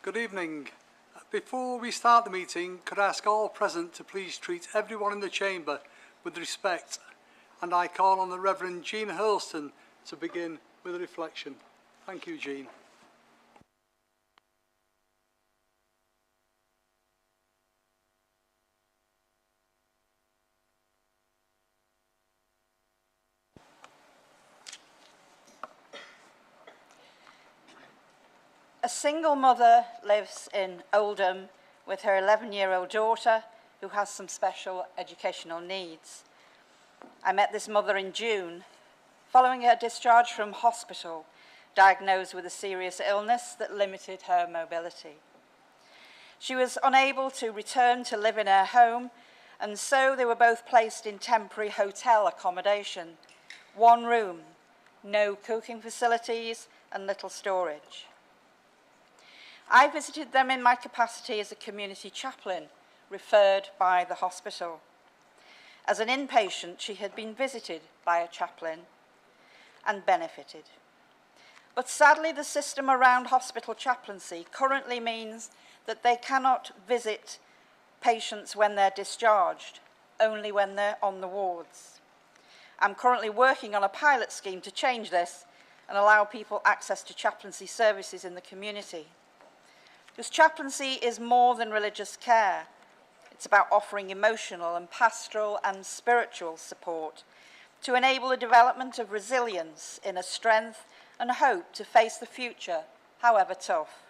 Good evening. Before we start the meeting, could I ask all present to please treat everyone in the chamber with respect, and I call on the Reverend Jean Hurlston to begin with a reflection. Thank you, Jean. A single mother lives in Oldham with her 11-year-old daughter who has some special educational needs. I met this mother in June, following her discharge from hospital, diagnosed with a serious illness that limited her mobility. She was unable to return to live in her home, and so they were both placed in temporary hotel accommodation, one room, no cooking facilities, and little storage. I visited them in my capacity as a community chaplain, referred by the hospital. As an inpatient, she had been visited by a chaplain and benefited. But sadly, the system around hospital chaplaincy currently means that they cannot visit patients when they're discharged, only when they're on the wards. I'm currently working on a pilot scheme to change this and allow people access to chaplaincy services in the community. Because chaplaincy is more than religious care. It's about offering emotional and pastoral and spiritual support to enable the development of resilience, inner strength, and hope to face the future, however tough.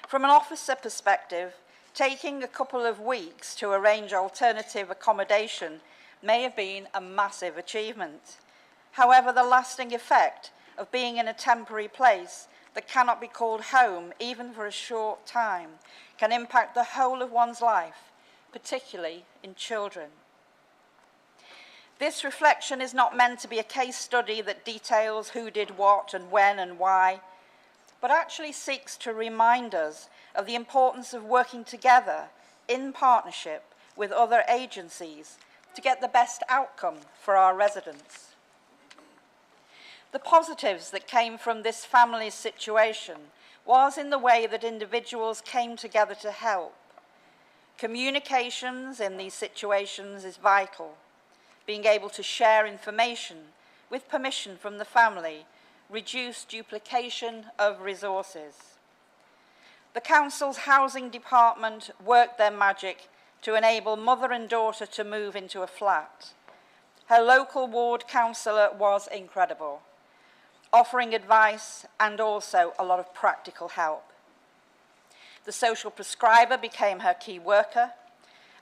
From an officer perspective, taking a couple of weeks to arrange alternative accommodation may have been a massive achievement. However, the lasting effect of being in a temporary place that cannot be called home, even for a short time, can impact the whole of one's life, particularly in children. This reflection is not meant to be a case study that details who did what and when and why, but actually seeks to remind us of the importance of working together in partnership with other agencies to get the best outcome for our residents. The positives that came from this family's situation was in the way that individuals came together to help. Communications in these situations is vital. Being able to share information with permission from the family, reduce duplication of resources. The council's housing department worked their magic to enable mother and daughter to move into a flat. Her local ward councillor was incredible, offering advice and also a lot of practical help. The social prescriber became her key worker,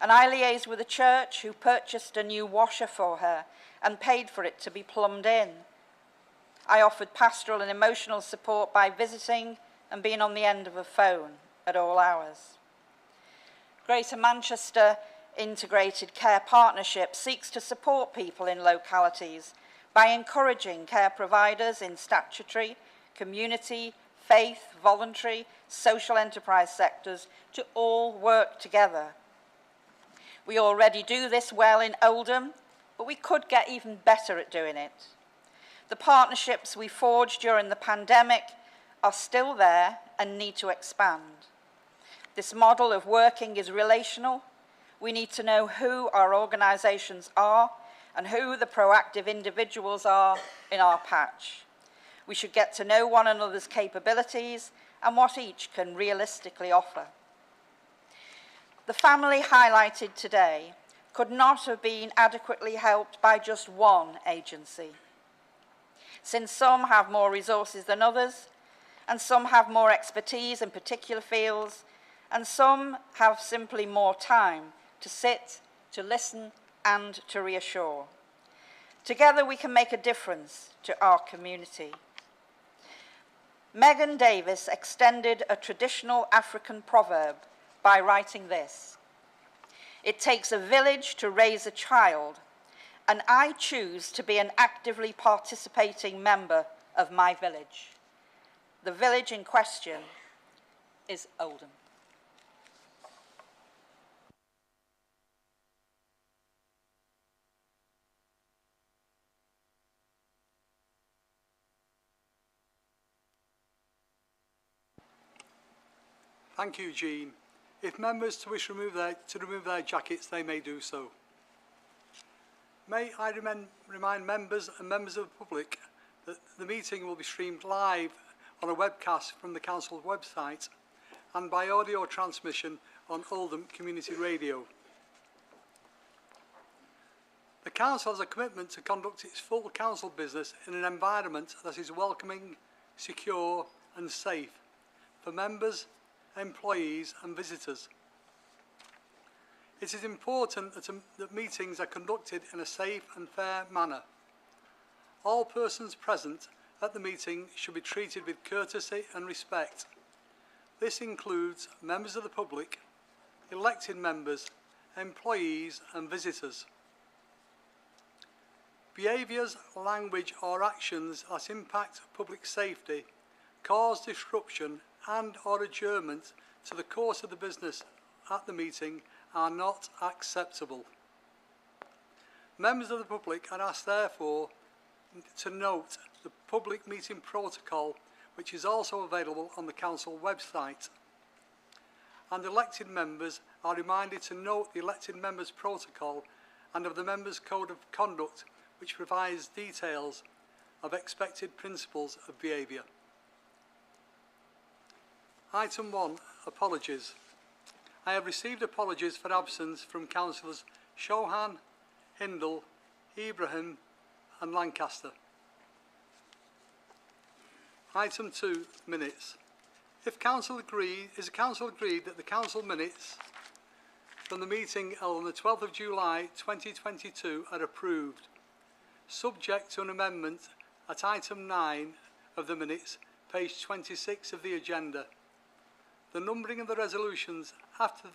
and I liaised with a church who purchased a new washer for her and paid for it to be plumbed in. I offered pastoral and emotional support by visiting and being on the end of a phone at all hours. Greater Manchester Integrated Care Partnership seeks to support people in localities by encouraging care providers in statutory, community, faith, voluntary, social enterprise sectors to all work together. We already do this well in Oldham, but we could get even better at doing it. The partnerships we forged during the pandemic are still there and need to expand. This model of working is relational. We need to know who our organisations are and who the proactive individuals are in our patch. We should get to know one another's capabilities and what each can realistically offer. The family highlighted today could not have been adequately helped by just one agency. Since some have more resources than others, and some have more expertise in particular fields, and some have simply more time to sit, to listen, and to reassure. Together we can make a difference to our community. Megan Davis extended a traditional African proverb by writing this: "It takes a village to raise a child, and I choose to be an actively participating member of my village." The village in question is Oldham. Thank you, Jean. If members wish to remove their jackets, they may do so. May I remind members and members of the public that the meeting will be streamed live on a webcast from the Council's website and by audio transmission on Oldham Community Radio. The Council has a commitment to conduct its full council business in an environment that is welcoming, secure and safe for members, employees and visitors. It is important that meetings are conducted in a safe and fair manner. All persons present at the meeting should be treated with courtesy and respect. This includes members of the public, elected members, employees and visitors. Behaviours, language or actions that impact public safety, cause disruption and or adjournment to the course of the business at the meeting are not acceptable. Members of the public are asked therefore to note the public meeting protocol, which is also available on the Council website. And elected members are reminded to note the elected members protocol and of the members' code of conduct, which provides details of expected principles of behaviour. Item 1, apologies. I have received apologies for absence from Councillors Chauhan, Hindle, Ibrahim and Lancaster. Item 2, minutes. Is the Council agreed that the Council minutes from the meeting held on the 12th of July 2022 are approved, subject to an amendment at item 9 of the minutes, page 26 of the agenda. The numbering of the resolutions after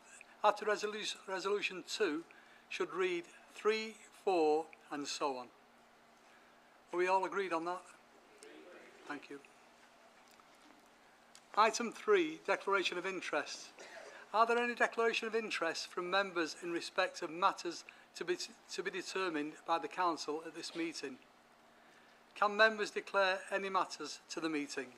resolution 2 should read 3, 4 and so on. Are we all agreed on that? Thank you. Item 3, declaration of interest. Are there any declaration of interest from members in respect of matters to be determined by the Council at this meeting? Can members declare any matters to the meeting?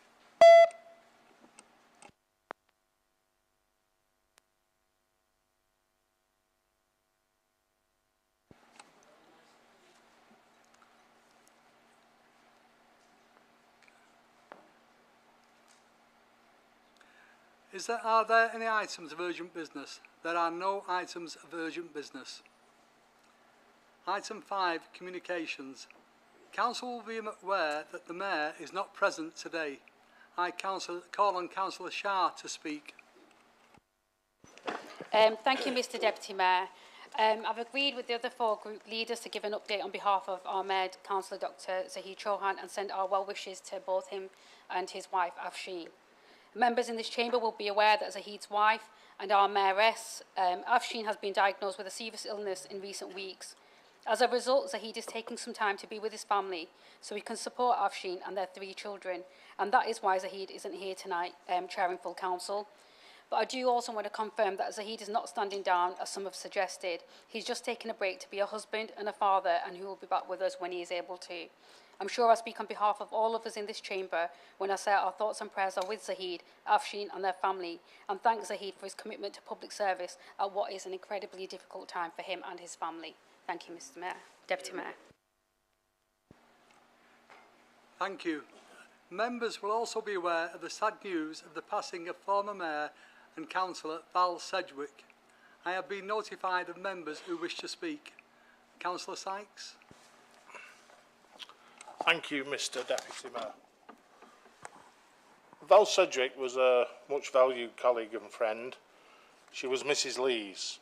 Are there any items of urgent business? There are no items of urgent business. Item 5, communications. Council will be aware that the Mayor is not present today. I call on Councillor Shah to speak. Thank you, Mr Deputy Mayor. I've agreed with the other 4 group leaders to give an update on behalf of our Mayor, Councillor Dr Zahid Chauhan, and send our well wishes to both him and his wife, Afshin. Members in this chamber will be aware that Zahid's wife and our Mayoress, Afshin, has been diagnosed with a serious illness in recent weeks. As a result, Zahid is taking some time to be with his family so he can support Afshin and their 3 children, and that is why Zahid isn't here tonight chairing full council. But I do also want to confirm that Zahid is not standing down, as some have suggested. He's just taking a break to be a husband and a father, and he will be back with us when he is able to. I'm sure I speak on behalf of all of us in this chamber when I say our thoughts and prayers are with Zahid, Afshin and their family, and thank Zahid for his commitment to public service at what is an incredibly difficult time for him and his family. Thank you, Mr Mayor, Deputy Mayor. Thank you. Members will also be aware of the sad news of the passing of former Mayor and Councillor Val Sedgwick. I have been notified of members who wish to speak. Councillor Sykes. Thank you, Mr Deputy Mayor. Val Sedgwick was a much valued colleague and friend. She was Mrs Lee's.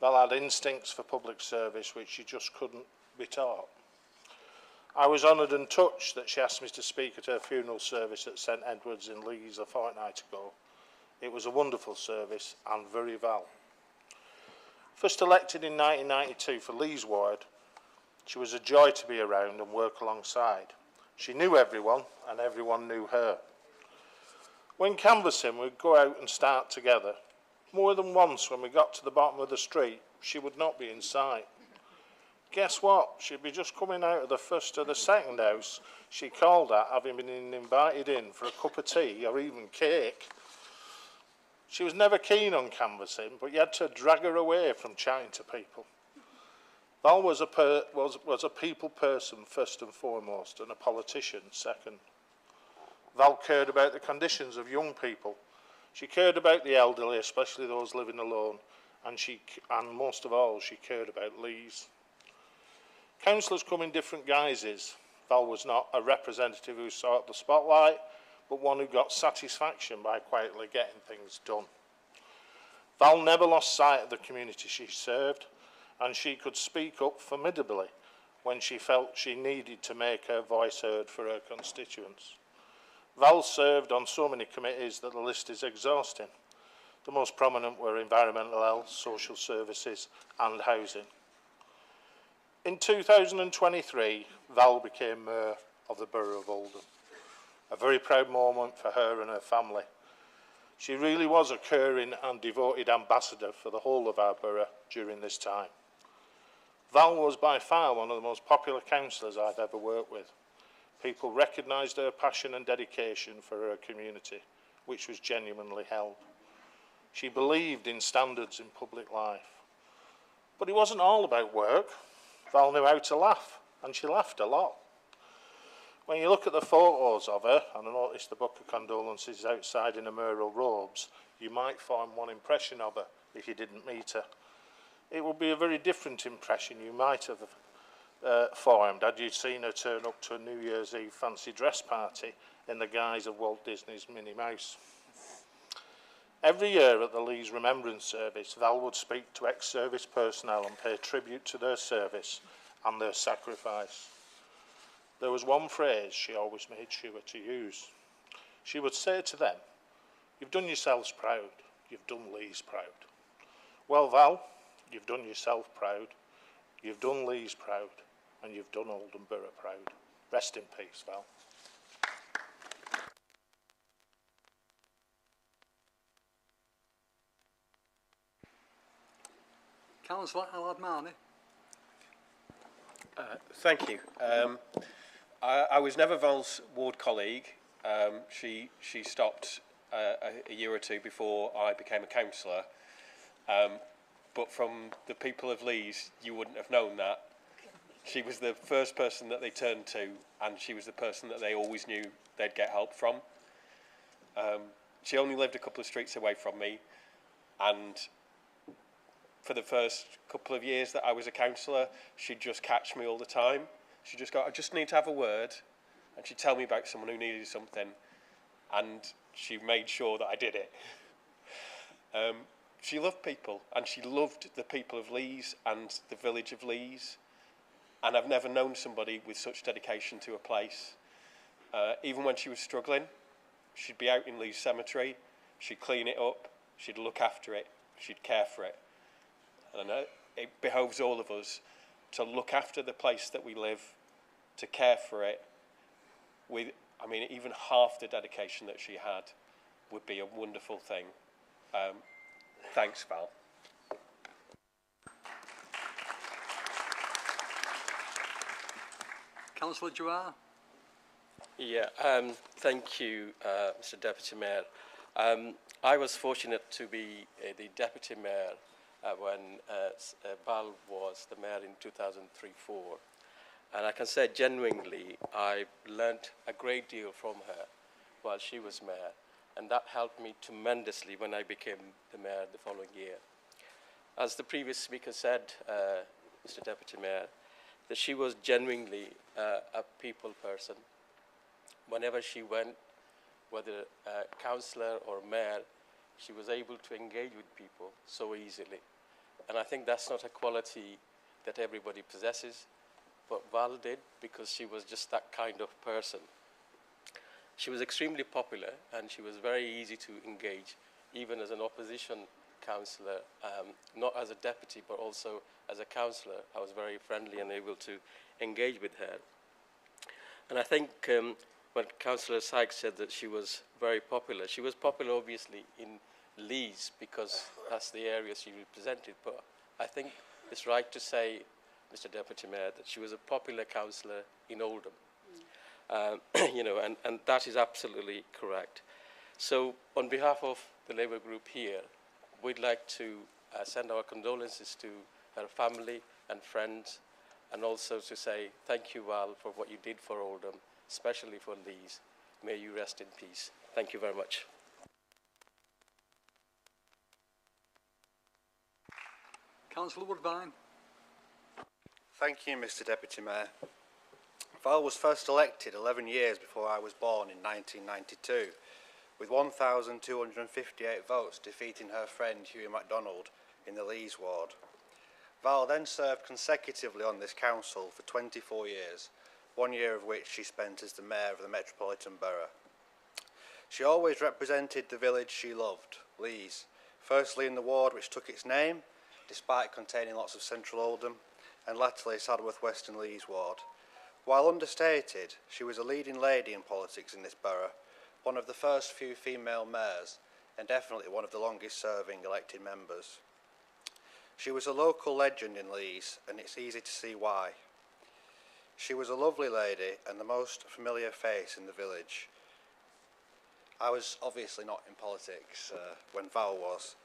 Val had instincts for public service which she just couldn't be taught. I was honoured and touched that she asked me to speak at her funeral service at St Edward's in Leeds a fortnight ago. It was a wonderful service and very Val. First elected in 1992 for Leeds Ward, she was a joy to be around and work alongside. She knew everyone and everyone knew her. When canvassing, we'd go out and start together. More than once, when we got to the bottom of the street, she would not be in sight. Guess what? She'd be just coming out of the first or the second house she called at, having been invited in for a cup of tea or even cake. She was never keen on canvassing, but you had to drag her away from chatting to people. Val was a people person first and foremost, and a politician second. Val cared about the conditions of young people. She cared about the elderly, especially those living alone, and most of all, she cared about Lees. Councillors come in different guises. Val was not a representative who sought the spotlight, but one who got satisfaction by quietly getting things done. Val never lost sight of the community she served, and she could speak up formidably when she felt she needed to make her voice heard for her constituents. Val served on so many committees that the list is exhausting. The most prominent were environmental health, social services and housing. In 2023, Val became Mayor of the Borough of Oldham. A very proud moment for her and her family. She really was a caring and devoted ambassador for the whole of our borough during this time. Val was by far one of the most popular councillors I've ever worked with. People recognised her passion and dedication for her community, which was genuinely held. She believed in standards in public life. But it wasn't all about work. Val knew how to laugh, and she laughed a lot. When you look at the photos of her, and I noticed the book of condolences outside in her mayoral robes, you might form one impression of her if you didn't meet her. It would be a very different impression you might have formed had you seen her turn up to a New Year's Eve fancy dress party in the guise of Walt Disney's Minnie Mouse. Every year at the Lees Remembrance Service, Val would speak to ex-service personnel and pay tribute to their service and their sacrifice. There was one phrase she always made sure to use. She would say to them, "You've done yourselves proud, you've done Lees proud." Well, Val, you've done yourself proud, you've done Lees proud, and you've done Oldham Borough proud. Rest in peace, Val. Councillor Al-Admani. Thank you. I was never Val's ward colleague. She stopped a year or two before I became a councillor. But from the people of Lees, you wouldn't have known that. She was the first person that they turned to, and she was the person that they always knew they'd get help from. She only lived a couple of streets away from me, and for the first couple of years that I was a councillor, she'd just catch me all the time. She'd just go, "I just need to have a word," and she'd tell me about someone who needed something, and she made sure that I did it. She loved people, and she loved the people of Lees and the village of Lees, and I've never known somebody with such dedication to a place. Even when she was struggling, she'd be out in Lees Cemetery, she'd clean it up, she'd look after it, she'd care for it. And it behoves all of us to look after the place that we live, to care for it with, I mean, even half the dedication that she had would be a wonderful thing. Thanks, Val. Councillor Jawar. Yeah, thank you, Mr. Deputy Mayor. I was fortunate to be the Deputy Mayor when Val was the Mayor in 2003-04. And I can say genuinely, I learnt a great deal from her while she was Mayor. And that helped me tremendously when I became the Mayor the following year. As the previous speaker said, Mr. Deputy Mayor, that she was genuinely a people person. Whenever she went, whether councillor or mayor, she was able to engage with people so easily. And I think that's not a quality that everybody possesses, but Val did, because she was just that kind of person. She was extremely popular, and she was very easy to engage, even as an opposition councillor, not as a deputy, but also as a councillor. I was very friendly and able to engage with her. And I think when Councillor Sykes said that she was very popular, she was popular obviously in Lees because that's the area she represented, but I think it's right to say, Mr. Deputy Mayor, that she was a popular councillor in Oldham. You know, and that is absolutely correct. So on behalf of the Labour group here, we'd like to send our condolences to her family and friends, and also to say thank you, Val, for what you did for Oldham, especially for Lees. May you rest in peace. Thank you very much. Councillor Woodbine. Thank you, Mr Deputy Mayor. Val was first elected 11 years before I was born in 1992, with 1,258 votes defeating her friend Hughie MacDonald in the Lees ward. Val then served consecutively on this council for 24 years, 1 year of which she spent as the mayor of the Metropolitan Borough. She always represented the village she loved, Lees, firstly in the ward which took its name, despite containing lots of central Oldham, and latterly Saddleworth Western Lees ward. While understated, she was a leading lady in politics in this borough, one of the first few female mayors, and definitely one of the longest serving elected members. She was a local legend in Lees, and it's easy to see why. She was a lovely lady and the most familiar face in the village. I was obviously not in politics when Val was,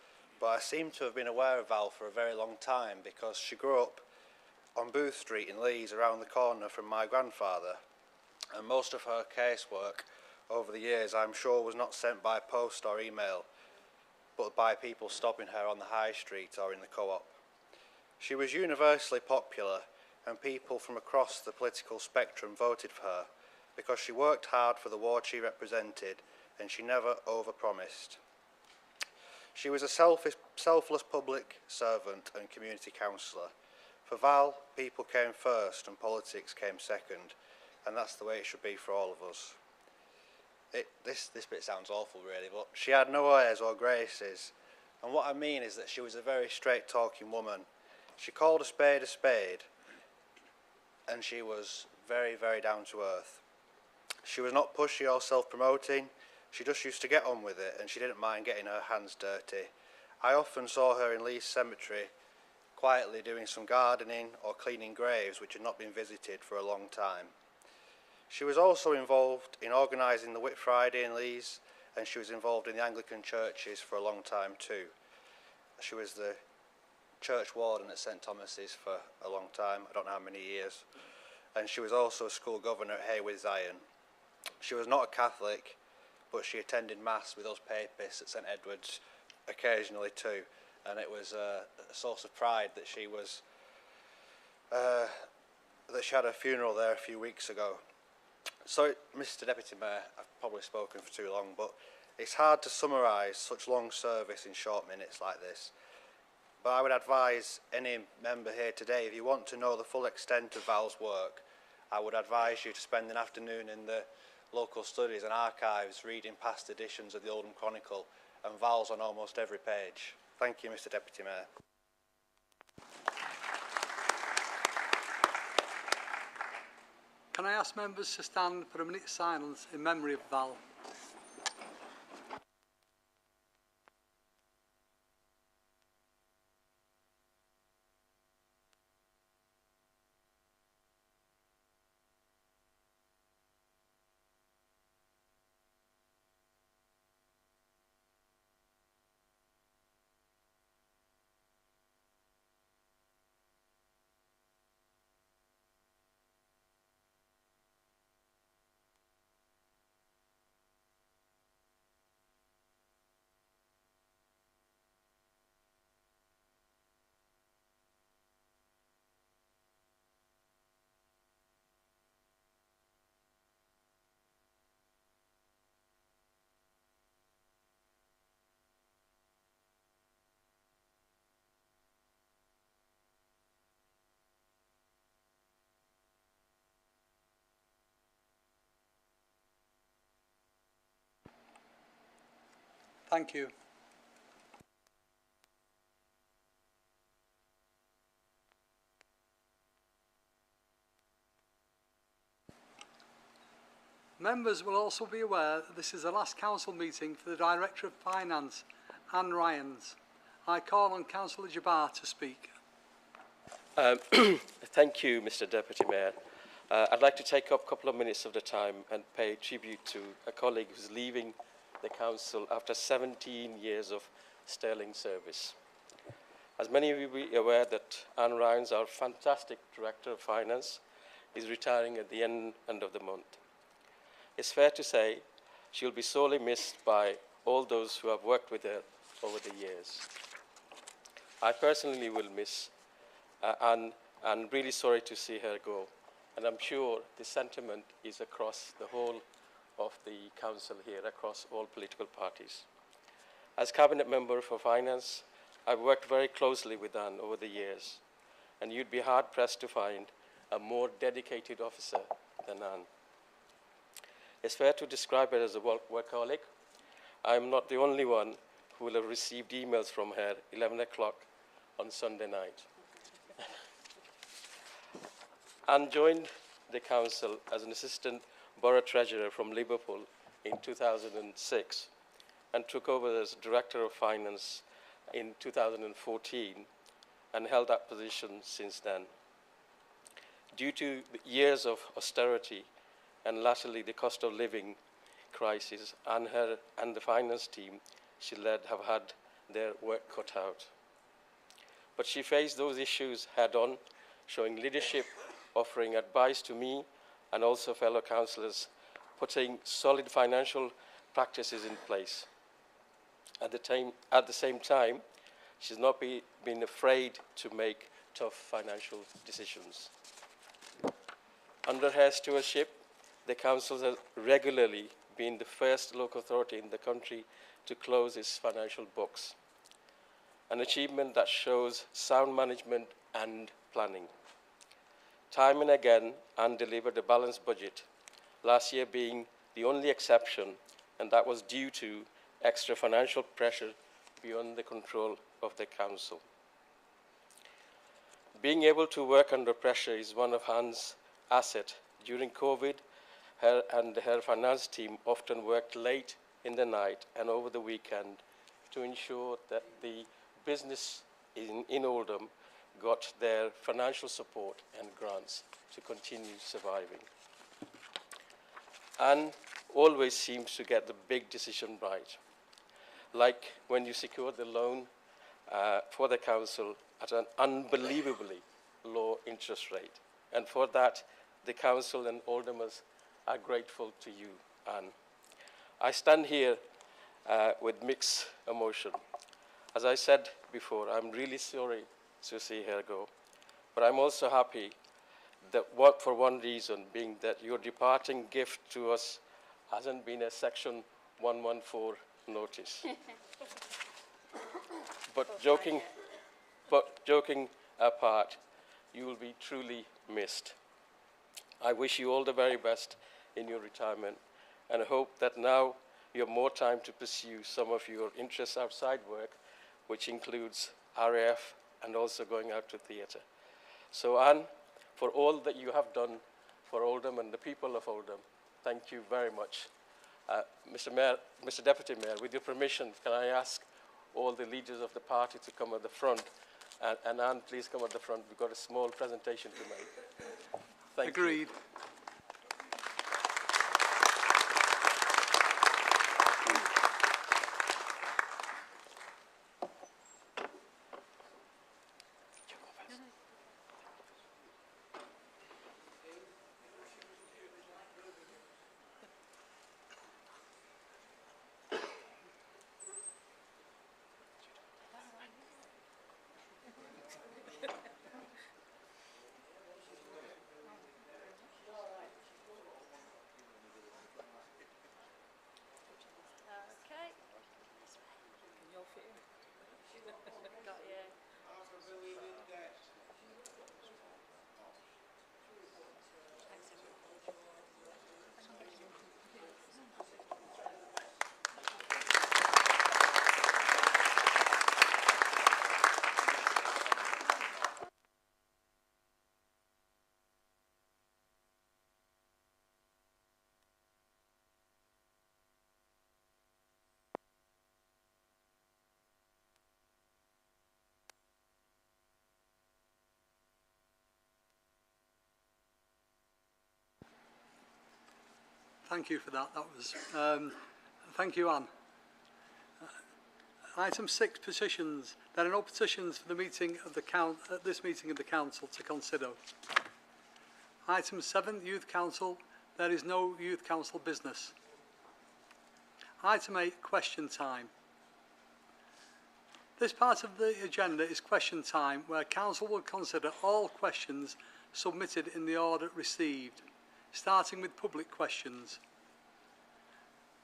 but I seem to have been aware of Val for a very long time because she grew up on Booth Street in Lees, around the corner from my grandfather, and most of her casework over the years I'm sure was not sent by post or email, but by people stopping her on the high street or in the co-op. She was universally popular, and people from across the political spectrum voted for her because she worked hard for the ward she represented and she never overpromised. She was a selfless public servant and community councillor. For Val, people came first and politics came second, and that's the way it should be for all of us. This bit sounds awful really, but she had no airs or graces, and what I mean is that she was a very straight-talking woman. She called a spade, and she was very, very down to earth. She was not pushy or self-promoting. She just used to get on with it, and she didn't mind getting her hands dirty. I often saw her in Lees Cemetery, quietly doing some gardening or cleaning graves which had not been visited for a long time. She was also involved in organising the Whit Friday in Lees, and she was involved in the Anglican churches for a long time too. She was the church warden at St Thomas's for a long time, I don't know how many years, and she was also a school governor at Haywith Zion. She was not a Catholic, but she attended Mass with us Papists at St Edward's occasionally too, and it was a source of pride that she was that she had a funeral there a few weeks ago. So, Mr Deputy Mayor, I've probably spoken for too long, but it's hard to summarise such long service in short minutes like this. But I would advise any member here today, if you want to know the full extent of Val's work, I would advise you to spend an afternoon in the local studies and archives reading past editions of the Oldham Chronicle, and Val's on almost every page. Thank you, Mr Deputy Mayor. Can I ask members to stand for a minute's silence in memory of Val? Thank you. Members will also be aware that this is the last council meeting for the Director of Finance, Anne Ryans. I call on Councillor Jabbar to speak. Thank you, Mr Deputy Mayor. I'd like to take up a couple of minutes of the time and pay tribute to a colleague who's leaving the Council after 17 years of sterling service. As many of you will be aware that Anne Ryan, our fantastic Director of Finance, is retiring at the end of the month. It's fair to say she'll be sorely missed by all those who have worked with her over the years. I personally will miss Anne, and really sorry to see her go. And I'm sure the sentiment is across the whole of the Council here, across all political parties. As Cabinet Member for Finance, I've worked very closely with Anne over the years, and you'd be hard-pressed to find a more dedicated officer than Anne. It's fair to describe her as a workaholic. I'm not the only one who will have received emails from her 11 o'clock on Sunday night. Anne joined the Council as an Assistant Borough Treasurer from Liverpool in 2006 and took over as Director of Finance in 2014 and held that position since then. Due to the years of austerity and latterly the cost of living crisis, Anne and the finance team she led have had their work cut out. But she faced those issues head-on, showing leadership, offering advice to me and also fellow councillors, putting solid financial practices in place. At the same time, she's not been afraid to make tough financial decisions. Under her stewardship, the Council has regularly been the first local authority in the country to close its financial books, an achievement that shows sound management and planning. Time and again, Anne delivered a balanced budget, last year being the only exception, and that was due to extra financial pressure beyond the control of the Council. Being able to work under pressure is one of Anne's assets. During COVID, her and her finance team often worked late in the night and over the weekend to ensure that the business in Oldham got their financial support and grants to continue surviving. Anne always seems to get the big decision right, like when you secured the loan for the Council at an unbelievably low interest rate. And for that, the Council and Oldhamers are grateful to you, Anne. I stand here with mixed emotion. As I said before, I'm really sorry to see her go, but I'm also happy that for one reason, being that your departing gift to us hasn't been a Section 114 notice. But joking apart, you will be truly missed. I wish you all the very best in your retirement, and I hope that now you have more time to pursue some of your interests outside work, which includes RAF and also going out to theatre. So Anne, for all that you have done for Oldham and the people of Oldham, thank you very much. Mr. Deputy Mayor, with your permission, can I ask all the leaders of the party to come at the front? And Anne, please come at the front. We've got a small presentation to make. Thank you. Agreed. Thank you for that. That was Thank you, Anne. Item 6, petitions. There are no petitions for the meeting of the this meeting of the Council to consider. Item 7, Youth Council. There is no Youth Council business. Item 8, question time. This part of the agenda is question time, where Council will consider all questions submitted in the order received, starting with public questions.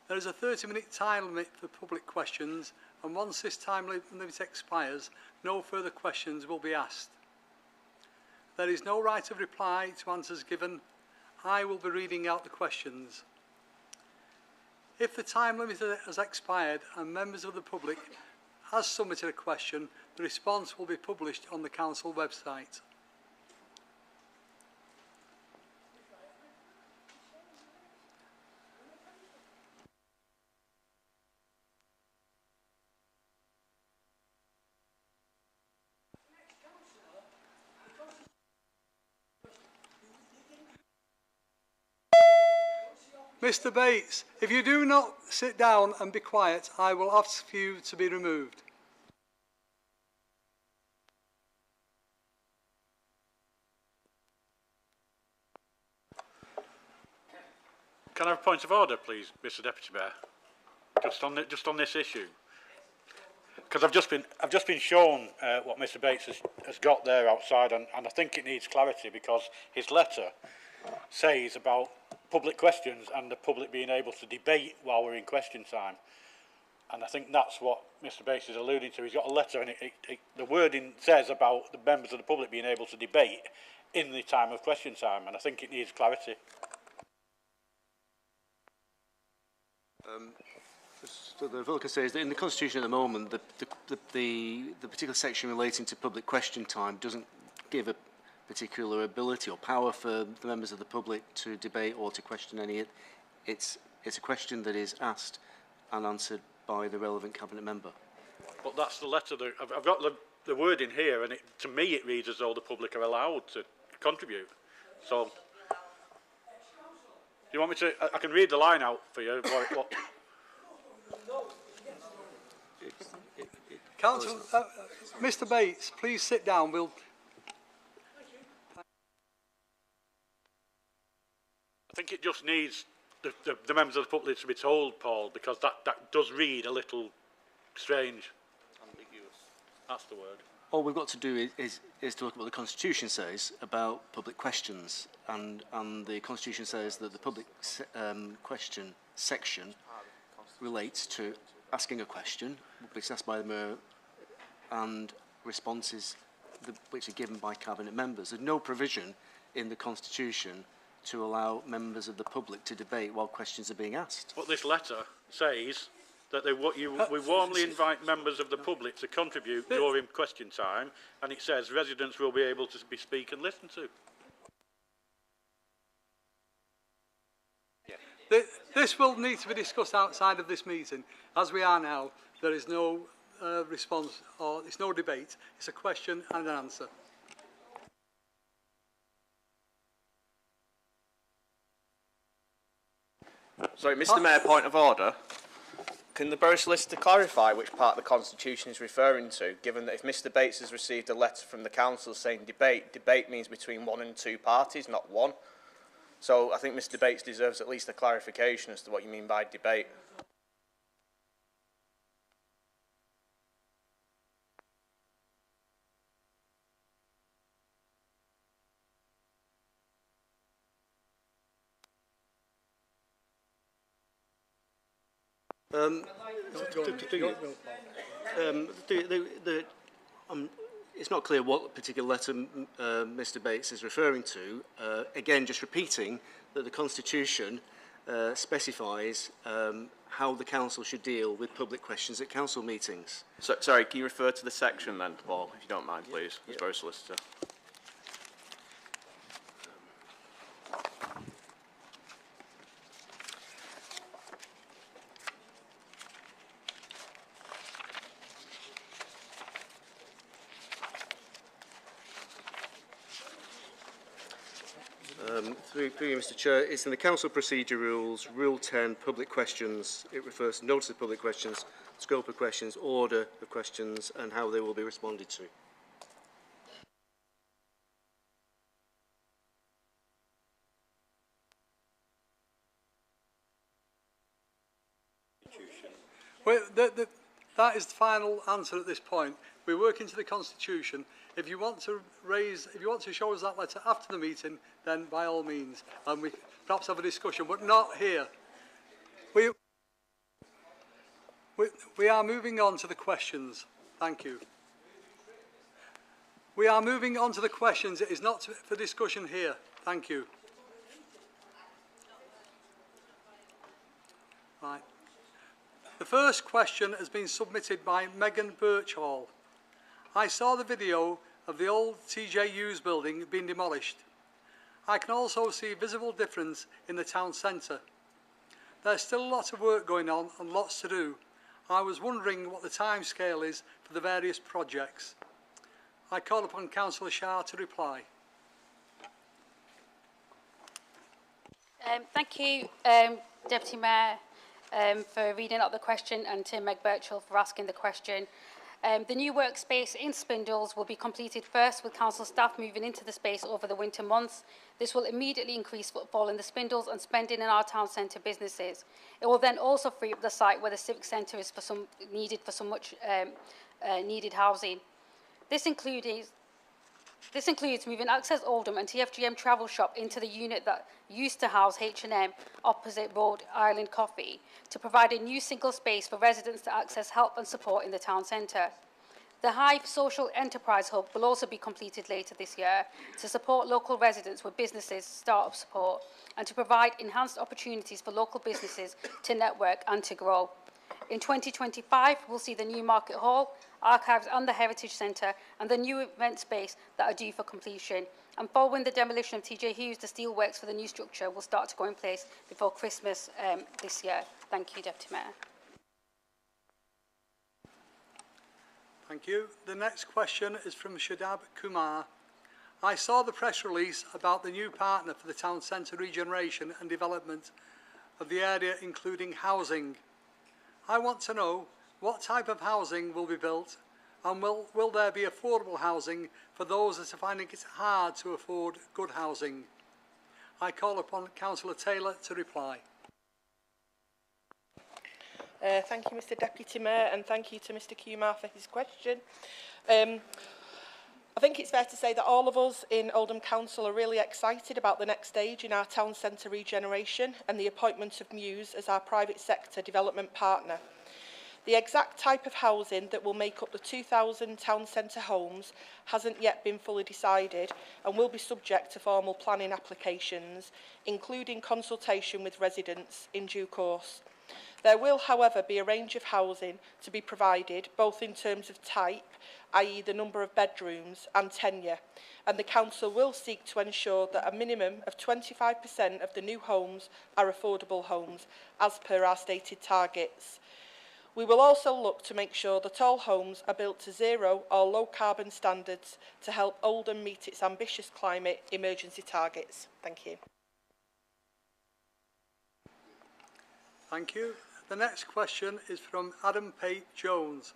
There is a 30-minute time limit for public questions, and once this time limit expires, no further questions will be asked. There is no right of reply to answers given. I will be reading out the questions. If the time limit has expired and members of the public has submitted a question, the response will be published on the Council website. Mr. Bates, if you do not sit down and be quiet, I will ask you to be removed. Can I have a point of order, please, Mr. Deputy Mayor? Just on this issue, because I've just been shown what Mr. Bates has got there outside, and I think it needs clarity, because his letter says about public questions and the public being able to debate while we're in question time, and I think that's what Mr. Bates is alluding to. He's got a letter, and the wording says about the members of the public being able to debate in the time of question time, and I think it needs clarity. So the vote can say is that in the Constitution at the moment, the particular section relating to public question time doesn't give a particular ability or power for the members of the public to debate or to question any. It's a question that is asked and answered by the relevant cabinet member. But that's the letter that I've got the word in here, and to me it reads as though the public are allowed to contribute. So, do you want me to? I can read the line out for you. What? Council, Mr. Bates, please sit down. I think it just needs the members of the public to be told, Paul, because that does read a little strange. Ambiguous. That's the word. All we've got to do is to look at what the Constitution says about public questions, and the Constitution says that the public question section relates to asking a question, which is asked by the Mayor, and responses which are given by cabinet members. There's no provision in the Constitution to allow members of the public to debate while questions are being asked. But this letter says that we warmly invite members of the public to contribute during question time, and it says residents will be able to speak and listen to. This will need to be discussed outside of this meeting. As we are now, there is no response, or it's no debate. It's a question and an answer. Sorry, Mr. Mayor, point of order. Can the Borough Solicitor clarify which part of the Constitution is referring to, given that if Mr. Bates has received a letter from the Council saying debate means between one and two parties, not one. So I think Mr. Bates deserves at least a clarification as to what you mean by debate. It's not clear what particular letter Mr. Bates is referring to. Again, just repeating that the Constitution specifies how the Council should deal with public questions at Council meetings. So, sorry, can you refer to the section then, Paul, if you don't mind, please, as Borough Solicitor? through you, Mr. Chair, it's in the Council Procedure Rules, Rule 10, Public Questions. It refers to notice of public questions, scope of questions, order of questions, and how they will be responded to. Well, that is the final answer at this point. We work into the Constitution. If you want to show us that letter after the meeting, then by all means, and we perhaps have a discussion, but not here. We are moving on to the questions. Thank you. We are moving on to the questions. It is not for discussion here. Thank you. Right. The first question has been submitted by Megan Birchall. I saw the video of the old TJU's building being demolished. I can also see a visible difference in the town centre. There's still a lot of work going on and lots to do. I was wondering what the time scale is for the various projects. I call upon Councillor Shah to reply. Thank you, Deputy Mayor, for reading out the question, and to Meg Birchall for asking the question. The new workspace in Spindles will be completed first, with council staff moving into the space over the winter months. This will immediately increase footfall in the Spindles and spending in our town centre businesses. It will then also free up the site where the civic centre is needed for some much needed housing. This includes moving Access Oldham and TFGM Travel Shop into the unit that used to house H&M opposite Rhode Island Coffee, to provide a new single space for residents to access help and support in the town centre. The Hive Social Enterprise Hub will also be completed later this year to support local residents with businesses, start-up support, and to provide enhanced opportunities for local businesses to network and to grow. In 2025, we'll see the new Market Hall, Archives and the Heritage Centre, and the new event space that are due for completion. And following the demolition of TJ Hughes, the steelworks for the new structure will start to go in place before Christmas this year. Thank you, Deputy Mayor. Thank you. The next question is from Shadab Kumar. I saw the press release about the new partner for the town centre regeneration and development of the area, including housing. I want to know what type of housing will be built, and will there be affordable housing for those that are finding it hard to afford good housing? I call upon Councillor Taylor to reply. Thank you, Mr Deputy Mayor, and thank you to Mr Kumar for his question. I think it's fair to say that all of us in Oldham Council are really excited about the next stage in our town centre regeneration and the appointment of Muse as our private sector development partner. The exact type of housing that will make up the 2,000 town centre homes hasn't yet been fully decided and will be subject to formal planning applications, including consultation with residents in due course. There will, however, be a range of housing to be provided, both in terms of type, i.e. the number of bedrooms, and tenure, and the Council will seek to ensure that a minimum of 25% of the new homes are affordable homes, as per our stated targets. We will also look to make sure that all homes are built to zero or low carbon standards to help Oldham meet its ambitious climate emergency targets. Thank you. Thank you. The next question is from Adam Pate Jones.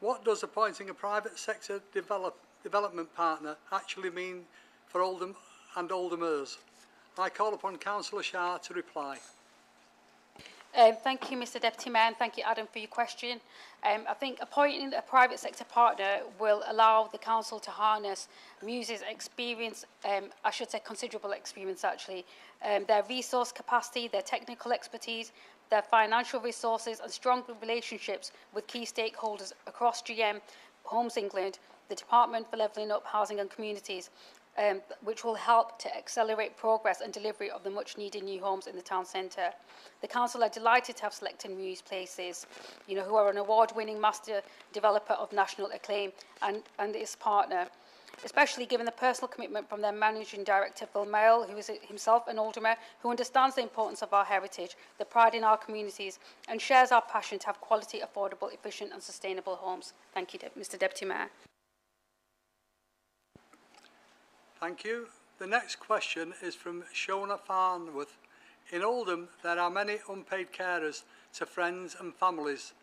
What does appointing a private sector development partner actually mean for Oldham and Oldhamers? I call upon Councillor Shah to reply. Thank you, Mr Deputy Mayor, and thank you, Adam, for your question. I think appointing a private sector partner will allow the Council to harness Muse's experience, I should say considerable experience actually, their resource capacity, their technical expertise, their financial resources and strong relationships with key stakeholders across GM, Homes England, the Department for Levelling Up Housing and Communities, which will help to accelerate progress and delivery of the much needed new homes in the town centre. The Council are delighted to have selected Muse Places, who are an award-winning master developer of national acclaim and its partner, especially given the personal commitment from their Managing Director, Phil Mayall, who is himself an Oldhamer, who understands the importance of our heritage, the pride in our communities, and shares our passion to have quality, affordable, efficient and sustainable homes. Thank you, Mr Deputy Mayor. Thank you. The next question is from Shona Farnworth. In Oldham, there are many unpaid carers to friends and families,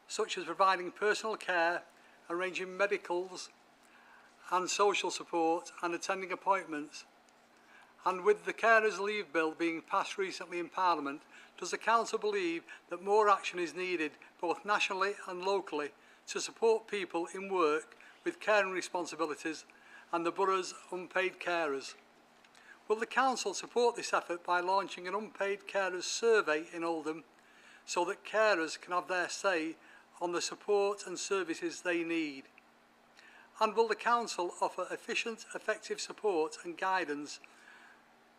such as providing personal care, arranging medicals and social support and attending appointments. And with the Carers Leave Bill being passed recently in Parliament, does the Council believe that more action is needed both nationally and locally to support people in work with caring responsibilities and the borough's unpaid carers? Will the Council support this effort by launching an unpaid carers survey in Oldham so that carers can have their say on the support and services they need? And will the Council offer efficient, effective support and guidance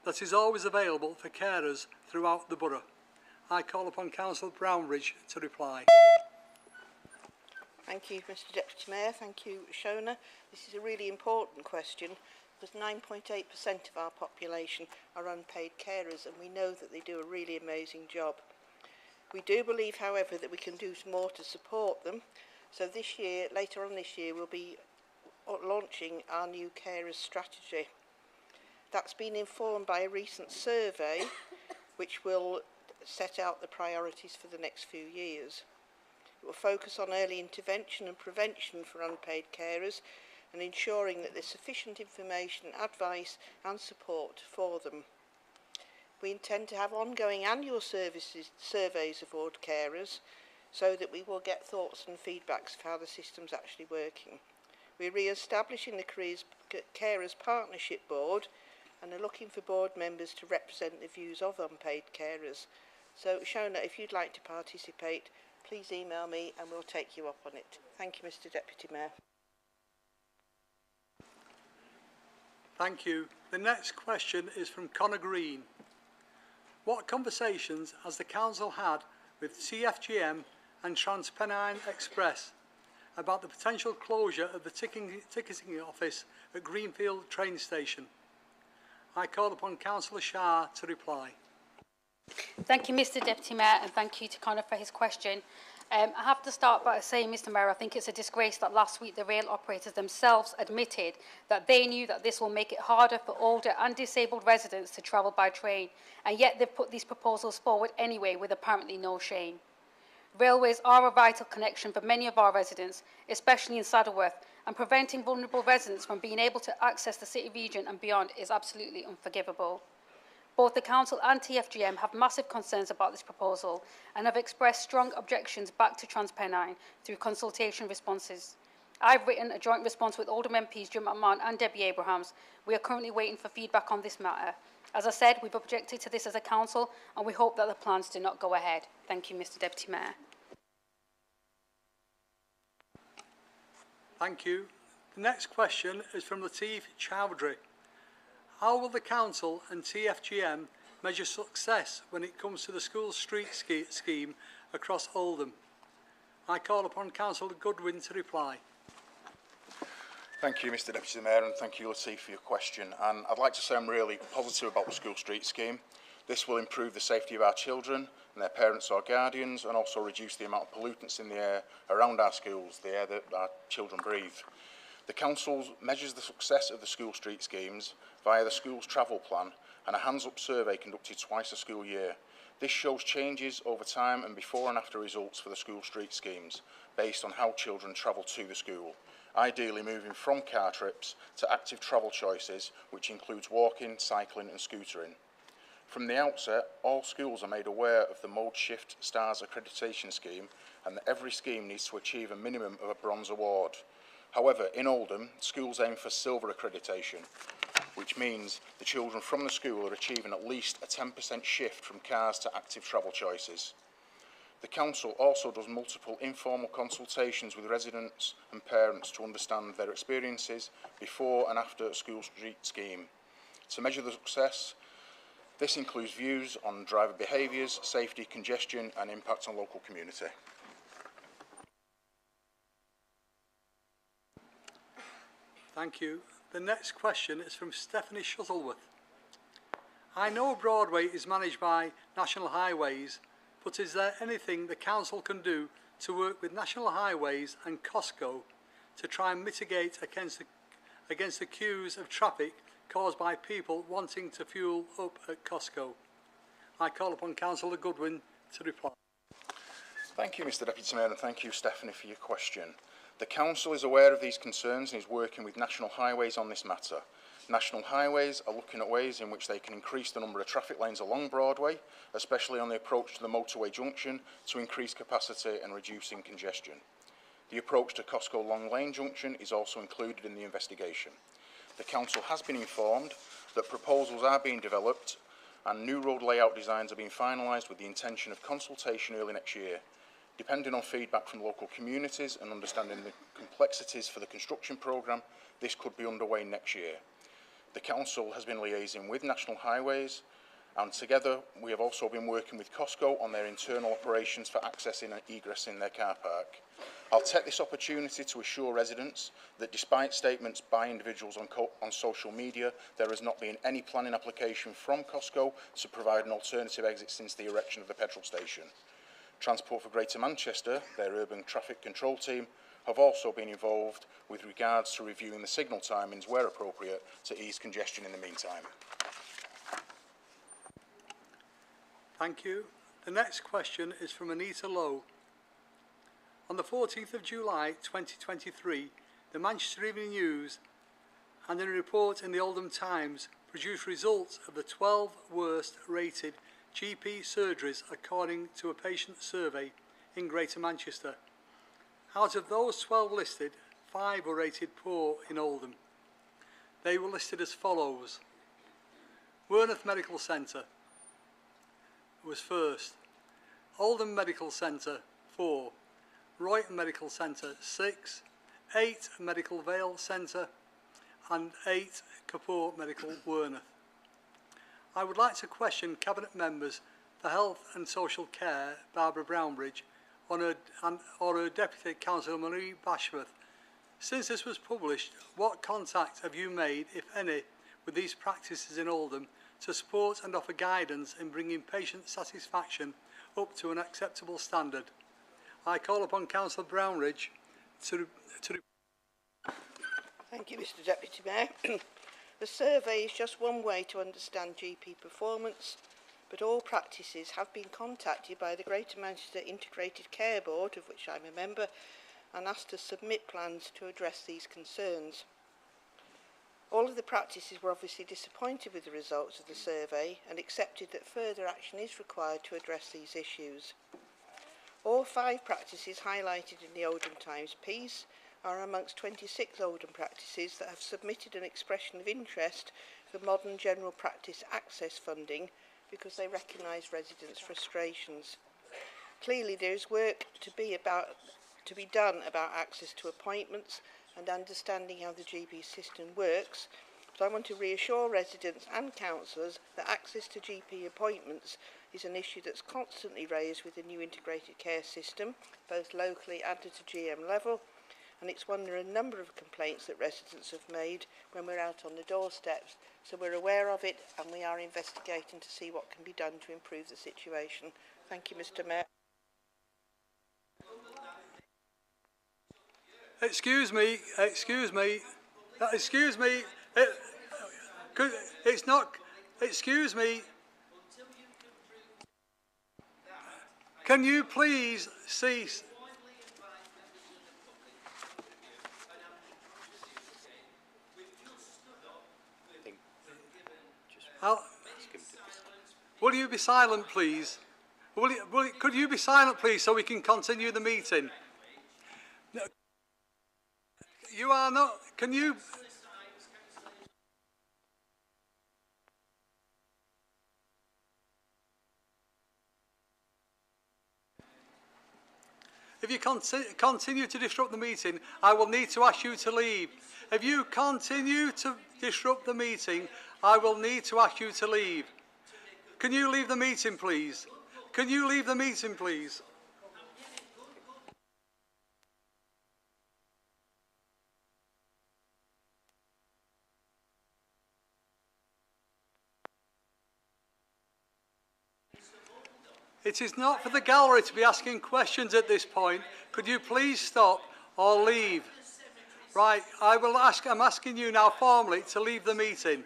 that is always available for carers throughout the borough? I call upon Councillor Brownridge to reply. Thank you, Mr Deputy Mayor. Thank you, Shona. This is a really important question because 9.8% of our population are unpaid carers, and we know that they do a really amazing job. We do believe, however, that we can do more to support them. So this year, later on this year, we'll be launching our new carers strategy. That's been informed by a recent survey which will set out the priorities for the next few years. It will focus on early intervention and prevention for unpaid carers and ensuring that there's sufficient information, advice and support for them. We intend to have ongoing annual surveys of ward carers so that we will get thoughts and feedbacks of how the system's actually working. We're re-establishing the Carers Partnership Board and are looking for board members to represent the views of unpaid carers. So, Shona, if you'd like to participate, please email me and we'll take you up on it. Thank you, Mr Deputy Mayor. Thank you. The next question is from Connor Green. What conversations has the Council had with CFGM and TransPennine Express about the potential closure of the ticketing office at Greenfield train station? I call upon Councillor Shah to reply. Thank you, Mr Deputy Mayor, and thank you to Connor for his question. I have to start by saying, Mr Mayor, I think it's a disgrace that last week the rail operators themselves admitted that they knew that this will make it harder for older and disabled residents to travel by train, and yet they've put these proposals forward anyway with apparently no shame. Railways are a vital connection for many of our residents, especially in Saddleworth, and preventing vulnerable residents from being able to access the city region and beyond is absolutely unforgivable. Both the Council and TFGM have massive concerns about this proposal and have expressed strong objections back to TransPennine through consultation responses. I've written a joint response with Oldham MPs Jim McMahon and Debbie Abrahams. We are currently waiting for feedback on this matter. As I said, we've objected to this as a council and we hope that the plans do not go ahead. Thank you, Mr Deputy Mayor. Thank you. The next question is from Lateef Chowdhury. How will the Council and TFGM measure success when it comes to the school street scheme across Oldham? I call upon Councillor Goodwin to reply. Thank you, Mr Deputy Mayor, and thank you, Lateef, for your question. And I'd like to say I'm really positive about the school street scheme. This will improve the safety of our children and their parents or guardians, and also reduce the amount of pollutants in the air around our schools, the air that our children breathe. The Council measures the success of the school street schemes via the school's travel plan and a hands-up survey conducted twice a school year. This shows changes over time and before and after results for the school street schemes based on how children travel to the school, ideally moving from car trips to active travel choices, which includes walking, cycling and scootering. From the outset, all schools are made aware of the Mode Shift Stars accreditation scheme and that every scheme needs to achieve a minimum of a bronze award. However, in Oldham, schools aim for silver accreditation, which means the children from the school are achieving at least a 10% shift from cars to active travel choices. The Council also does multiple informal consultations with residents and parents to understand their experiences before and after a school street scheme. To measure the success, this includes views on driver behaviours, safety, congestion and impact on local community. Thank you. The next question is from Stephanie Shuttleworth. I know Broadway is managed by National Highways, but is there anything the Council can do to work with National Highways and Costco to try and mitigate against the queues of traffic caused by people wanting to fuel up at Costco. I call upon Councillor Goodwin to reply. Thank you, Mr Deputy Mayor, and thank you, Stephanie, for your question. The Council is aware of these concerns and is working with National Highways on this matter. National Highways are looking at ways in which they can increase the number of traffic lanes along Broadway, especially on the approach to the motorway junction, to increase capacity and reducing congestion. The approach to Costco Long Lane Junction is also included in the investigation. The Council has been informed that proposals are being developed and new road layout designs are being finalised with the intention of consultation early next year. Depending on feedback from local communities and understanding the complexities for the construction programme, this could be underway next year. The Council has been liaising with National Highways, and together we have also been working with Costco on their internal operations for accessing and egressing their car park. I'll take this opportunity to assure residents that despite statements by individuals on social media, there has not been any planning application from Costco to provide an alternative exit since the erection of the petrol station. Transport for Greater Manchester, their urban traffic control team, have also been involved with regards to reviewing the signal timings where appropriate to ease congestion in the meantime. Thank you. The next question is from Anita Lowe. On the 14th of July 2023, the Manchester Evening News and in a report in the Oldham Times produced results of the 12 worst rated GP surgeries according to a patient survey in Greater Manchester. Out of those 12 listed, 5 were rated poor in Oldham. They were listed as follows. Worneth Medical Centre was first. Oldham Medical Centre 4. Royton Medical Centre 6. 8 Medical Vale Centre and 8 Kaport Medical Worneth. I would like to question Cabinet Members for Health and Social Care, Barbara Brownbridge, or her Deputy Councillor Marie Bashworth. Since this was published, what contact have you made, if any, with these practices in Oldham to support and offer guidance in bringing patient satisfaction up to an acceptable standard? I call upon Councillor Brownbridge to Thank you, Mr Deputy Mayor. The survey is just one way to understand GP performance, but all practices have been contacted by the Greater Manchester Integrated Care Board, of which I'm a member, and asked to submit plans to address these concerns. All of the practices were obviously disappointed with the results of the survey and accepted that further action is required to address these issues. All 5 practices highlighted in the Oldham Times piece are amongst 26 Oldham practices that have submitted an expression of interest for modern general practice access funding because they recognise residents' frustrations. Clearly there is work to be done about access to appointments and understanding how the GP system works, but I want to reassure residents and councillors that access to GP appointments is an issue that's constantly raised with the new integrated care system, both locally and at a GM level, and it's one of a number of complaints that residents have made when we're out on the doorsteps. So we're aware of it and we are investigating to see what can be done to improve the situation. Thank you, Mr Mayor. Excuse me. It's not. Excuse me. Can you please cease? Will you be silent, please? Could you be silent, please, so we can continue the meeting? No, you are not. Can you? If you continue to disrupt the meeting, I will need to ask you to leave. If you continue to disrupt the meeting, I will need to ask you to leave. Can you leave the meeting, please? Can you leave the meeting, please? It is not for the gallery to be asking questions at this point. Could you please stop or leave? Right, I'm asking you now formally to leave the meeting.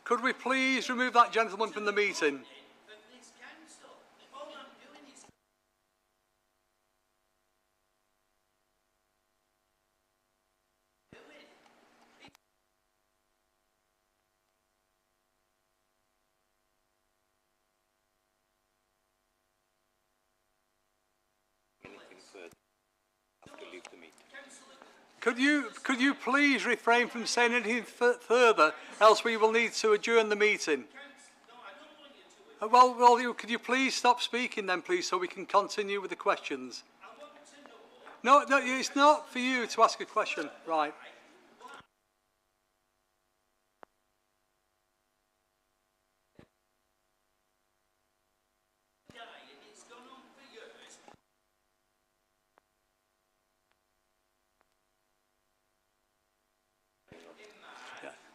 Could we please remove that gentleman from the meeting? Could you please refrain from saying anything further, else we will need to adjourn the meeting. Could you please stop speaking then, please, so we can continue with the questions? No, it's not for you to ask a question, right?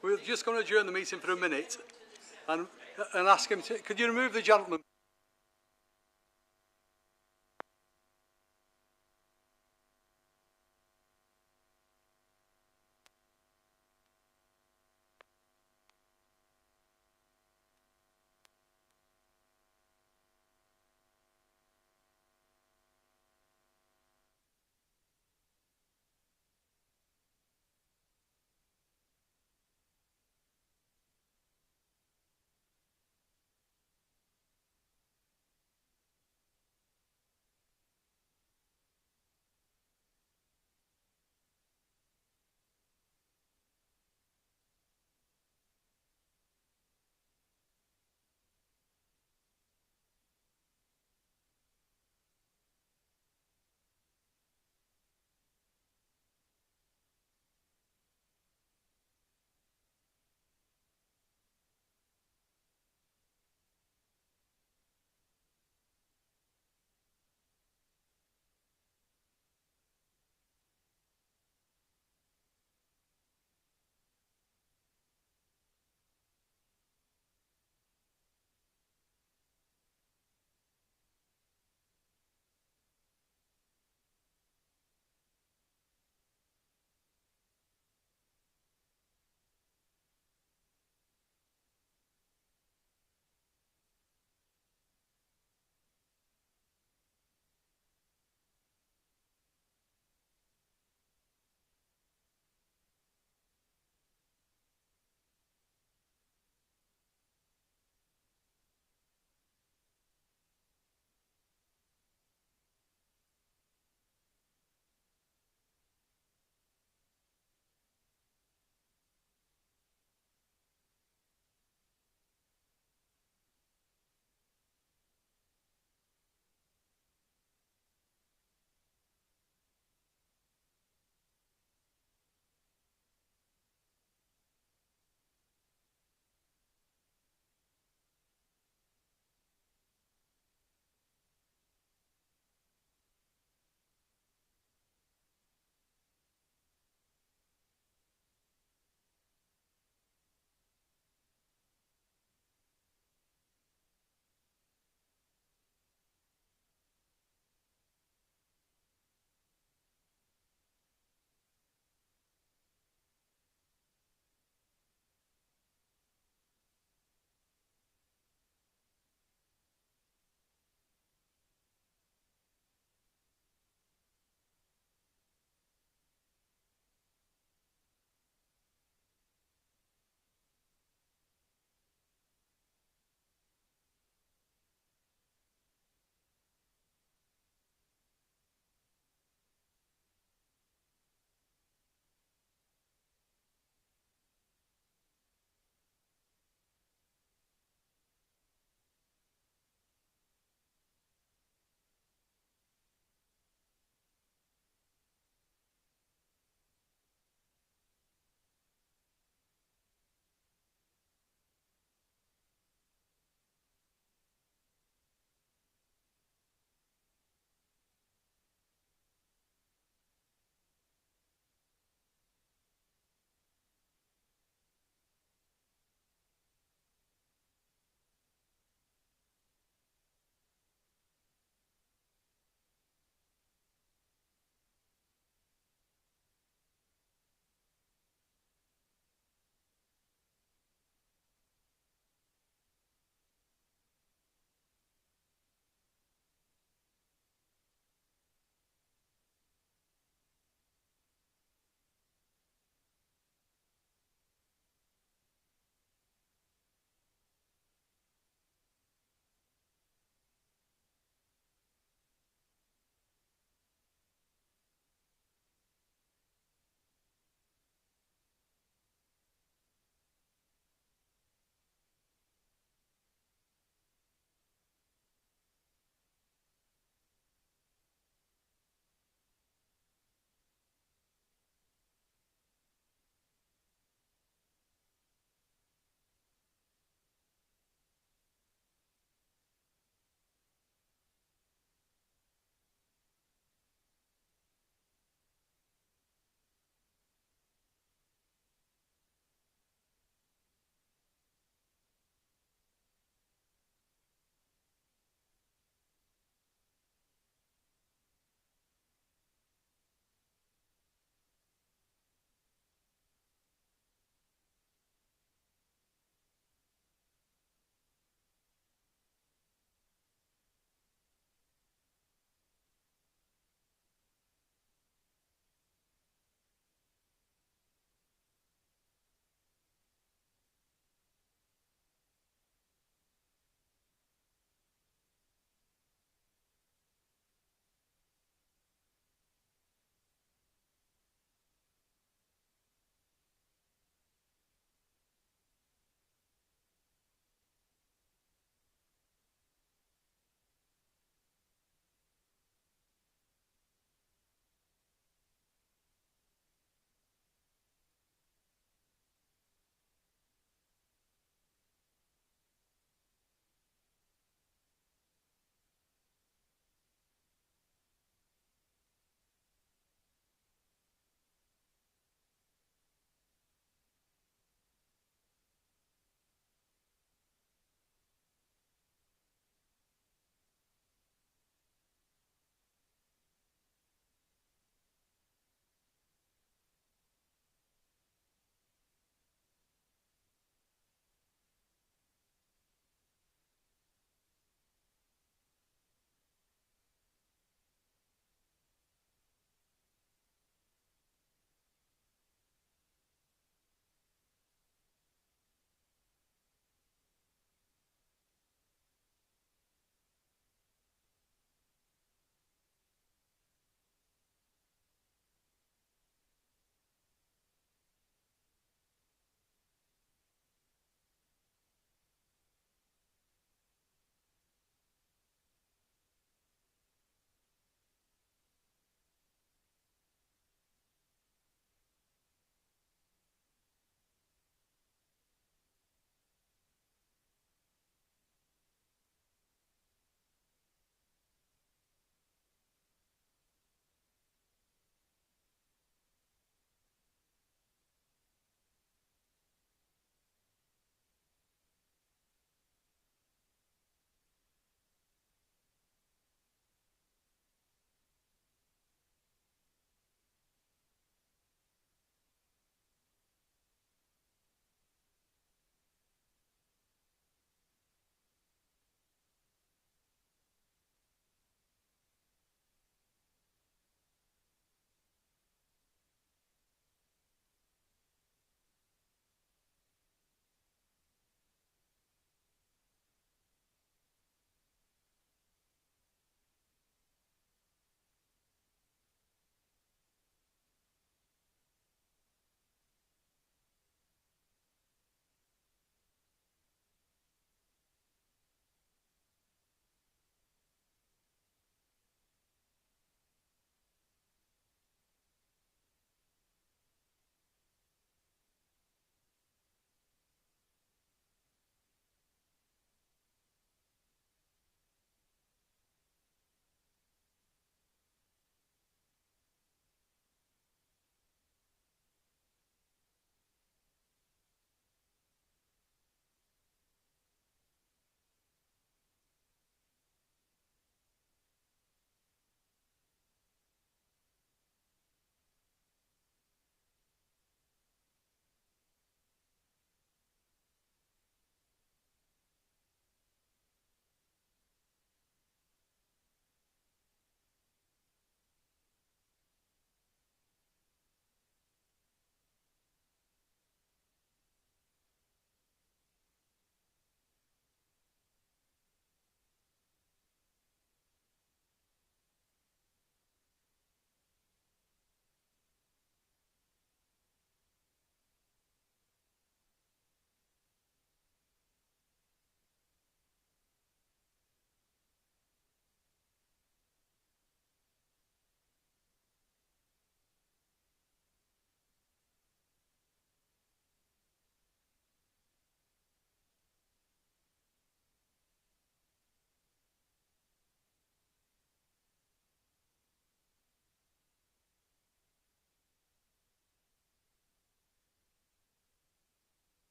We're just going to adjourn the meeting for a minute and ask him to... Could you remove the gentleman?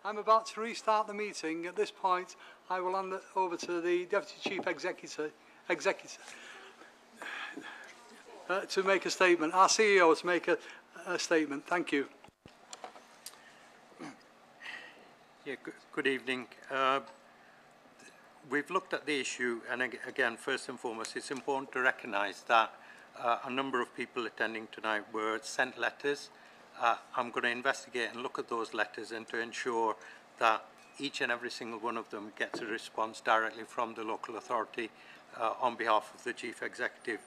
I'm about to restart the meeting. At this point, I will hand it over to the Deputy Chief Executive to make a statement. Our CEO to make a statement. Thank you. Yeah, good evening. We've looked at the issue, and again, first and foremost, it's important to recognise that a number of people attending tonight were sent letters. I'm going to investigate and look at those letters and to ensure that each and every single one of them gets a response directly from the local authority on behalf of the Chief Executive.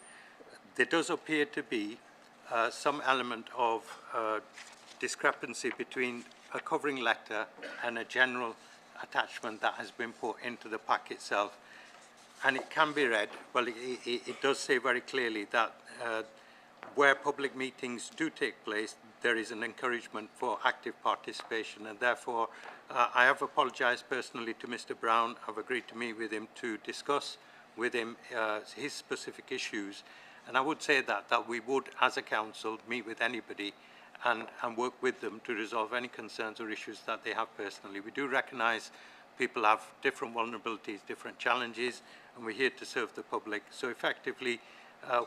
There does appear to be some element of discrepancy between a covering letter and a general attachment that has been put into the pack itself. And it can be read, well, it does say very clearly that where public meetings do take place, there is an encouragement for active participation, and therefore I have apologised personally to Mr Brown. I've agreed to meet with him to discuss with him his specific issues, and I would say that we would, as a council, meet with anybody and work with them to resolve any concerns or issues that they have personally. We do recognise people have different vulnerabilities, different challenges, and we're here to serve the public. So effectively,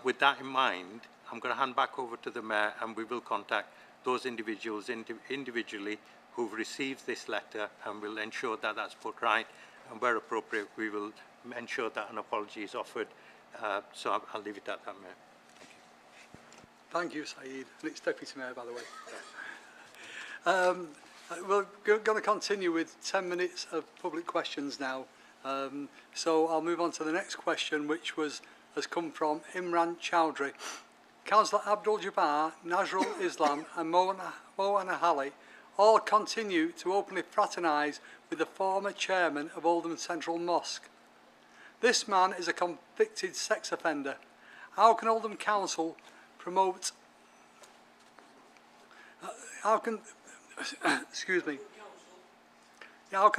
with that in mind, I'm going to hand back over to the Mayor, and we will contact those individuals individually who've received this letter, and we'll ensure that that's put right, and where appropriate, we will ensure that an apology is offered. So I'll leave it at that, Mayor. Thank you, Saeed. And it's Deputy Mayor, by the way. We're going to continue with 10 minutes of public questions now. So I'll move on to the next question, which has come from Imran Chowdhury. Councillor Abdul Jabbar, Nazrul Islam and Mo Anahali all continue to openly fraternise with the former chairman of Oldham Central Mosque. This man is a convicted sex offender. How can Oldham Council promote how can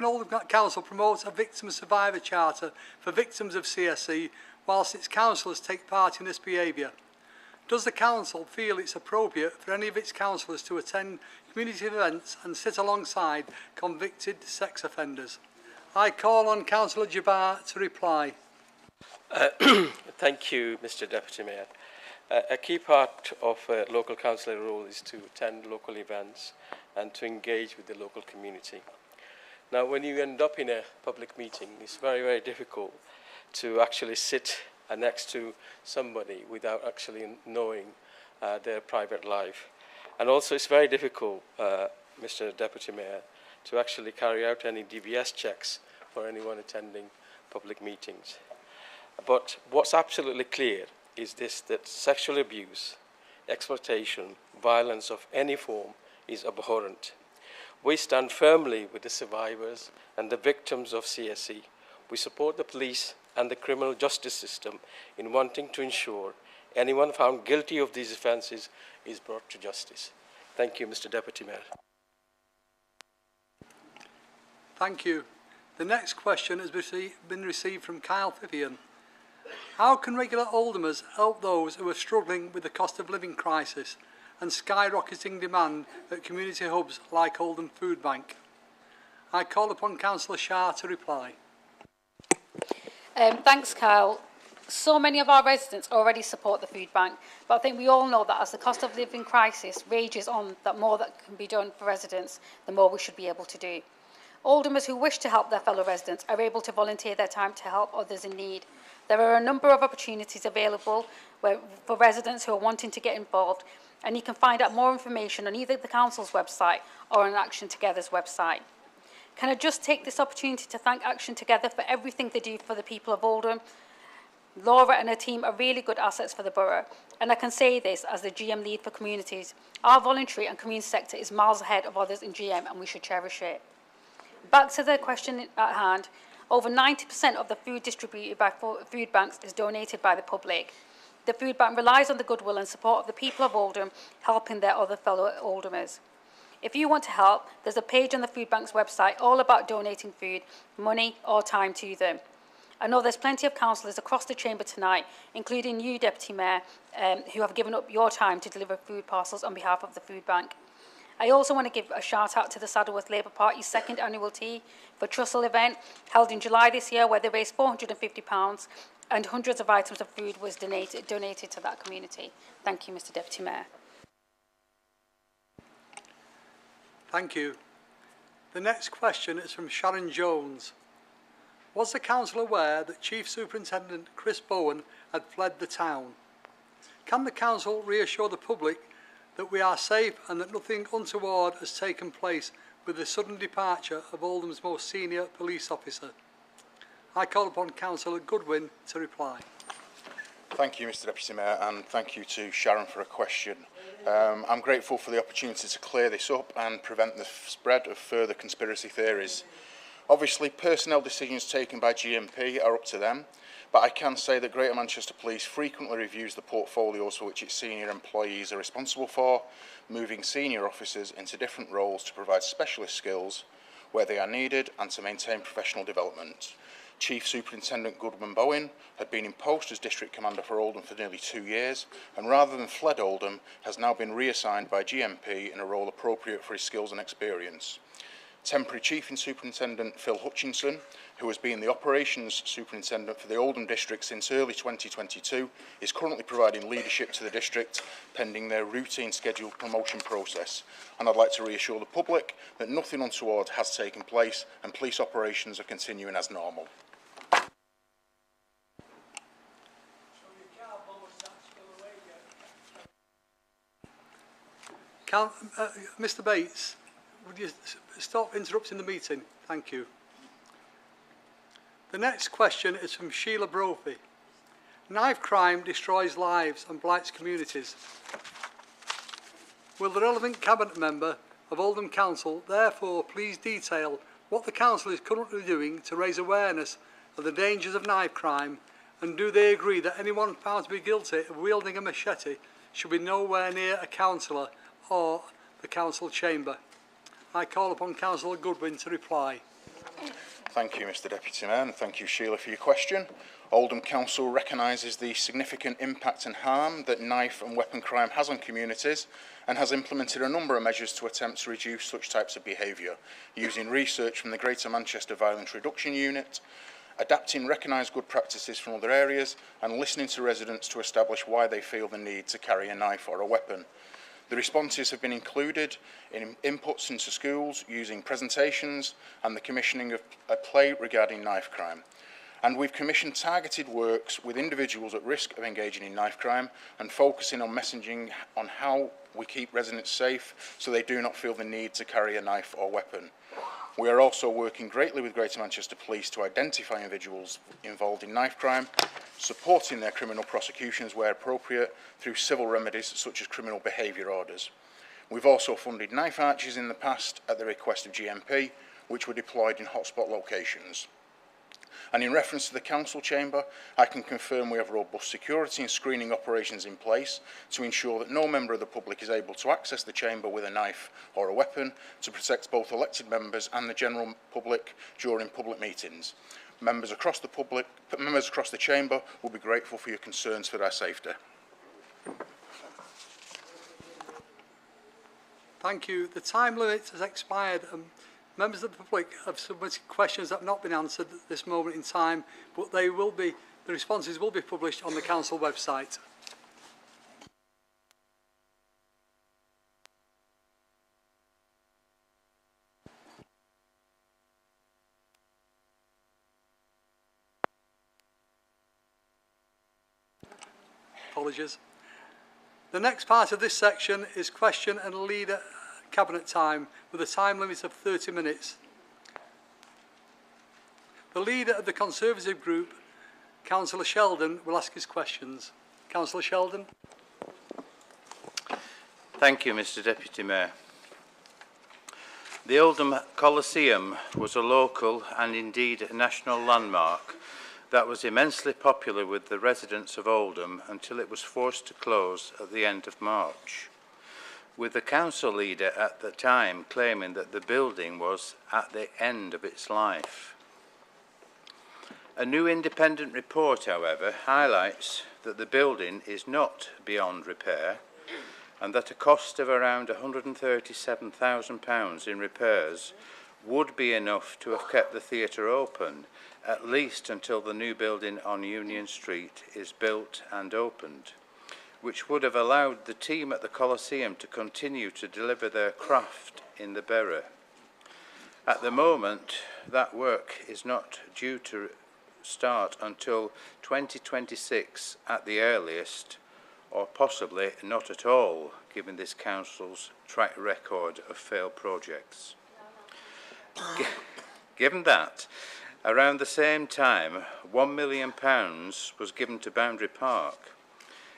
Oldham Council promote a victim survivor charter for victims of CSE whilst its councillors take part in this behaviour? Does the council feel it's appropriate for any of its councillors to attend community events and sit alongside convicted sex offenders? I call on Councillor Jabbar to reply. Thank you, Mr Deputy Mayor. A key part of a local councillor role is to attend local events and to engage with the local community. Now, when you end up in a public meeting, it's very, very difficult to actually sit next to somebody without actually knowing their private life. And also it's very difficult, Mr Deputy Mayor, to actually carry out any DBS checks for anyone attending public meetings. But what's absolutely clear is this, that sexual abuse, exploitation, violence of any form is abhorrent. We stand firmly with the survivors and the victims of CSE. We support the police and the criminal justice system in wanting to ensure anyone found guilty of these offences is brought to justice. Thank you, Mr Deputy Mayor. Thank you. The next question has been received from Kyle Vivian. How can regular Oldhamers help those who are struggling with the cost of living crisis and skyrocketing demand at community hubs like Oldham Food Bank? I call upon Councillor Shah to reply. Thanks, Kyle. So many of our residents already support the food bank, but I think we all know that as the cost of living crisis rages on, that more that can be done for residents, the more we should be able to do. Oldhamers who wish to help their fellow residents are able to volunteer their time to help others in need. There are a number of opportunities available for residents who are wanting to get involved, and you can find out more information on either the Council's website or on Action Together's website. Can I just take this opportunity to thank Action Together for everything they do for the people of Oldham. Laura and her team are really good assets for the borough, and I can say this as the GM lead for communities. Our voluntary and community sector is miles ahead of others in GM, and we should cherish it. Back to the question at hand, over 90% of the food distributed by food banks is donated by the public. The food bank relies on the goodwill and support of the people of Oldham, helping their other fellow Oldhamers. If you want to help, there's a page on the food bank's website all about donating food, money or time to them. I know there's plenty of councillors across the chamber tonight, including you, Deputy Mayor, who have given up your time to deliver food parcels on behalf of the food bank. I also want to give a shout out to the Saddleworth Labour Party's second annual Tea for Trussell event held in July this year, where they raised £450 and hundreds of items of food was donated to that community. Thank you, Mr Deputy Mayor. Thank you. The next question is from Sharon Jones. Was the council aware that Chief Superintendent Chris Bowen had fled the town? Can the council reassure the public that we are safe and that nothing untoward has taken place with the sudden departure of Oldham's most senior police officer? I call upon Councillor Goodwin to reply. Thank you, Mr Deputy Mayor, and thank you to Sharon for a question. I'm grateful for the opportunity to clear this up and prevent the spread of further conspiracy theories. Obviously, personnel decisions taken by GMP are up to them, but I can say that Greater Manchester Police frequently reviews the portfolios for which its senior employees are responsible for, moving senior officers into different roles to provide specialist skills where they are needed and to maintain professional development. Chief Superintendent Goodwin Bowen had been in post as District Commander for Oldham for nearly 2 years, and rather than fled Oldham, has now been reassigned by GMP in a role appropriate for his skills and experience. Temporary Chief Superintendent Phil Hutchinson, who has been the Operations Superintendent for the Oldham District since early 2022, is currently providing leadership to the district pending their routine scheduled promotion process. And I'd like to reassure the public that nothing untoward has taken place and police operations are continuing as normal. Mr Bates, would you stop interrupting the meeting? Thank you. The next question is from Sheila Brophy. Knife crime destroys lives and blights communities. Will the relevant Cabinet member of Oldham Council therefore please detail what the Council is currently doing to raise awareness of the dangers of knife crime, and do they agree that anyone found to be guilty of wielding a machete should be nowhere near a councillor or the council chamber? I call upon Councillor Goodwin to reply. Thank you, Mr Deputy Mayor, and thank you, Sheila, for your question. Oldham Council recognises the significant impact and harm that knife and weapon crime has on communities and has implemented a number of measures to attempt to reduce such types of behaviour, using research from the Greater Manchester Violence Reduction Unit, adapting recognised good practices from other areas, and listening to residents to establish why they feel the need to carry a knife or a weapon. The responses have been included in inputs into schools using presentations and the commissioning of a play regarding knife crime. And we've commissioned targeted works with individuals at risk of engaging in knife crime and focusing on messaging on how we keep residents safe so they do not feel the need to carry a knife or weapon. We are also working greatly with Greater Manchester Police to identify individuals involved in knife crime, supporting their criminal prosecutions where appropriate through civil remedies such as criminal behaviour orders. We've also funded knife archers in the past at the request of GMP, which were deployed in hotspot locations. And in reference to the council chamber, I can confirm we have robust security and screening operations in place to ensure that no member of the public is able to access the chamber with a knife or a weapon, to protect both elected members and the general public during public meetings. Members across the chamber will be grateful for your concerns for their safety. Thank you. The time limit has expired. Members of the public have submitted questions that have not been answered at this moment in time, but the responses will be published on the council website. Apologies. The next part of this section is question and leader Cabinet time with a time limit of 30 minutes. The leader of the Conservative group, Councillor Sheldon, will ask his questions. Councillor Sheldon. Thank you, Mr Deputy Mayor. The Oldham Coliseum was a local and indeed a national landmark that was immensely popular with the residents of Oldham until it was forced to close at the end of March, with the council leader at the time claiming that the building was at the end of its life. A new independent report, however, highlights that the building is not beyond repair and that a cost of around £137,000 in repairs would be enough to have kept the theatre open, at least until the new building on Union Street is built and opened, which would have allowed the team at the Coliseum to continue to deliver their craft in the borough. At the moment, that work is not due to start until 2026 at the earliest, or possibly not at all, given this council's track record of failed projects. Given that, around the same time, £1 million was given to Boundary Park,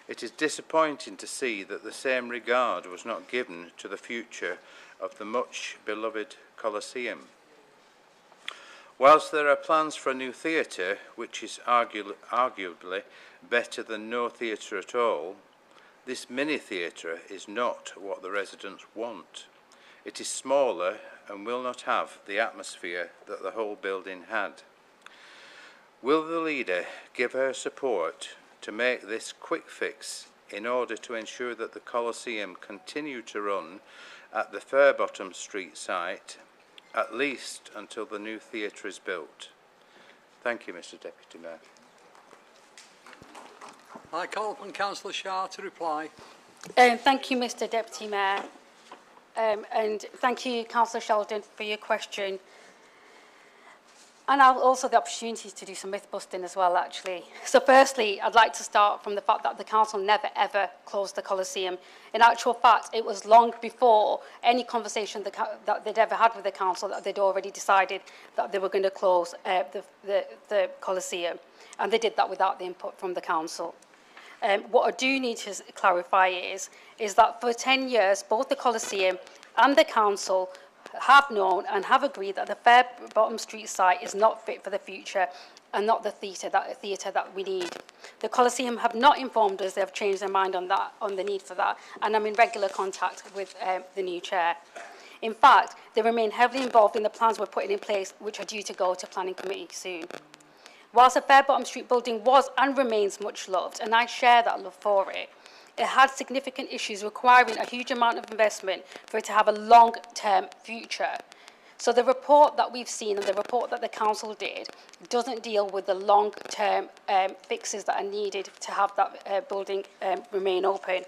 it is disappointing to see that the same regard was not given to the future of the much beloved Coliseum. Whilst there are plans for a new theatre, which is arguably better than no theatre at all, this mini-theatre is not what the residents want. It is smaller and will not have the atmosphere that the whole building had. Will the leader give her support to make this quick fix in order to ensure that the Coliseum continue to run at the Fairbottom Street site, at least until the new theatre is built? Thank you, Mr. Deputy Mayor. I call upon Councillor Shah to reply. Thank you, Mr. Deputy Mayor. And thank you, Councillor Sheldon, for your question. And I'll also the opportunity to do some myth busting as well, actually. So firstly, I'd like to start from the fact that the council never ever closed the Coliseum. In actual fact, it was long before any conversation that they'd ever had with the council that they'd already decided that they were going to close the Coliseum. And they did that without the input from the council. What I do need to clarify is that for 10 years, both the Coliseum and the council have known and have agreed that the Fairbottom Street site is not fit for the future and not the theatre that we need. The Coliseum have not informed us they have changed their mind on the need for that, and I'm in regular contact with the new chair. In fact, they remain heavily involved in the plans we're putting in place, which are due to go to planning committee soon. Whilst the Fairbottom Street building was and remains much loved, and I share that love for it, it had significant issues requiring a huge amount of investment for it to have a long-term future. So the report that we've seen and the report that the council did doesn't deal with the long-term fixes that are needed to have that building remain open.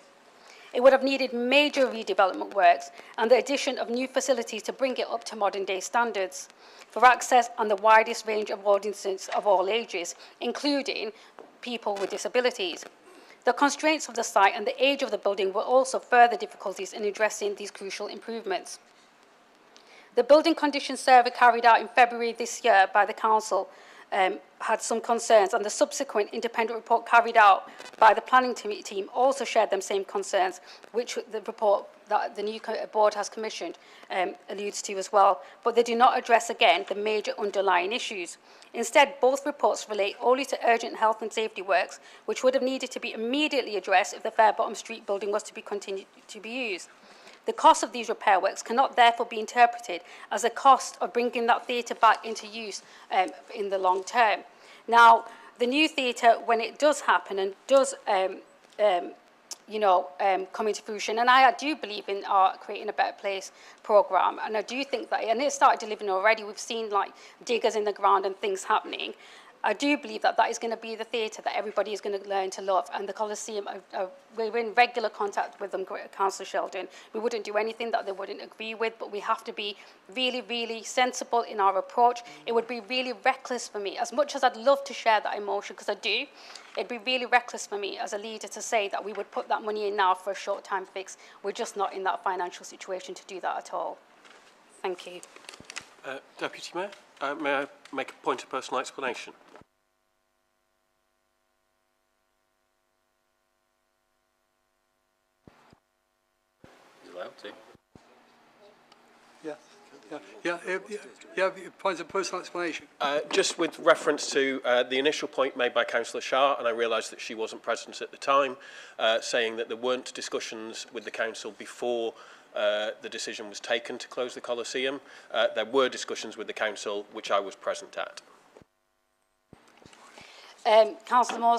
It would have needed major redevelopment works and the addition of new facilities to bring it up to modern-day standards for access and the widest range of audiences of all ages, including people with disabilities. The constraints of the site and the age of the building were also further difficulties in addressing these crucial improvements. The building condition survey carried out in February this year by the council had some concerns, and the subsequent independent report carried out by the planning team also shared them same concerns, which the report that the new board has commissioned alludes to as well, but they do not address again the major underlying issues. Instead, both reports relate only to urgent health and safety works, which would have needed to be immediately addressed if the Fairbottom Street building was to be continued to be used. The cost of these repair works cannot therefore be interpreted as a cost of bringing that theatre back into use in the long term. Now, the new theatre, when it does happen and does come into fruition, and I do believe in our Creating a Better Place programme, and I do think that, and it started delivering already, we've seen like diggers in the ground and things happening. I do believe that that is going to be the theatre that everybody is going to learn to love, and the Coliseum, we're in regular contact with them, Councillor Sheldon. We wouldn't do anything that they wouldn't agree with, but we have to be really, really sensible in our approach. It would be really reckless for me, as much as I'd love to share that emotion, because I do, it'd be really reckless for me as a leader to say that we would put that money in now for a short-time fix. We're just not in that financial situation to do that at all. Thank you. Deputy Mayor, may I make a point of personal explanation? Allowed to. Yeah, points of personal explanation. Just with reference to the initial point made by Councillor Shah, and I realise that she wasn't present at the time, saying that there weren't discussions with the council before the decision was taken to close the Coliseum. There were discussions with the council, which I was present at. Councillor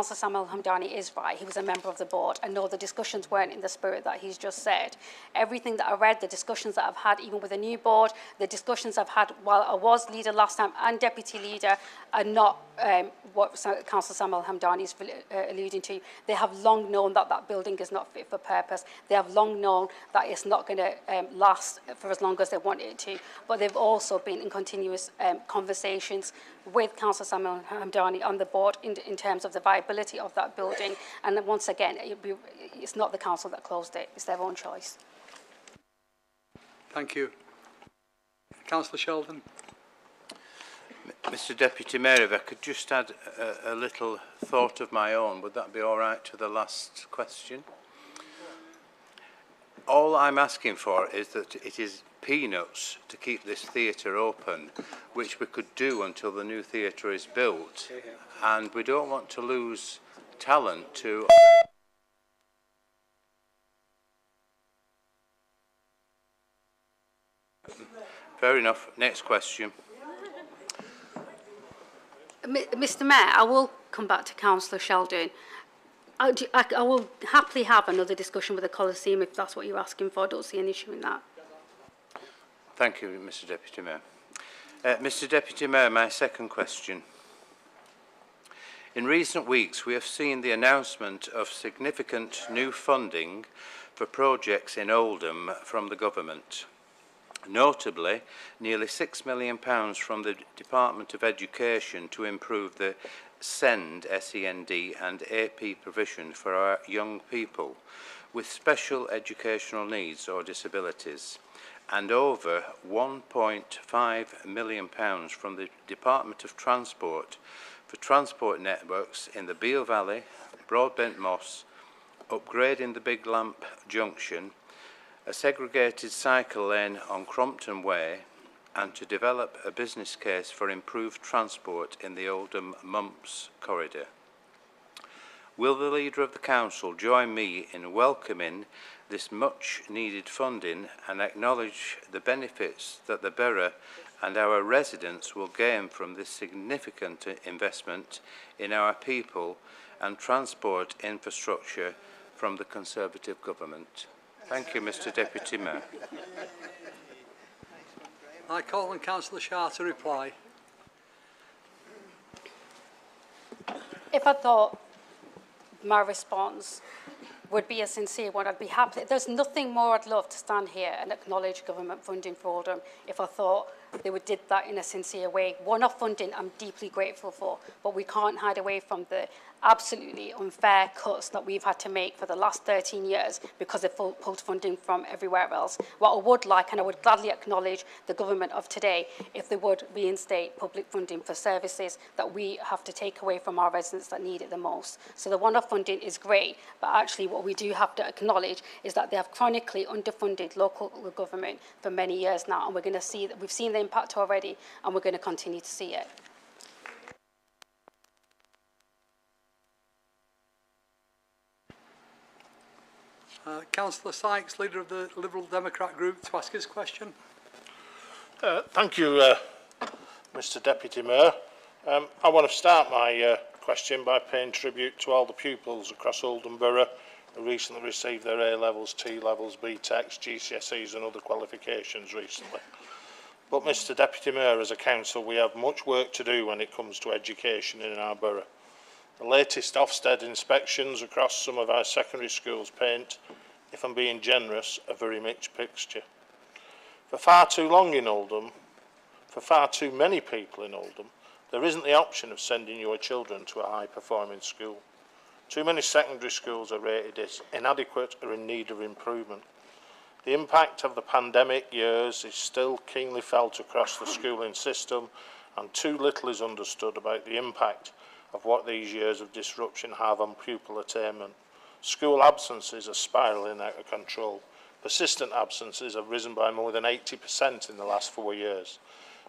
Samuel Hamdani is right. He was a member of the board. And no, the discussions weren't in the spirit that he's just said. Everything that I read, the discussions that I've had, even with the new board, the discussions I've had while I was leader last time and deputy leader, are not what Councillor Samuel Hamdani is alluding to. They have long known that that building is not fit for purpose. They have long known that it's not going to last for as long as they want it to. But they've also been in continuous conversations with Councillor Samuel Hamdani on the board in terms of the viability of that building. And once again, it's not the council that closed it. It's their own choice. Thank you. Councillor Sheldon. Mr Deputy Mayor, if I could just add a little thought of my own, would that be all right to the last question? All I'm asking for is that it is peanuts to keep this theatre open, which we could do until the new theatre is built, and we don't want to lose talent to... Fair enough. Next question. Mr Mayor, I will come back to Councillor Sheldon. I will happily have another discussion with the Coliseum if that's what you're asking for. I don't see an issue in that. Thank you, Mr Deputy Mayor. Mr Deputy Mayor, my second question. In recent weeks, we have seen the announcement of significant new funding for projects in Oldham from the government. Notably, nearly £6 million from the Department of Education to improve the SEND, S-E-N-D and AP provision for our young people with special educational needs or disabilities, and over £1.5 million from the Department of Transport for transport networks in the Beale Valley, Broadbent Moss, upgrading the Big Lamp Junction, a segregated cycle lane on Crompton Way, and to develop a business case for improved transport in the Oldham Mumps corridor. Will the Leader of the Council join me in welcoming this much needed funding and acknowledge the benefits that the borough and our residents will gain from this significant investment in our people and transport infrastructure from the Conservative government? Thank you, Mr Deputy Mayor. I call on Councillor Shah to reply. If I thought my response would be a sincere one, I'd be happy. There's nothing more I'd love to stand here and acknowledge government funding for Oldham if I thought they did that in a sincere way. One-off funding I'm deeply grateful for, but we can't hide away from the absolutely unfair cuts that we've had to make for the last 13 years because they've pulled funding from everywhere else. What I would like, and I would gladly acknowledge the government of today, if they would reinstate public funding for services that we have to take away from our residents that need it the most. So the one-off funding is great, but actually what we do have to acknowledge is that they have chronically underfunded local government for many years now, and we're going to see that we've seen the impact already, and we're going to continue to see it. Councillor Sykes, Leader of the Liberal Democrat Group, to ask his question. Thank you, Mr Deputy Mayor. I want to start my question by paying tribute to all the pupils across Oldham Borough who recently received their A-levels, T-levels, B-Techs, GCSEs and other qualifications recently. But Mr Deputy Mayor, as a council, we have much work to do when it comes to education in our borough. The latest Ofsted inspections across some of our secondary schools paint, if I'm being generous, a very mixed picture. For far too long in Oldham, for far too many people in Oldham, there isn't the option of sending your children to a high-performing school. Too many secondary schools are rated as inadequate or in need of improvement. The impact of the pandemic years is still keenly felt across the schooling system, and too little is understood about the impact of what these years of disruption have on pupil attainment. School absences are spiralling out of control. Persistent absences have risen by more than 80% in the last 4 years.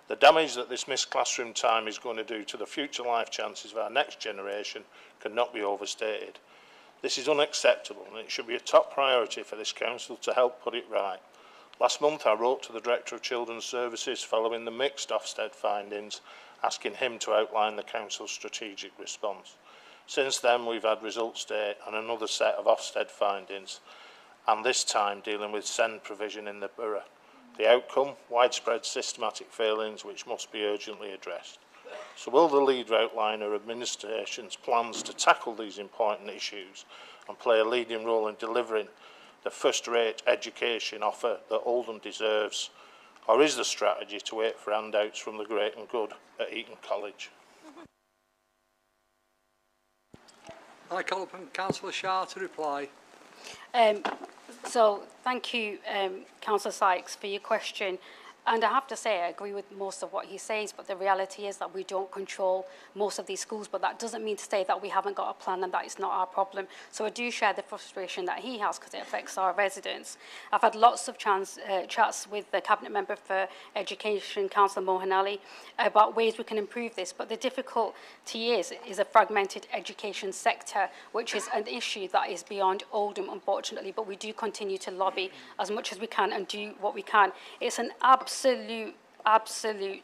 The damage that this missed classroom time is going to do to the future life chances of our next generation cannot be overstated. This is unacceptable, and it should be a top priority for this council to help put it right. Last month I wrote to the Director of Children's Services following the mixed Ofsted findings, asking him to outline the Council's strategic response. Since then we've had results day and another set of Ofsted findings, and this time dealing with SEND provision in the borough. The outcome, widespread systematic failings which must be urgently addressed. So will the leader outline her administration's plans to tackle these important issues and play a leading role in delivering the first-rate education offer that Oldham deserves, or is the strategy to wait for handouts from the great and good at Eton College? I call upon Councillor Shah to reply. So thank you, Councillor Sykes, for your question. And I have to say, I agree with most of what he says, but the reality is that we don't control most of these schools, but that doesn't mean to say that we haven't got a plan and that it's not our problem. So I do share the frustration that he has because it affects our residents. I've had lots of chats with the Cabinet Member for Education, Councillor Mohan Ali, about ways we can improve this, but the difficulty is a fragmented education sector, which is an issue that is beyond Oldham, unfortunately, but we do continue to lobby as much as we can and do what we can. It's an absolute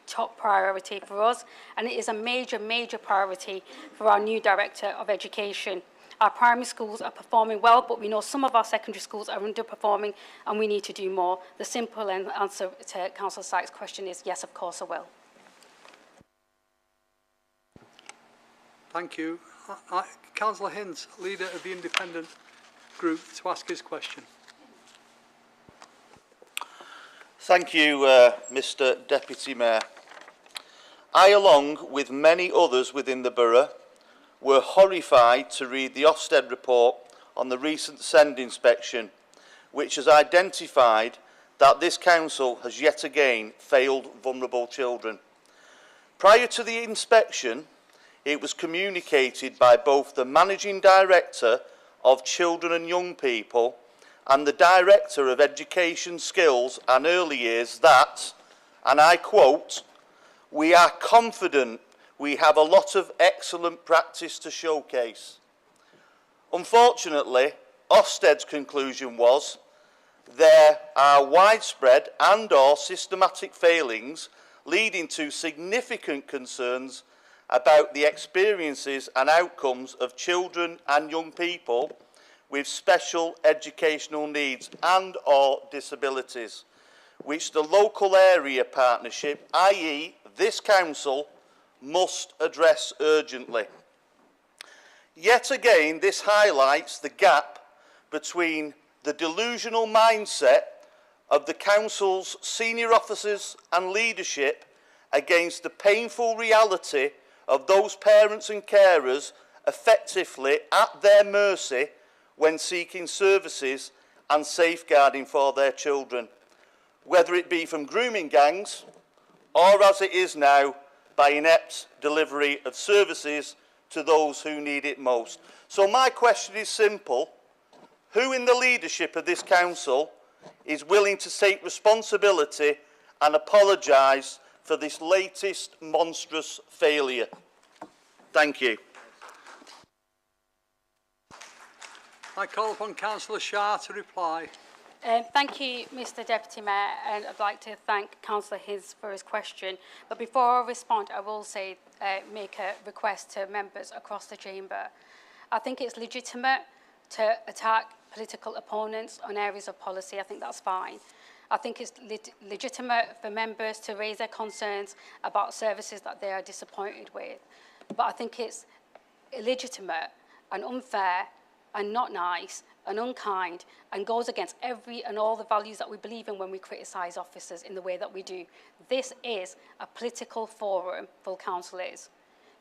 top priority for us, and it is a major priority for our new Director of Education. Our primary schools are performing well, but we know some of our secondary schools are underperforming and we need to do more. The simple answer to Councillor Sykes' question is yes, of course I will. Thank you. Councillor Hinds, leader of the independent group, to ask his question. Thank you, Mr Deputy Mayor. I, along with many others within the borough, were horrified to read the Ofsted report on the recent SEND inspection, which has identified that this council has yet again failed vulnerable children. Prior to the inspection, it was communicated by both the Managing Director of Children and Young People and the Director of Education, Skills and Early Years that, and I quote, "We are confident we have a lot of excellent practice to showcase." Unfortunately, Ofsted's conclusion was there are widespread and/or systematic failings leading to significant concerns about the experiences and outcomes of children and young people with special educational needs and/or disabilities, which the local area partnership, i.e. this council, must address urgently. Yet again, this highlights the gap between the delusional mindset of the council's senior officers and leadership against the painful reality of those parents and carers effectively at their mercy when seeking services and safeguarding for their children, whether it be from grooming gangs or, as it is now, by inept delivery of services to those who need it most. So my question is simple. Who in the leadership of this council is willing to take responsibility and apologise for this latest monstrous failure? Thank you. I call upon Councillor Shah to reply. Thank you, Mr Deputy Mayor, and I'd like to thank Councillor Hinds for his question. But before I respond, I will say, make a request to members across the chamber. I think it's legitimate to attack political opponents on areas of policy. I think that's fine. I think it's legitimate for members to raise their concerns about services that they are disappointed with. But I think it's illegitimate and unfair and not nice and unkind and goes against every and all the values that we believe in when we criticise officers in the way that we do. This is a political forum, full council is.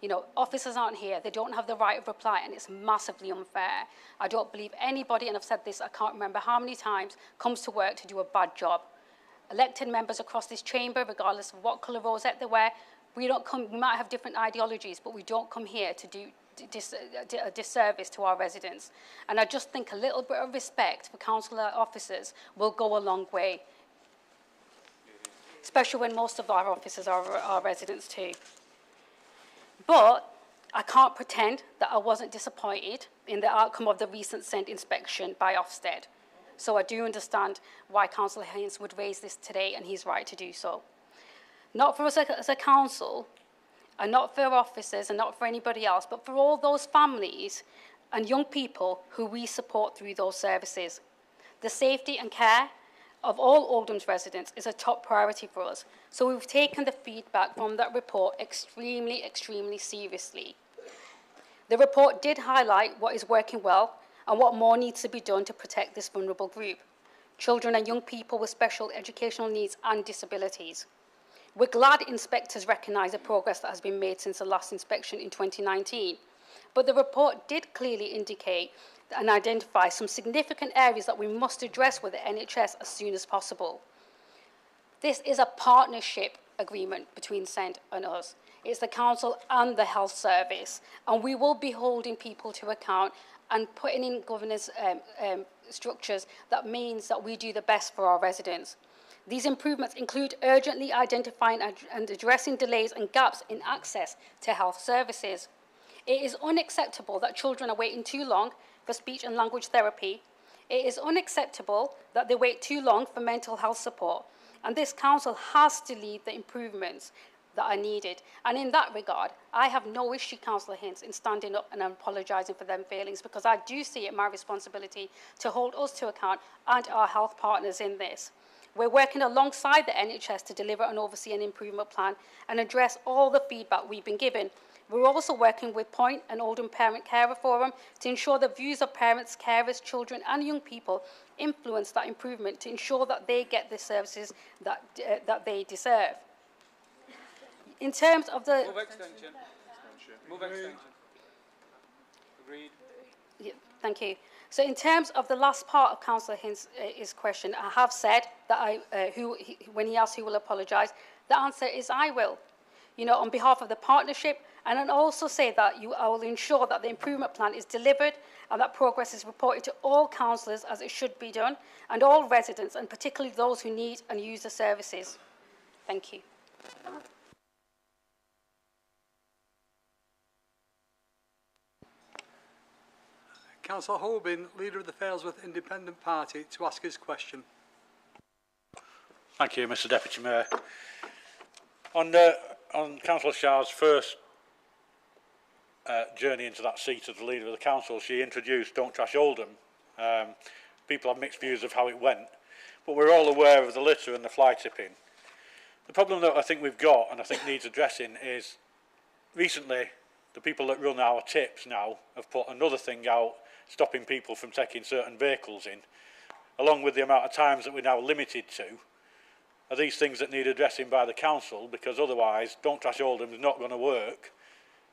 You know, officers aren't here, they don't have the right of reply, and it's massively unfair. I don't believe anybody, and I've said this, I can't remember how many times, comes to work to do a bad job. Elected members across this chamber, regardless of what colour rosette they wear, we might have different ideologies, but we don't come here to do a disservice to our residents. And I just think a little bit of respect for councillor officers will go a long way, especially when most of our officers are our residents too. But I can't pretend that I wasn't disappointed in the outcome of the recent SEND inspection by Ofsted. So I do understand why Councillor Haynes would raise this today, and he's right to do so. Not for us as a council, and not for officers, and not for anybody else, but for all those families and young people who we support through those services. The safety and care of all Oldham's residents is a top priority for us. So we've taken the feedback from that report extremely, extremely seriously. The report did highlight what is working well and what more needs to be done to protect this vulnerable group, children and young people with special educational needs and disabilities. We're glad inspectors recognise the progress that has been made since the last inspection in 2019, but the report did clearly indicate and identify some significant areas that we must address with the NHS as soon as possible. This is a partnership agreement between SEND and us. It's the council and the health service, and we will be holding people to account and putting in governance structures that means that we do the best for our residents. These improvements include urgently identifying and addressing delays and gaps in access to health services. It is unacceptable that children are waiting too long for speech and language therapy. It is unacceptable that they wait too long for mental health support. And this council has to lead the improvements that are needed. And in that regard, I have no issue, Councillor Hints, in standing up and apologising for them failings, because I do see it my responsibility to hold us to account and our health partners in this. We're working alongside the NHS to deliver and oversee an improvement plan and address all the feedback we've been given. We're also working with Point and Oldham Parent Carer Forum to ensure the views of parents, carers, children and young people influence that improvement to ensure that they get the services that they deserve. In terms of the... Move extension. Move extension. Agreed. Yeah, thank you. So in terms of the last part of Councillor Hints' question, I have said that when he asked who will apologise, the answer is I will. You know, on behalf of the partnership, and then also say that I will ensure that the improvement plan is delivered and that progress is reported to all councillors as it should be done, and all residents, and particularly those who need and use the services. Thank you. Councillor Holbin, Leader of the Failsworth Independent Party, to ask his question. Thank you, Mr Deputy Mayor. On Councillor Shah's first journey into that seat as the Leader of the Council, she introduced Don't Trash Oldham. People have mixed views of how it went, but we're all aware of the litter and the fly tipping. The problem that I think we've got, and I think needs addressing, is recently the people that run our tips now have put another thing out stopping people from taking certain vehicles in, along with the amount of times that we're now limited to, are these things that need addressing by the council, because otherwise Don't Trash Oldham is not going to work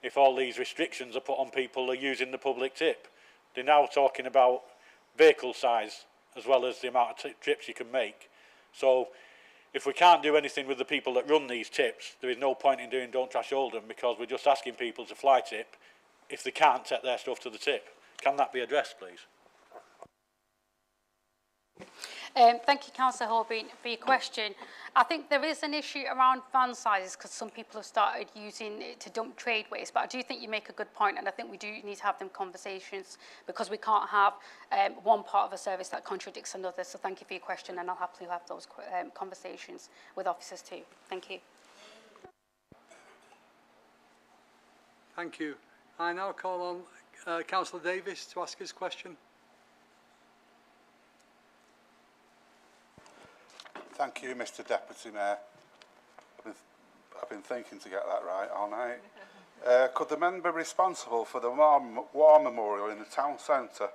if all these restrictions are put on people who are using the public tip. They're now talking about vehicle size as well as the amount of trips you can make. So if we can't do anything with the people that run these tips, there is no point in doing Don't Trash Oldham, because we're just asking people to fly tip if they can't take their stuff to the tip. Can that be addressed, please? Thank you, Councillor Holbein, for your question. I think there is an issue around van sizes because some people have started using it to dump trade waste, but I do think you make a good point, and I think we do need to have them conversations, because we can't have one part of a service that contradicts another. So thank you for your question, and I'll happily have those conversations with officers too. Thank you. Thank you. I now call on Councillor Davis to ask his question. Thank you, Mr Deputy Mayor. I've been thinking to get that right all night. Could the member responsible for the War Memorial in the town centre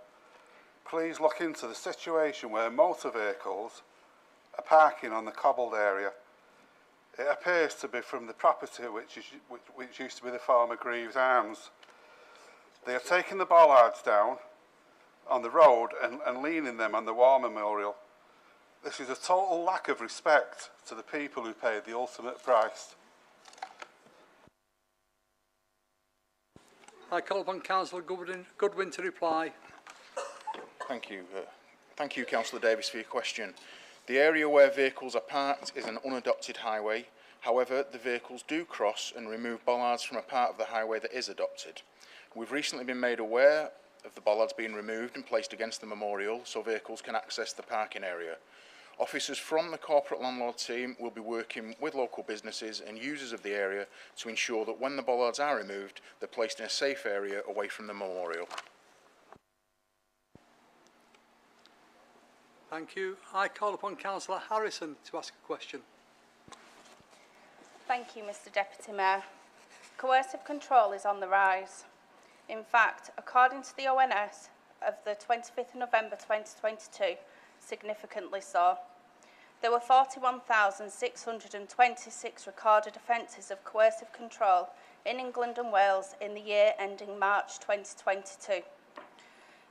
please look into the situation where motor vehicles are parking on the cobbled area? It appears to be from the property which used to be the former Greaves Arms. They are taking the bollards down on the road and leaning them on the War Memorial. This is a total lack of respect to the people who paid the ultimate price. I call upon Councillor Goodwin to reply. Thank you. Thank you, Councillor Davis, for your question. The area where vehicles are parked is an unadopted highway. However, the vehicles do cross and remove bollards from a part of the highway that is adopted. We've recently been made aware of the bollards being removed and placed against the memorial so vehicles can access the parking area. Officers from the corporate landlord team will be working with local businesses and users of the area to ensure that when the bollards are removed, they're placed in a safe area away from the memorial. Thank you. I call upon Councillor Harrison to ask a question. Thank you, Mr Deputy Mayor. Coercive control is on the rise. In fact, according to the ONS of the 25th of November 2022, significantly so. There were 41,626 recorded offences of coercive control in England and Wales in the year ending March 2022.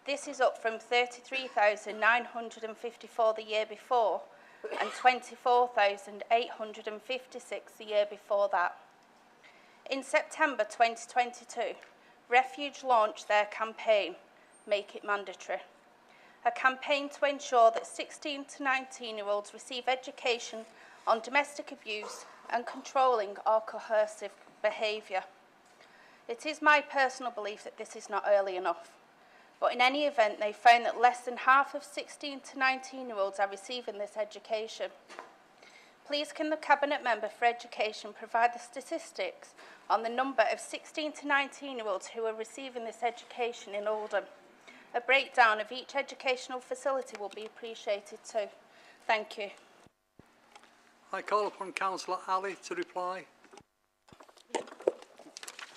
This is up from 33,954 the year before and 24,856 the year before that. In September 2022, Refuge launched their campaign, Make It Mandatory, a campaign to ensure that 16 to 19-year-olds receive education on domestic abuse and controlling or coercive behaviour. It is my personal belief that this is not early enough, but in any event, they found that less than half of 16 to 19-year-olds are receiving this education. Please can the Cabinet Member for Education provide the statistics on the number of 16 to 19-year-olds who are receiving this education in Oldham? A breakdown of each educational facility will be appreciated too. Thank you. I call upon Councillor Ali to reply.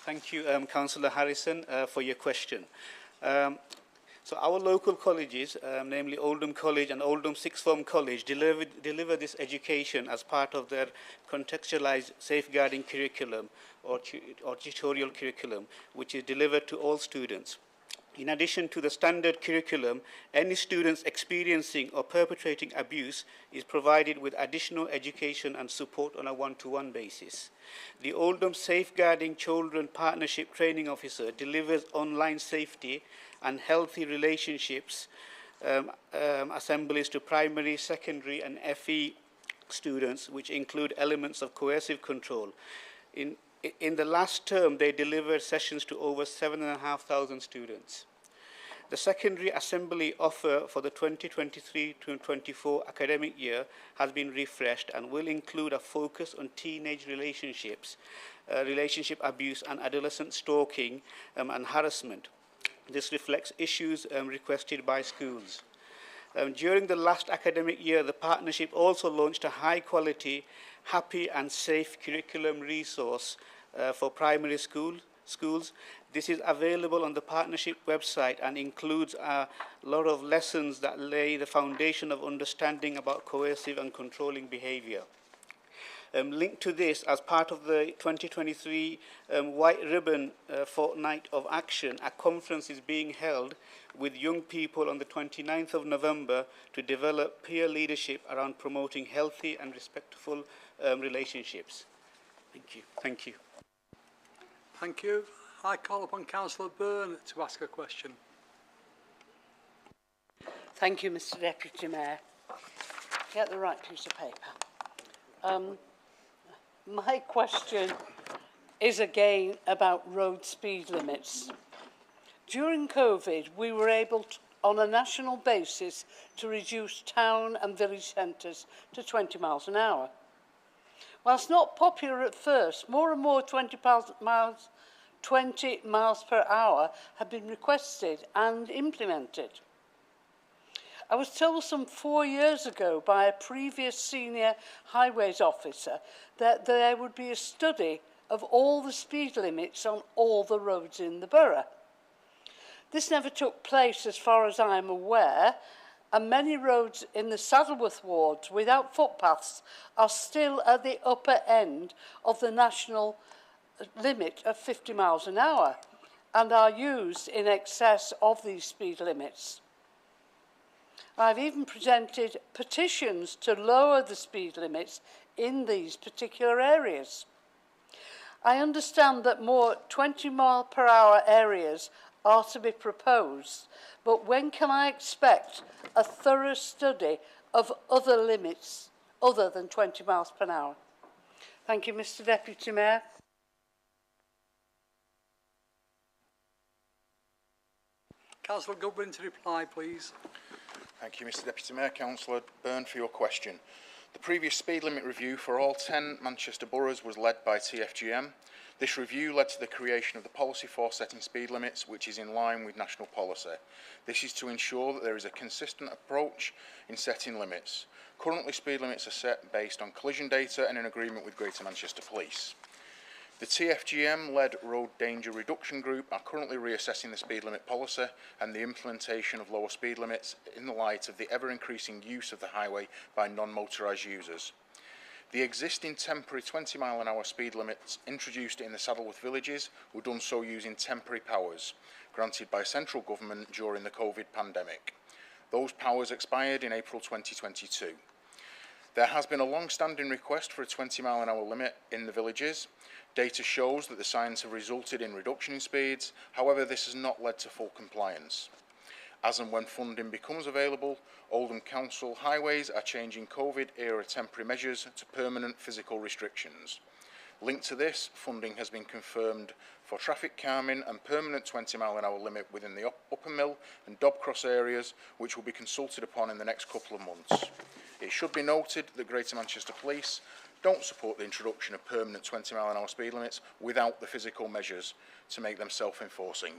Thank you, Councillor Harrison, for your question. So our local colleges, namely Oldham College and Oldham Sixth Form College, deliver this education as part of their contextualised safeguarding curriculum or tutorial curriculum, which is delivered to all students. In addition to the standard curriculum, any students experiencing or perpetrating abuse is provided with additional education and support on a one-to-one basis. The Oldham Safeguarding Children Partnership Training Officer delivers online safety and healthy relationships assemblies to primary, secondary and FE students, which include elements of coercive control. In the last term, they delivered sessions to over 7,500 students. The secondary assembly offer for the 2023-24 academic year has been refreshed and will include a focus on teenage relationships, relationship abuse and adolescent stalking and harassment. This reflects issues requested by schools. During the last academic year, the partnership also launched a high-quality, happy and safe curriculum resource for primary schools. This is available on the partnership website and includes a lot of lessons that lay the foundation of understanding about coercive and controlling behaviour. Linked to this, as part of the 2023 White Ribbon Fortnight of Action, a conference is being held with young people on the 29th of November to develop peer leadership around promoting healthy and respectful relationships. Thank you. Thank you. Thank you. I call upon Councillor Byrne to ask a question. Thank you, Mr Deputy Mayor. Get the right piece of paper. My question is again about road speed limits. During COVID, we were able to, on a national basis, to reduce town and village centres to 20 miles an hour. Whilst not popular at first, more and more 20 miles per hour have been requested and implemented. I was told some 4 years ago by a previous senior highways officer that there would be a study of all the speed limits on all the roads in the borough. This never took place as far as I am aware, and many roads in the Saddleworth wards without footpaths are still at the upper end of the national limit of 50 miles an hour and are used in excess of these speed limits. I've even presented petitions to lower the speed limits in these particular areas. I understand that more 20 mile per hour areas are to be proposed, but when can I expect a thorough study of other limits other than 20 miles per hour? Thank you, Mr Deputy Mayor. Councillor Goodwin to reply, please. Thank you, Mr Deputy Mayor. Councillor Byrne, for your question. The previous speed limit review for all 10 Manchester boroughs was led by TFGM. This review led to the creation of the policy for setting speed limits, which is in line with national policy. This is to ensure that there is a consistent approach in setting limits. Currently, speed limits are set based on collision data and in agreement with Greater Manchester Police. The TFGM-led Road Danger Reduction Group are currently reassessing the speed limit policy and the implementation of lower speed limits in the light of the ever-increasing use of the highway by non-motorised users. The existing temporary 20-mile-an-hour speed limits introduced in the Saddleworth villages were done so using temporary powers granted by central government during the COVID pandemic. Those powers expired in April 2022. There has been a long-standing request for a 20-mile-an-hour limit in the villages. Data shows that the signs have resulted in reduction in speeds. However, this has not led to full compliance. As and when funding becomes available, Oldham Council highways are changing COVID-era temporary measures to permanent physical restrictions. Linked to this, funding has been confirmed for traffic calming and permanent 20-mile-an-hour limit within the Upper Mill and Dobcross areas, which will be consulted upon in the next couple of months. It should be noted that Greater Manchester Police don't support the introduction of permanent 20-mile-an-hour speed limits without the physical measures to make them self-enforcing.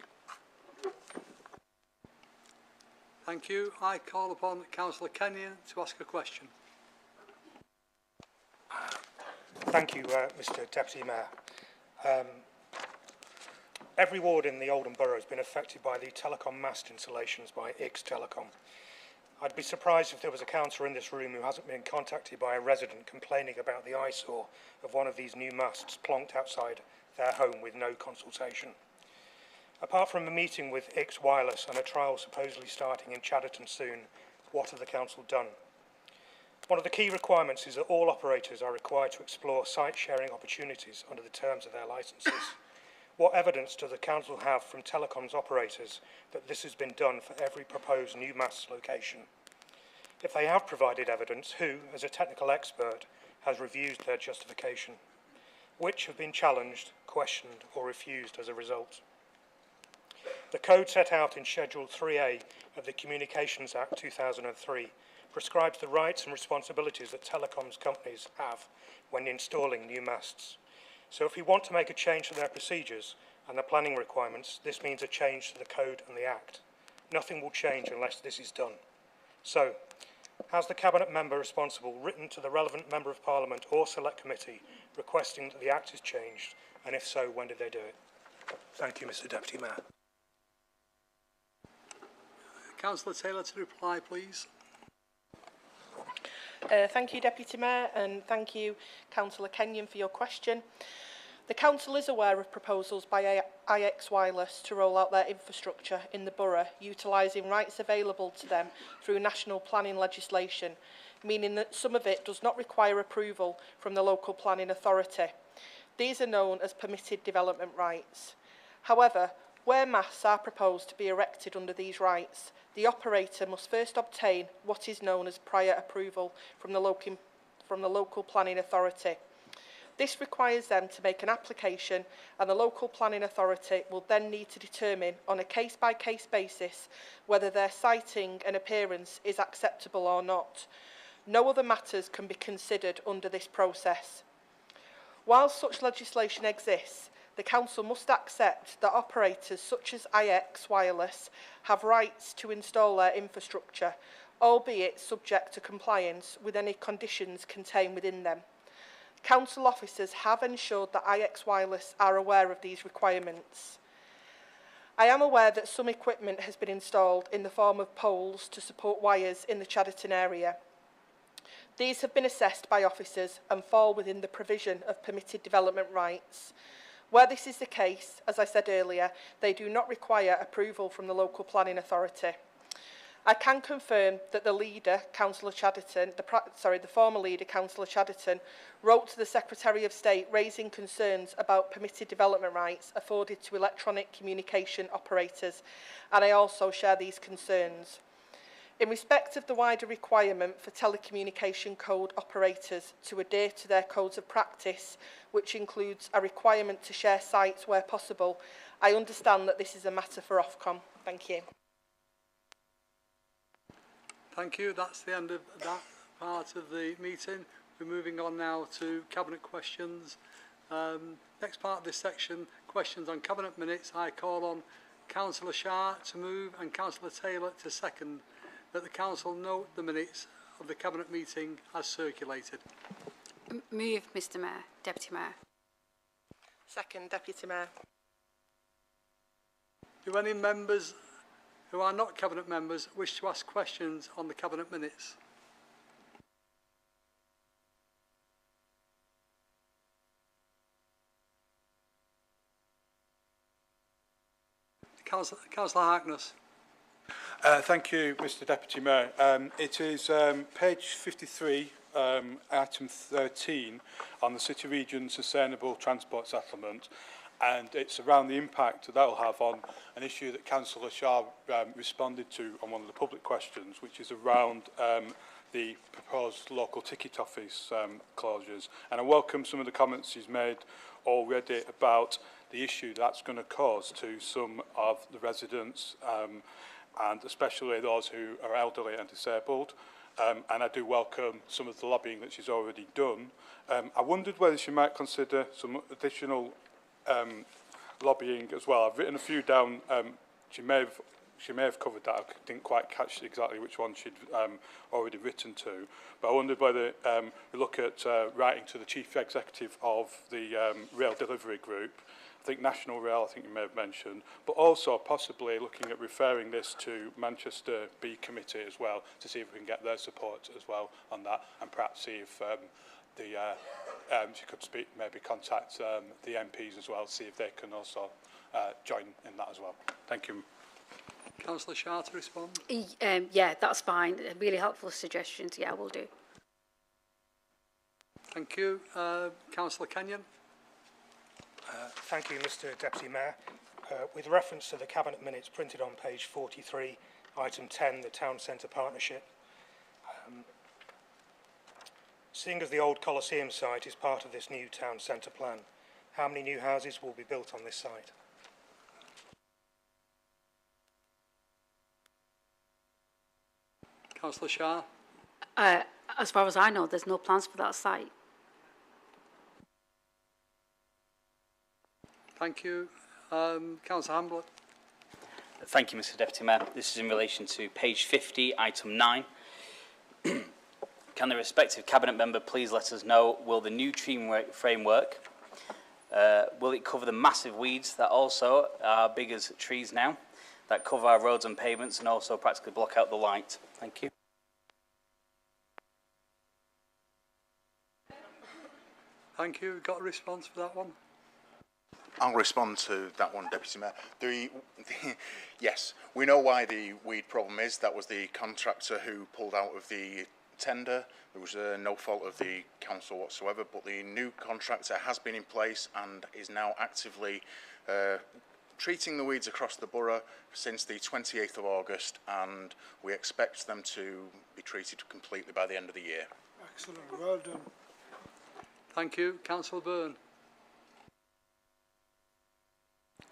Thank you. I call upon Councillor Kenyon to ask a question. Thank you, Mr Deputy Mayor. Every ward in the Oldham Borough has been affected by the telecom mast installations by Ix Telecom. I'd be surprised if there was a councillor in this room who hasn't been contacted by a resident complaining about the eyesore of one of these new masts plonked outside their home with no consultation. Apart from a meeting with Ix Wireless and a trial supposedly starting in Chadderton soon, what have the council done? One of the key requirements is that all operators are required to explore site-sharing opportunities under the terms of their licences. What evidence does the council have from telecoms operators that this has been done for every proposed new mast location? If they have provided evidence, who, as a technical expert, has reviewed their justification? Which have been challenged, questioned or refused as a result? The code set out in Schedule 3A of the Communications Act 2003 prescribes the rights and responsibilities that telecoms companies have when installing new masts. So if we want to make a change to their procedures and the planning requirements, this means a change to the code and the Act. Nothing will change unless this is done. So, has the Cabinet member responsible written to the relevant Member of Parliament or Select Committee requesting that the Act is changed, and if so, when did they do it? Thank you, Mr Deputy Mayor. Councillor Taylor to reply, please. Thank you, Deputy Mayor, and thank you, Councillor Kenyon, for your question. The Council is aware of proposals by IX Wireless to roll out their infrastructure in the borough, utilising rights available to them through national planning legislation, meaning that some of it does not require approval from the local planning authority. These are known as permitted development rights. However, where masts are proposed to be erected under these rights, the operator must first obtain what is known as prior approval from the local planning authority. This requires them to make an application, and the local planning authority will then need to determine on a case-by-case basis whether their siting and appearance is acceptable or not. No other matters can be considered under this process. While such legislation exists, the Council must accept that operators such as IX Wireless have rights to install their infrastructure, albeit subject to compliance with any conditions contained within them. Council officers have ensured that IX Wireless are aware of these requirements. I am aware that some equipment has been installed in the form of poles to support wires in the Chadderton area. These have been assessed by officers and fall within the provision of permitted development rights. Where this is the case, as I said earlier, they do not require approval from the local planning authority. I can confirm that the leader, Councillor Chadderton, the former leader, Councillor Chadderton, wrote to the Secretary of State raising concerns about permitted development rights afforded to electronic communication operators, and I also share these concerns. In respect of the wider requirement for telecommunication code operators to adhere to their codes of practice, which includes a requirement to share sites where possible, I understand that this is a matter for Ofcom. Thank you. Thank you. That's the end of that part of the meeting. We're moving on now to Cabinet questions. Next part of this section, questions on Cabinet minutes. I call on Councillor Shah to move and Councillor Taylor to second that the Council note the minutes of the Cabinet meeting as circulated. Move, Mr Mayor, Deputy Mayor. Second, Deputy Mayor. Do any members who are not Cabinet members wish to ask questions on the Cabinet minutes? Councillor Harkness. Thank you, Mr Deputy Mayor. It is page 53, item 13, on the City Region Sustainable Transport Settlement, and it's around the impact that will have on an issue that Councillor Shah responded to on one of the public questions, which is around the proposed local ticket office closures. And I welcome some of the comments he's made already about the issue that's going to cause to some of the residents, and especially those who are elderly and disabled. And I do welcome some of the lobbying that she's already done. I wondered whether she might consider some additional lobbying as well. I've written a few down. She may have covered that. I didn't quite catch exactly which one she'd already written to. But I wondered whether we look at writing to the Chief Executive of the Rail Delivery Group, I think National Rail, I think you may have mentioned, but also possibly looking at referring this to Manchester B Committee as well, to see if we can get their support as well on that, and perhaps see if she could maybe contact the MPs as well, see if they can also join in that as well. Thank you. Councillor Shah to respond. Yeah, that's fine. Really helpful suggestions. Yeah, we'll do. Thank you. Councillor Kenyon. Thank you, Mr Deputy Mayor. With reference to the Cabinet minutes printed on page 43, item 10, the Town Centre Partnership, seeing as the old Coliseum site is part of this new Town Centre plan, how many new houses will be built on this site? Councillor Shah. As far as I know, there's no plans for that site. Thank you. Councillor Hamblett. Thank you, Mr Deputy Mayor. This is in relation to page 50, item 9. Can the respective Cabinet member please let us know, will the new tree framework, will it cover the massive weeds that also are big as trees now, that cover our roads and pavements and also practically block out the light? Thank you. Thank you. Got a response for that one? I'll respond to that one, Deputy Mayor. Yes, we know why the weed problem is. That was the contractor who pulled out of the tender. There was no fault of the council whatsoever, but the new contractor has been in place and is now actively treating the weeds across the borough since the 28th of August, and we expect them to be treated completely by the end of the year. Excellent. Well done. Thank you. Councillor Byrne.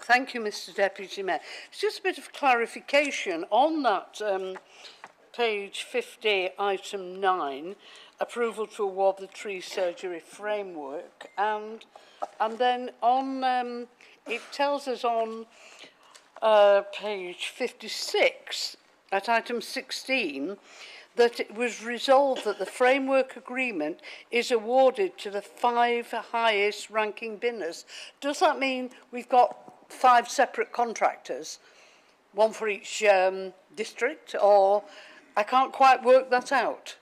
Thank you, Mr Deputy Mayor. It's just a bit of clarification on that page 50, item 9, approval to award the tree surgery framework, and then on it tells us on page 56 at item 16 that it was resolved that the framework agreement is awarded to the 5 highest ranking bidders. Does that mean we've got 5 separate contractors, one for each district, or I can't quite work that out?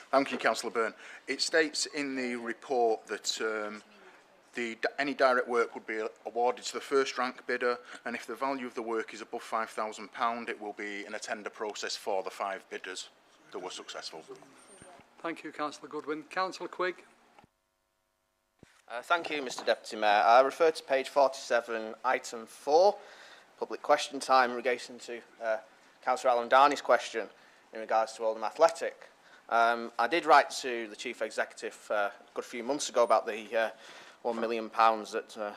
Thank you, Councillor Byrne. It states in the report that any direct work would be awarded to the first rank bidder, and if the value of the work is above £5,000, it will be in a tender process for the 5 bidders that were successful. Thank you, Councillor Goodwin. Councillor Quigg. Thank you, Mr Deputy Mayor. I refer to page 47, item 4, public question time in relation to Councillor Alan Darney's question in regards to Oldham Athletic. I did write to the Chief Executive a good few months ago about the £1 million that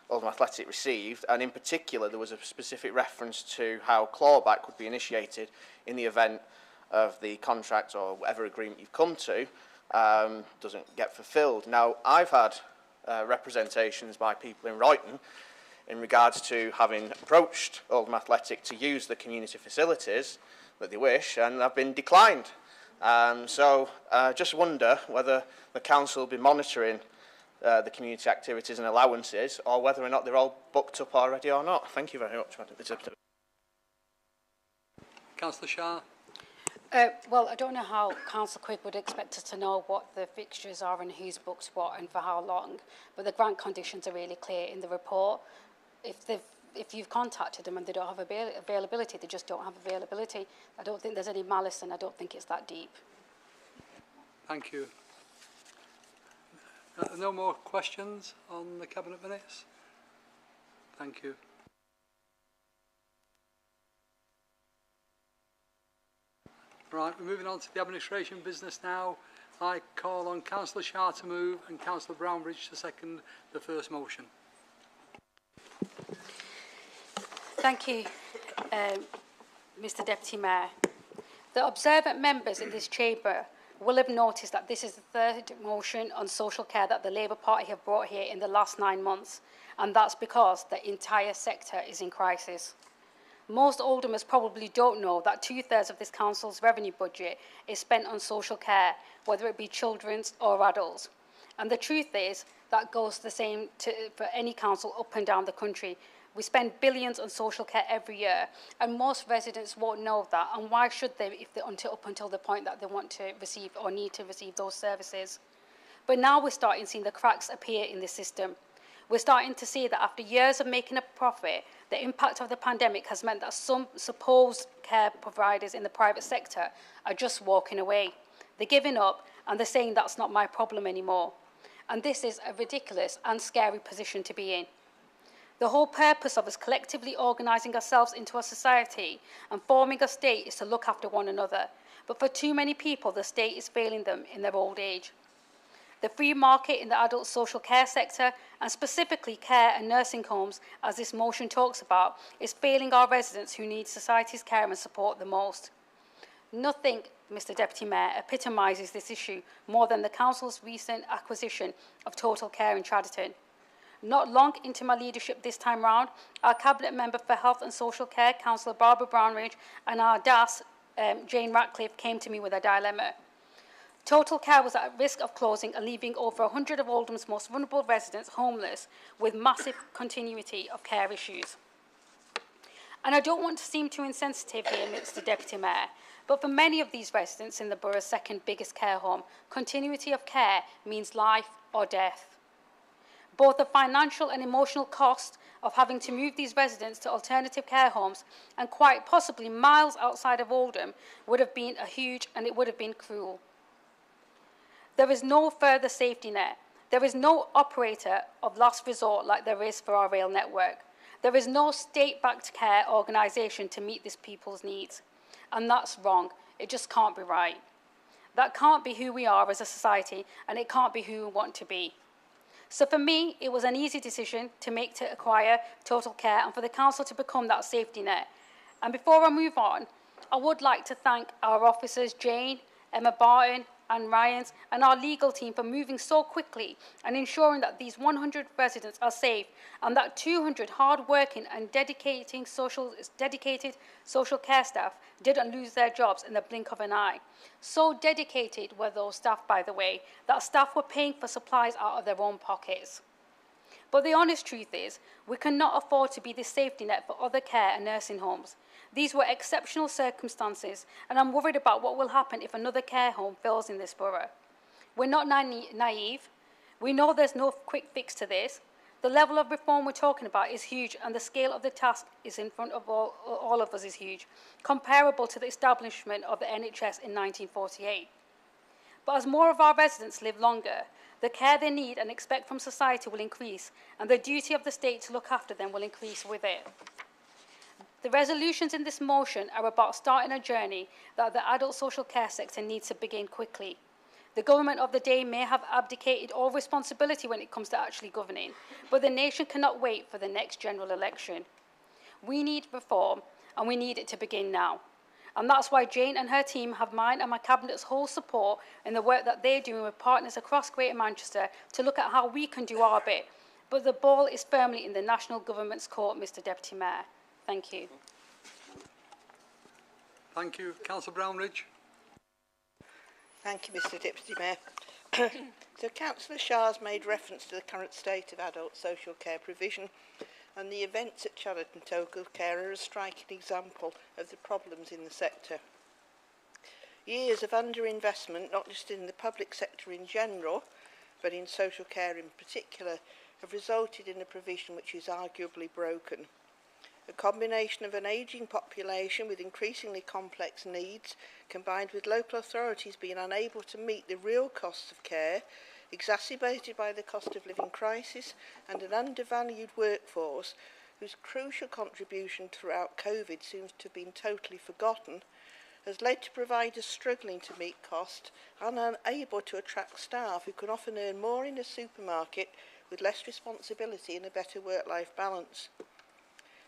Oldham Athletic received, and in particular there was a specific reference to how clawback would be initiated in the event of the contract or whatever agreement you've come to doesn't get fulfilled. Now, I've had representations by people in Royton in regards to having approached Oldham Athletic to use the community facilities that they wish, and have been declined. So I just wonder whether the council will be monitoring the community activities and allowances, or whether or not they're all booked up already or not. Thank you very much, Madam. Councillor Shah. Well, I don't know how Councillor Quigg would expect us to know what the fixtures are and who's booked what and for how long, but the grant conditions are really clear in the report. If you've contacted them and they don't have availability, they just don't have availability. I don't think there's any malice, and I don't think it's that deep. Thank you. No more questions on the Cabinet minutes? Thank you. Right, we're moving on to the administration business now. I call on Councillor Shah to move and Councillor Brownbridge to second the first motion. Thank you, Mr Deputy Mayor. The observant members in this chamber will have noticed that this is the third motion on social care that the Labour Party have brought here in the last 9 months, and that's because the entire sector is in crisis. Most Oldhamers probably don't know that 2/3 of this council's revenue budget is spent on social care, whether it be children's or adults. And the truth is that goes the same for any council up and down the country. We spend billions on social care every year, and most residents won't know that. And why should they if up until the point that they want to receive or need to receive those services? But now we're starting to see the cracks appear in the system. We're starting to see that after years of making a profit, the impact of the pandemic has meant that some supposed care providers in the private sector are just walking away. They're giving up, and they're saying that's not my problem anymore. And this is a ridiculous and scary position to be in. The whole purpose of us collectively organising ourselves into a society and forming a state is to look after one another. But for too many people, the state is failing them in their old age. The free market in the adult social care sector, and specifically care and nursing homes, as this motion talks about, is failing our residents who need society's care and support the most. Nothing, Mr Deputy Mayor, epitomises this issue more than the council's recent acquisition of Total Care in Chadderton. Not long into my leadership this time round, our Cabinet Member for Health and Social Care, Councillor Barbara Brownridge, and our DAS, Jane Ratcliffe, came to me with a dilemma. Total Care was at risk of closing and leaving over 100 of Oldham's most vulnerable residents homeless with massive continuity of care issues. And I don't want to seem too insensitive here, Mr Deputy Mayor, but for many of these residents in the borough's second biggest care home, continuity of care means life or death. Both the financial and emotional cost of having to move these residents to alternative care homes, and quite possibly miles outside of Oldham, would have been a huge, and it would have been cruel. There is no further safety net. There is no operator of last resort like there is for our rail network. There is no state-backed care organisation to meet these people's needs. And that's wrong. It just can't be right. That can't be who we are as a society, and it can't be who we want to be. So for me, it was an easy decision to make to acquire Total Care and for the council to become that safety net. And before I move on, I would like to thank our officers, Jane, Emma Barton, and Ryans, and our legal team for moving so quickly and ensuring that these 100 residents are safe, and that 200 hard-working and dedicated social care staff didn't lose their jobs in the blink of an eye. So dedicated were those staff, by the way, that staff were paying for supplies out of their own pockets. But the honest truth is, we cannot afford to be the safety net for other care and nursing homes. These were exceptional circumstances, and I'm worried about what will happen if another care home fails in this borough. We're not naive. We know there's no quick fix to this. The level of reform we're talking about is huge, and the scale of the task is in front of all of us is huge, comparable to the establishment of the NHS in 1948. But as more of our residents live longer, the care they need and expect from society will increase, and the duty of the state to look after them will increase with it. The resolutions in this motion are about starting a journey that the adult social care sector needs to begin quickly. The government of the day may have abdicated all responsibility when it comes to actually governing, but the nation cannot wait for the next general election. We need reform, and we need it to begin now. And that's why Jane and her team have mine and my Cabinet's whole support in the work that they're doing with partners across Greater Manchester to look at how we can do our bit. But the ball is firmly in the national government's court, Mr Deputy Mayor. Thank you. Thank you. Councillor Brownridge. Thank you, Mr Deputy Mayor. So Councillor Shah's made reference to the current state of adult social care provision, and the events at Chadderton Total Care are a striking example of the problems in the sector. Years of underinvestment, not just in the public sector in general, but in social care in particular, have resulted in a provision which is arguably broken. A combination of an ageing population with increasingly complex needs, combined with local authorities being unable to meet the real costs of care, exacerbated by the cost of living crisis and an undervalued workforce whose crucial contribution throughout COVID seems to have been totally forgotten, has led to providers struggling to meet costs and unable to attract staff who can often earn more in a supermarket with less responsibility and a better work-life balance.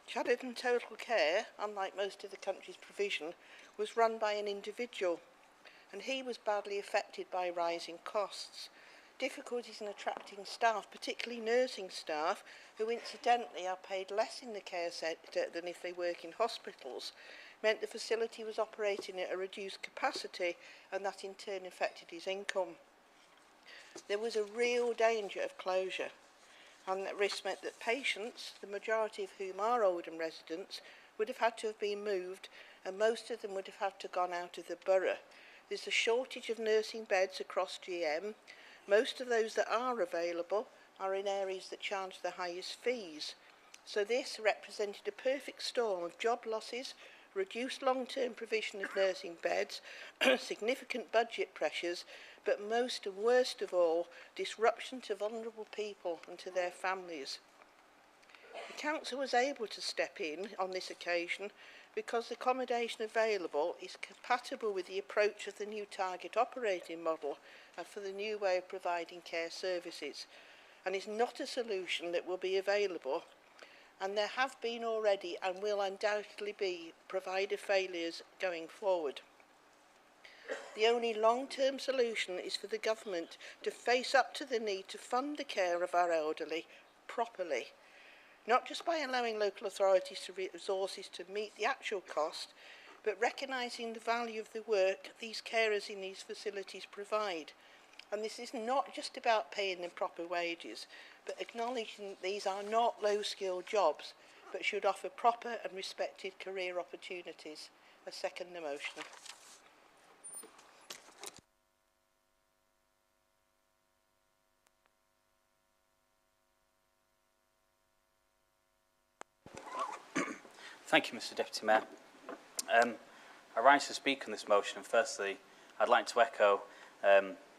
Chadderton Total Care, unlike most of the country's provision, was run by an individual, and he was badly affected by rising costs. Difficulties in attracting staff, particularly nursing staff, who incidentally are paid less in the care sector than if they work in hospitals, meant the facility was operating at a reduced capacity, and that in turn affected his income. There was a real danger of closure, and that risk meant that patients, the majority of whom are Oldham residents, would have had to have been moved, and most of them would have had to have gone out of the borough. There's a shortage of nursing beds across GM. Most of those that are available are in areas that charge the highest fees. So this represented a perfect storm of job losses, reduced long-term provision of nursing beds, significant budget pressures, but most and worst of all, disruption to vulnerable people and to their families. The Council was able to step in on this occasion because the accommodation available is compatible with the approach of the new target operating model and for the new way of providing care services, and is not a solution that will be available. And there have been already and will undoubtedly be provider failures going forward. The only long-term solution is for the government to face up to the need to fund the care of our elderly properly, not just by allowing local authorities to resources to meet the actual cost, but recognising the value of the work these carers in these facilities provide. And this is not just about paying them proper wages, but acknowledging that these are not low-skilled jobs, but should offer proper and respected career opportunities. I second the motion. Thank you, Mr Deputy Mayor. I rise to speak on this motion, and firstly, I'd like to echo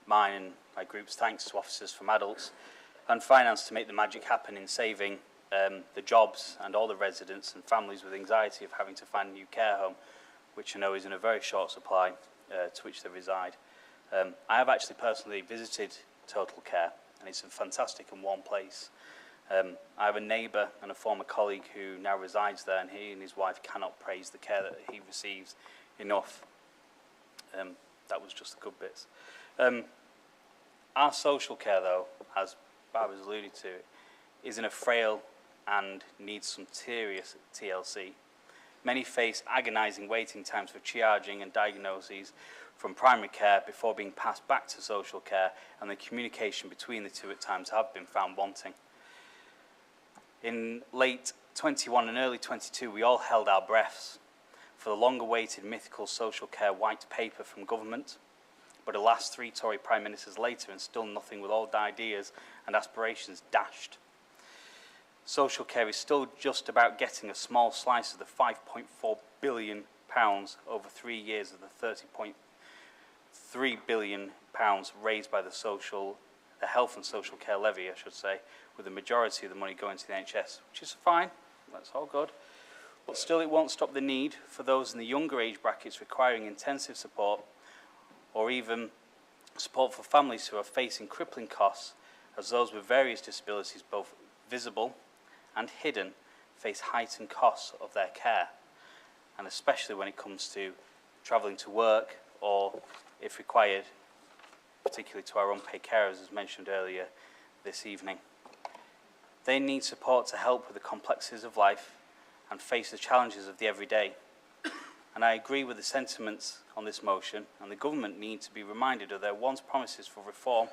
mine and my group's thanks to officers from adults and finance to make the magic happen in saving the jobs and all the residents and families with anxiety of having to find a new care home, which I know is in a very short supply to which they reside. I have actually personally visited Total Care, and it's a fantastic and warm place. I have a neighbour and a former colleague who now resides there, and he and his wife cannot praise the care that he receives enough. That was just the good bits. Our social care, though, as Barbara's alluded to, is in a frail and needs some serious TLC. Many face agonising waiting times for triaging and diagnoses from primary care before being passed back to social care, and the communication between the two at times have been found wanting. In late 21 and early 22, we all held our breaths for the long-awaited mythical social care white paper from government, but alas, 3 Tory Prime Ministers later and still nothing, with all ideas and aspirations dashed. Social care is still just about getting a small slice of the £5.4 billion over 3 years of the £30.3 billion raised by the health and social care levy, I should say, with the majority of the money going to the NHS, which is fine, that's all good. But still, it won't stop the need for those in the younger age brackets requiring intensive support or even support for families who are facing crippling costs, as those with various disabilities, both visible and hidden, face heightened costs of their care, and especially when it comes to travelling to work or, if required, particularly to our unpaid carers, as mentioned earlier this evening. They need support to help with the complexities of life and face the challenges of the everyday. And I agree with the sentiments on this motion, and the government need to be reminded of their once promises for reform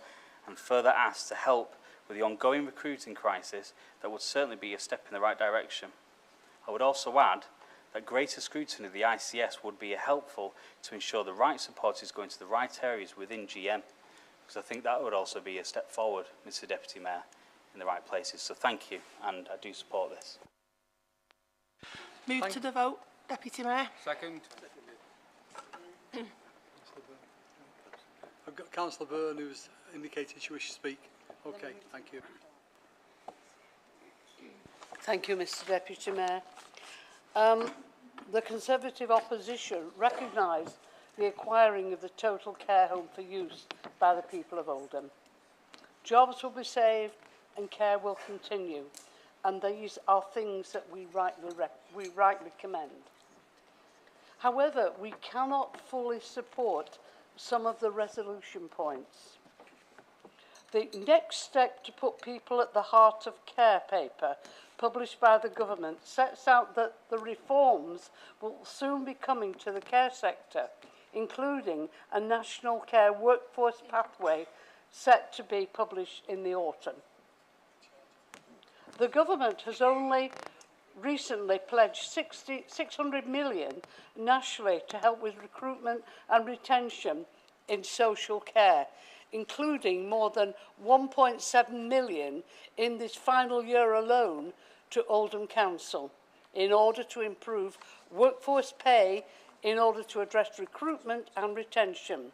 and further asked to help with the ongoing recruiting crisis that would certainly be a step in the right direction. I would also add that greater scrutiny of the ICS would be helpful to ensure the right support is going to the right areas within GM, because I think that would also be a step forward, Mr Deputy Mayor, in the right places. So thank you, and I do support this. Move to the vote, Deputy Mayor. Second. I've got Councillor Byrne who's indicated she wishes to speak. Okay, thank you. Thank you, Mr Deputy Mayor. The Conservative opposition recognise the acquiring of the total care home for use by the people of Oldham. Jobs will be saved and care will continue, and these are things that we rightly commend. However, we cannot fully support some of the resolution points. The next step to put people at the heart of care paper, published by the government, sets out that the reforms will soon be coming to the care sector, including a national care workforce pathway set to be published in the autumn. The government has only recently pledged 600 million nationally to help with recruitment and retention in social care, including more than 1.7 million in this final year alone to Oldham Council, in order to improve workforce pay, in order to address recruitment and retention,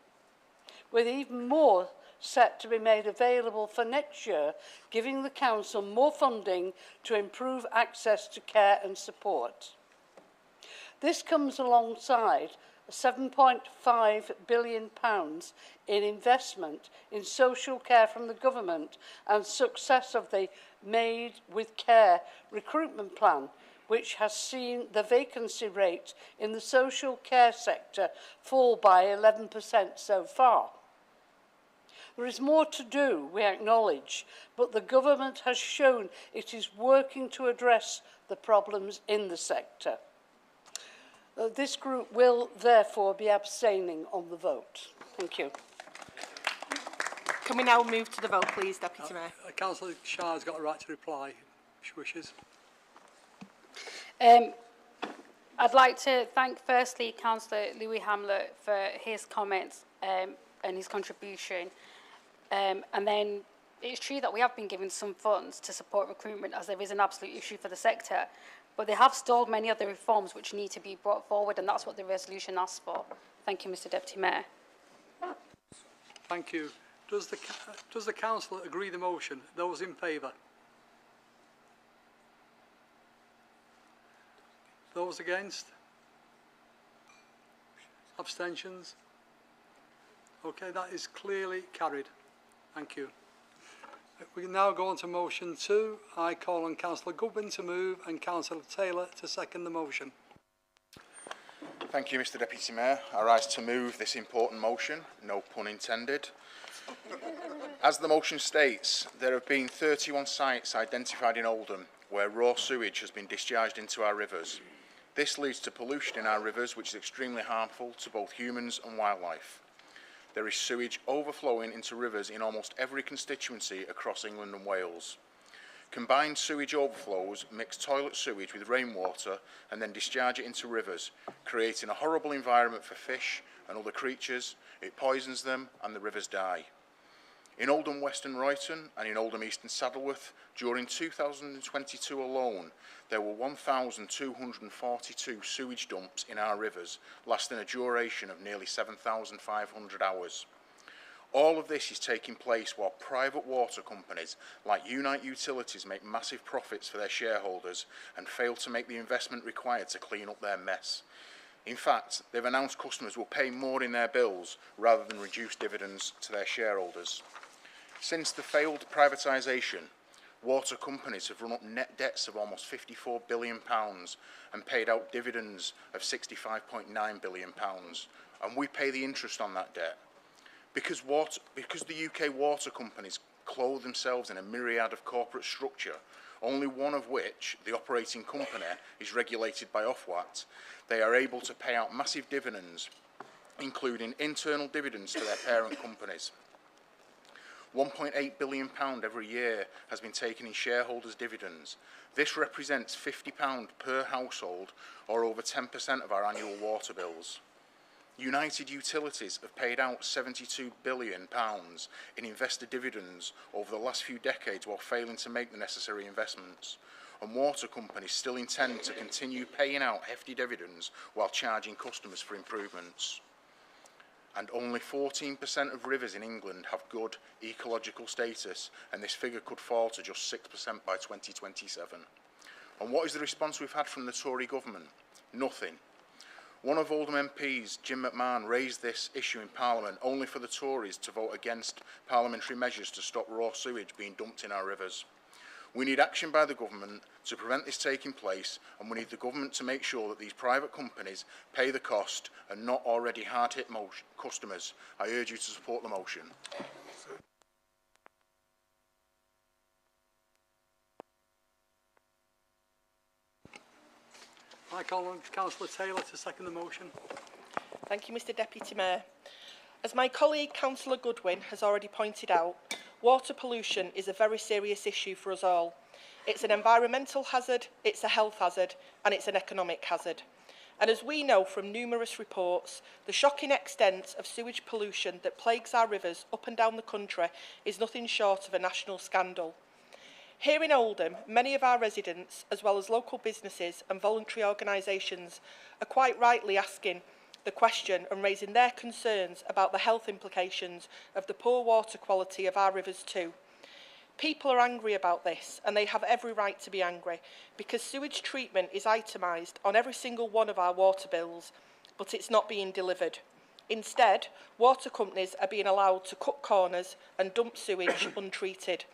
with even more set to be made available for next year, giving the Council more funding to improve access to care and support. This comes alongside £7.5 billion in investment in social care from the government and success of the Made with Care recruitment plan, which has seen the vacancy rate in the social care sector fall by 11% so far. There is more to do, we acknowledge, but the government has shown it is working to address the problems in the sector. This group will therefore be abstaining on the vote. Thank you. Can we now move to the vote, please, Deputy Mayor? Councillor Shah has got a right to reply, if she wishes. I'd like to thank firstly Councillor Louis Hamlet for his comments and his contribution. And then it's true that we have been given some funds to support recruitment, as there is an absolute issue for the sector, but they have stalled many other reforms which need to be brought forward, and that's what the resolution asks for. Thank you, Mr Deputy Mayor. Thank you. Does the Council agree the motion? Those in favour? Those against? Abstentions? Okay, that is clearly carried. Thank you. We can now go on to motion 2. I call on Councillor Goodwin to move and Councillor Taylor to second the motion. Thank you, Mr Deputy Mayor. I rise to move this important motion, no pun intended. As the motion states, there have been 31 sites identified in Oldham where raw sewage has been discharged into our rivers. This leads to pollution in our rivers, which is extremely harmful to both humans and wildlife. There is sewage overflowing into rivers in almost every constituency across England and Wales. Combined sewage overflows mix toilet sewage with rainwater and then discharge it into rivers, creating a horrible environment for fish and other creatures. It poisons them and the rivers die. In Oldham Western Royton and in Oldham Eastern Saddleworth, during 2022 alone, there were 1,242 sewage dumps in our rivers, lasting a duration of nearly 7,500 hours. All of this is taking place while private water companies like Unite Utilities make massive profits for their shareholders and fail to make the investment required to clean up their mess. In fact, they've announced customers will pay more in their bills rather than reduce dividends to their shareholders. Since the failed privatisation, water companies have run up net debts of almost £54 billion and paid out dividends of £65.9 billion. And we pay the interest on that debt. Because the UK water companies clothe themselves in a myriad of corporate structure, only one of which, the operating company, is regulated by Ofwat, they are able to pay out massive dividends, including internal dividends to their parent companies. £1.8 billion every year has been taken in shareholders' dividends. This represents £50 per household, or over 10% of our annual water bills. United Utilities have paid out £72 billion in investor dividends over the last few decades while failing to make the necessary investments. And water companies still intend to continue paying out hefty dividends while charging customers for improvements. And only 14% of rivers in England have good ecological status, and this figure could fall to just 6% by 2027. And what is the response we've had from the Tory government? Nothing. One of Oldham MPs, Jim McMahon, raised this issue in Parliament only for the Tories to vote against parliamentary measures to stop raw sewage being dumped in our rivers. We need action by the government to prevent this taking place, and we need the government to make sure that these private companies pay the cost and not already hard-hit customers. I urge you to support the motion. I call on Councillor Taylor to second the motion. Thank you, Mr Deputy Mayor. As my colleague Councillor Goodwin has already pointed out, water pollution is a very serious issue for us all. It's an environmental hazard, it's a health hazard, and it's an economic hazard. And as we know from numerous reports, the shocking extent of sewage pollution that plagues our rivers up and down the country is nothing short of a national scandal. Here in Oldham, many of our residents, as well as local businesses and voluntary organisations, are quite rightly asking the question and raising their concerns about the health implications of the poor water quality of our rivers too. People are angry about this, and they have every right to be angry, because sewage treatment is itemised on every single one of our water bills, but it's not being delivered. Instead, water companies are being allowed to cut corners and dump sewage untreated.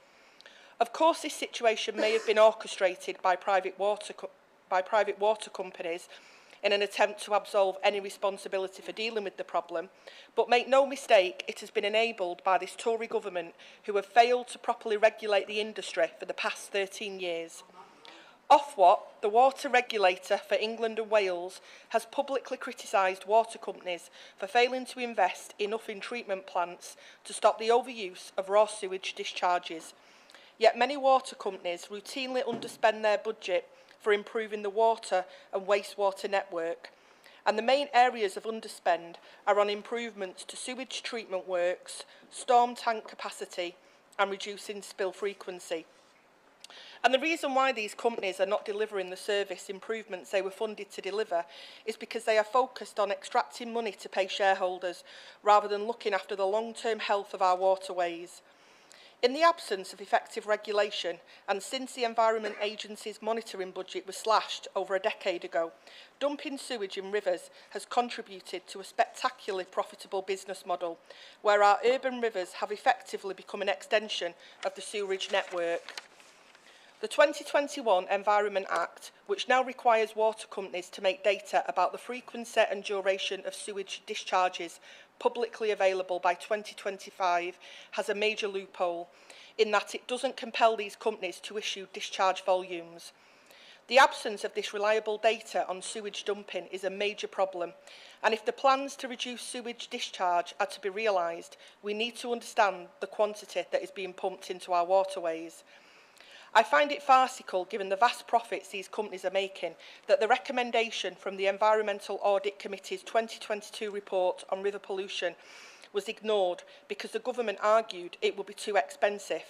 Of course, this situation may have been orchestrated by private water companies in an attempt to absolve any responsibility for dealing with the problem, but make no mistake, it has been enabled by this Tory government who have failed to properly regulate the industry for the past 13 years. Ofwat, the water regulator for England and Wales, has publicly criticised water companies for failing to invest enough in treatment plants to stop the overuse of raw sewage discharges. Yet many water companies routinely underspend their budget for improving the water and wastewater network. And the main areas of underspend are on improvements to sewage treatment works, storm tank capacity, and reducing spill frequency. And the reason why these companies are not delivering the service improvements they were funded to deliver is because they are focused on extracting money to pay shareholders rather than looking after the long-term health of our waterways. In the absence of effective regulation, and since the Environment Agency's monitoring budget was slashed over a decade ago, dumping sewage in rivers has contributed to a spectacularly profitable business model, where our urban rivers have effectively become an extension of the sewerage network. The 2021 Environment Act, which now requires water companies to make data about the frequency and duration of sewage discharges publicly available by 2025, has a major loophole in that it doesn't compel these companies to issue discharge volumes. The absence of this reliable data on sewage dumping is a major problem, and if the plans to reduce sewage discharge are to be realised, we need to understand the quantity that is being pumped into our waterways. I find it farcical, given the vast profits these companies are making, that the recommendation from the Environmental Audit Committee's 2022 report on river pollution was ignored because the government argued it would be too expensive.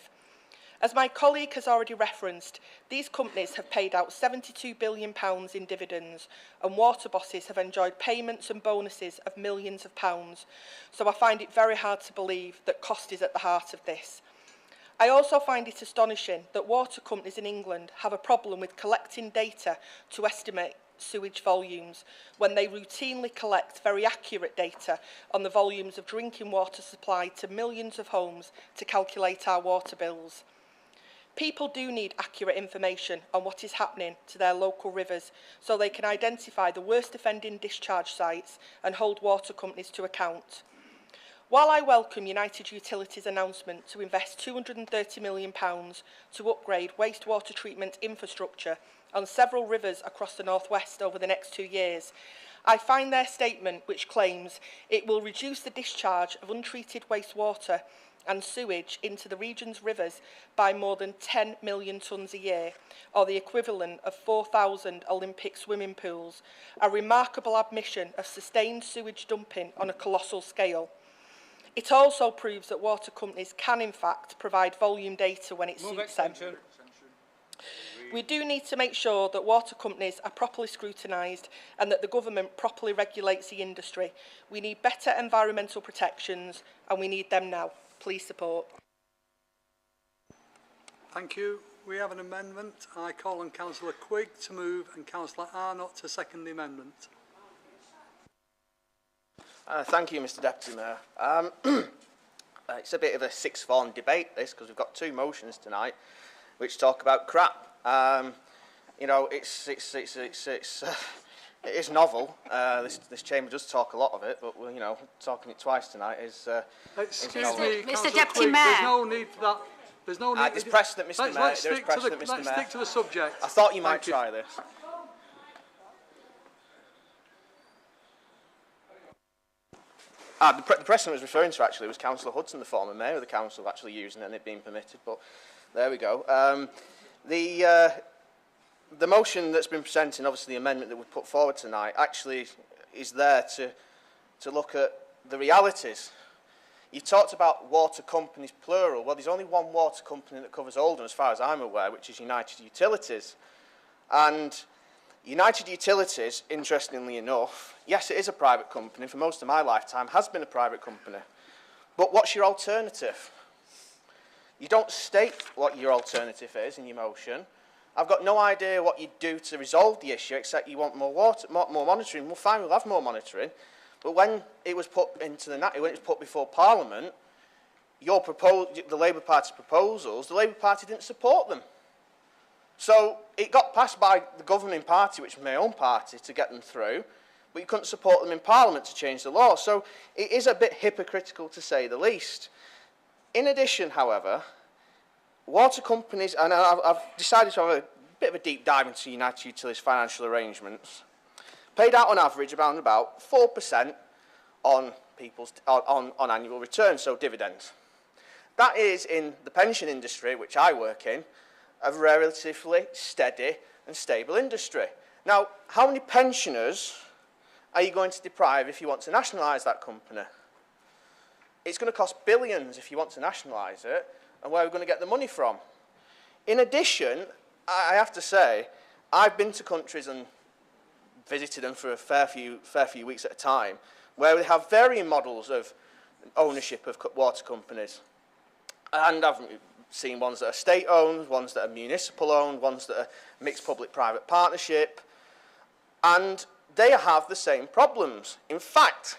As my colleague has already referenced, these companies have paid out £72 billion in dividends, and water bosses have enjoyed payments and bonuses of millions of pounds, so I find it very hard to believe that cost is at the heart of this. I also find it astonishing that water companies in England have a problem with collecting data to estimate sewage volumes when they routinely collect very accurate data on the volumes of drinking water supplied to millions of homes to calculate our water bills. People do need accurate information on what is happening to their local rivers so they can identify the worst offending discharge sites and hold water companies to account. While I welcome United Utilities' announcement to invest £230 million to upgrade wastewater treatment infrastructure on several rivers across the North West over the next 2 years, I find their statement, which claims it will reduce the discharge of untreated wastewater and sewage into the region's rivers by more than 10 million tonnes a year, or the equivalent of 4,000 Olympic swimming pools, a remarkable admission of sustained sewage dumping on a colossal scale. It also proves that water companies can, in fact, provide volume data when it suits them. We do need to make sure that water companies are properly scrutinised and that the government properly regulates the industry. We need better environmental protections and we need them now. Please support. Thank you. We have an amendment. I call on Councillor Quigg to move and Councillor Arnott to second the amendment. Thank you, Mr Deputy Mayor. It's a bit of a sixth form debate, this, because we've got two motions tonight which talk about crap. You know, it is novel. This chamber does talk a lot of it, but you know, talking it twice tonight is. Excuse is me, Mr. Deputy Mayor. There's no need for that. There's no need. There's precedent, Mr. Mayor. Let's There's precedent, Mr. Mayor. Let's stick to the subject. I thought you might try this. The precedent I was referring to actually was Councillor Hudson, the former mayor of the council, actually using it and it being permitted. But there we go. The motion that's been presented, obviously the amendment that we put forward tonight, actually is there to look at the realities. You talked about water companies plural. Well, there's only one water company that covers Oldham, as far as I'm aware, which is United Utilities. And United Utilities, interestingly enough, yes, it is a private company. For most of my lifetime, has been a private company. But what's your alternative? You don't state what your alternative is in your motion. I've got no idea what you'd do to resolve the issue, except you want more monitoring. Well, fine, we'll have more monitoring. But when it was put into when it was put before Parliament, the Labour Party's proposals, the Labour Party didn't support them. So it got passed by the governing party, which was my own party, to get them through, but you couldn't support them in Parliament to change the law. So it is a bit hypocritical, to say the least. In addition, however, water companies, and I've decided to have a bit of a deep dive into United Utilities' financial arrangements, paid out on average around about 4% on annual returns, so dividends. That is, in the pension industry, which I work in, a relatively steady and stable industry. Now, how many pensioners are you going to deprive if you want to nationalise that company? It's going to cost billions if you want to nationalise it, and where are we going to get the money from? In addition, I have to say, I've been to countries and visited them for a fair few weeks at a time, where we have varying models of ownership of water companies. And I've seen ones that are state-owned, ones that are municipal-owned, ones that are mixed public-private partnership, and they have the same problems. In fact,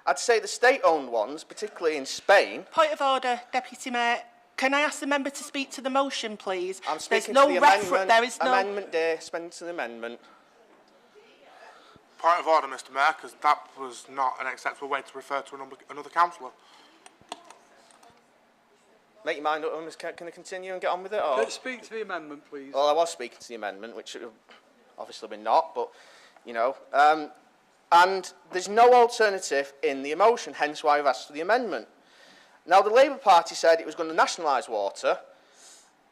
I'd say the state-owned ones, particularly in Spain... Point of order, Deputy Mayor. Can I ask the member to speak to the motion, please? I'm speaking to the amendment. There is no... Amendment, dear. Speaking to the amendment. Point of order, Mr Mayor, because that was not an acceptable way to refer to another councillor. Make your mind up, can I continue and get on with it? Or? Let's speak to the amendment, please. Well, I was speaking to the amendment, which obviously been not, but, you know. And there's no alternative in the motion, hence why I've asked for the amendment. Now, the Labour Party said it was going to nationalise water,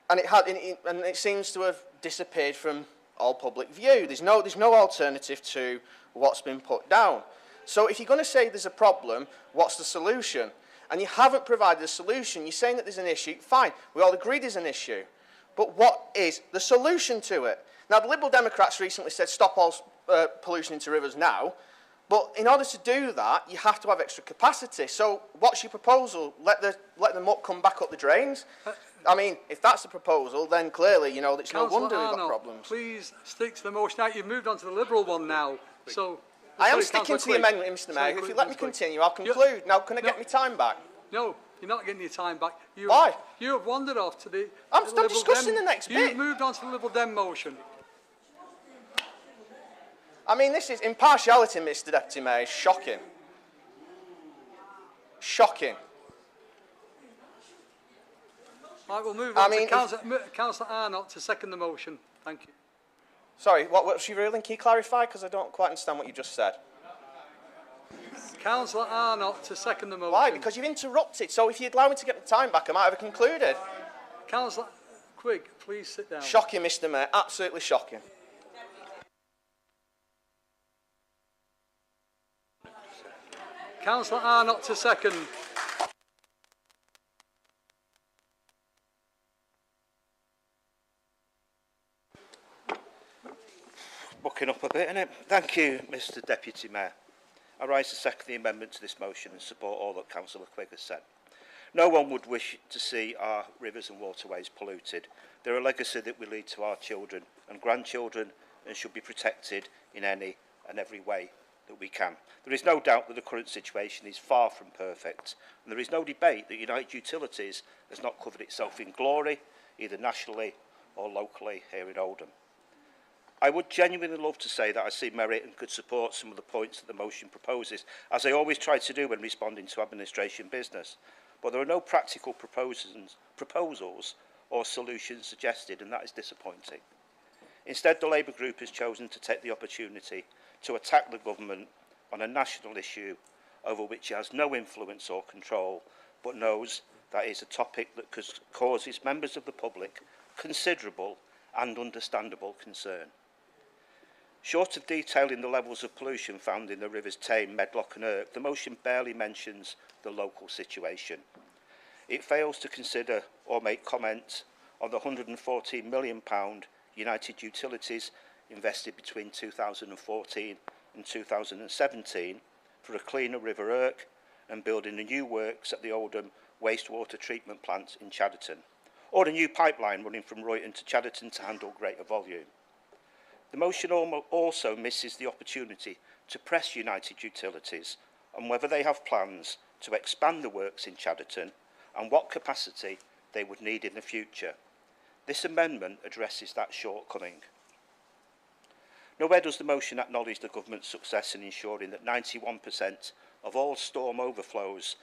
and it seems to have disappeared from all public view. There's no alternative to what's been put down. So if you're going to say there's a problem, what's the solution? And you haven't provided a solution. You're saying that there's an issue. Fine, we all agree there's an issue. But what is the solution to it? Now, the Liberal Democrats recently said stop all pollution into rivers now. But in order to do that, you have to have extra capacity. So what's your proposal? Let the muck come back up the drains? I mean, if that's the proposal, then clearly, you know, it's no wonder we've got problems. Please stick to the motion. Now, you've moved on to the Liberal one now. So, I am sticking to the amendment, Mr. Mayor. If you let me continue, I'll conclude. Now, can I get my time back? No, you're not getting your time back. Why? You have wandered off to the... I'm discussing the next bit. You've moved on to the Liberal Dem motion. I mean, this is impartiality, Mr. Deputy Mayor. Shocking. Shocking. Right, we'll move on to Councillor Arnott to second the motion. Thank you. Sorry, what was your ruling? Can you clarify? Because I don't quite understand what you just said. Councillor Arnott to second the motion. Why? Because you've interrupted. So if you'd allow me to get the time back, I might have concluded. Councillor Quigg, please sit down. Shocking, Mr. Mayor. Absolutely shocking. Councillor Arnott to second. Bucking up a bit, innit? Thank you, Mr. Deputy Mayor. I rise to second the amendment to this motion and support all that Councillor Quigg has said. No one would wish to see our rivers and waterways polluted. They're a legacy that we leave to our children and grandchildren and should be protected in any and every way that we can. There is no doubt that the current situation is far from perfect, and there is no debate that United Utilities has not covered itself in glory, either nationally or locally here in Oldham. I would genuinely love to say that I see merit and could support some of the points that the motion proposes, as I always try to do when responding to administration business. But there are no practical proposals or solutions suggested, and that is disappointing. Instead, the Labour group has chosen to take the opportunity to attack the government on a national issue over which it has no influence or control, but knows that is a topic that causes members of the public considerable and understandable concern. Short of detailing the levels of pollution found in the rivers Tame, Medlock and Irk, the motion barely mentions the local situation. It fails to consider or make comment on the £114 million United Utilities invested between 2014 and 2017 for a cleaner River Irk and building a new works at the Oldham wastewater treatment plant in Chadderton, or a new pipeline running from Royton to Chadderton to handle greater volume. The motion also misses the opportunity to press United Utilities on whether they have plans to expand the works in Chadderton and what capacity they would need in the future. This amendment addresses that shortcoming. Nowhere does the motion acknowledge the government's success in ensuring that 91% of all storm overflows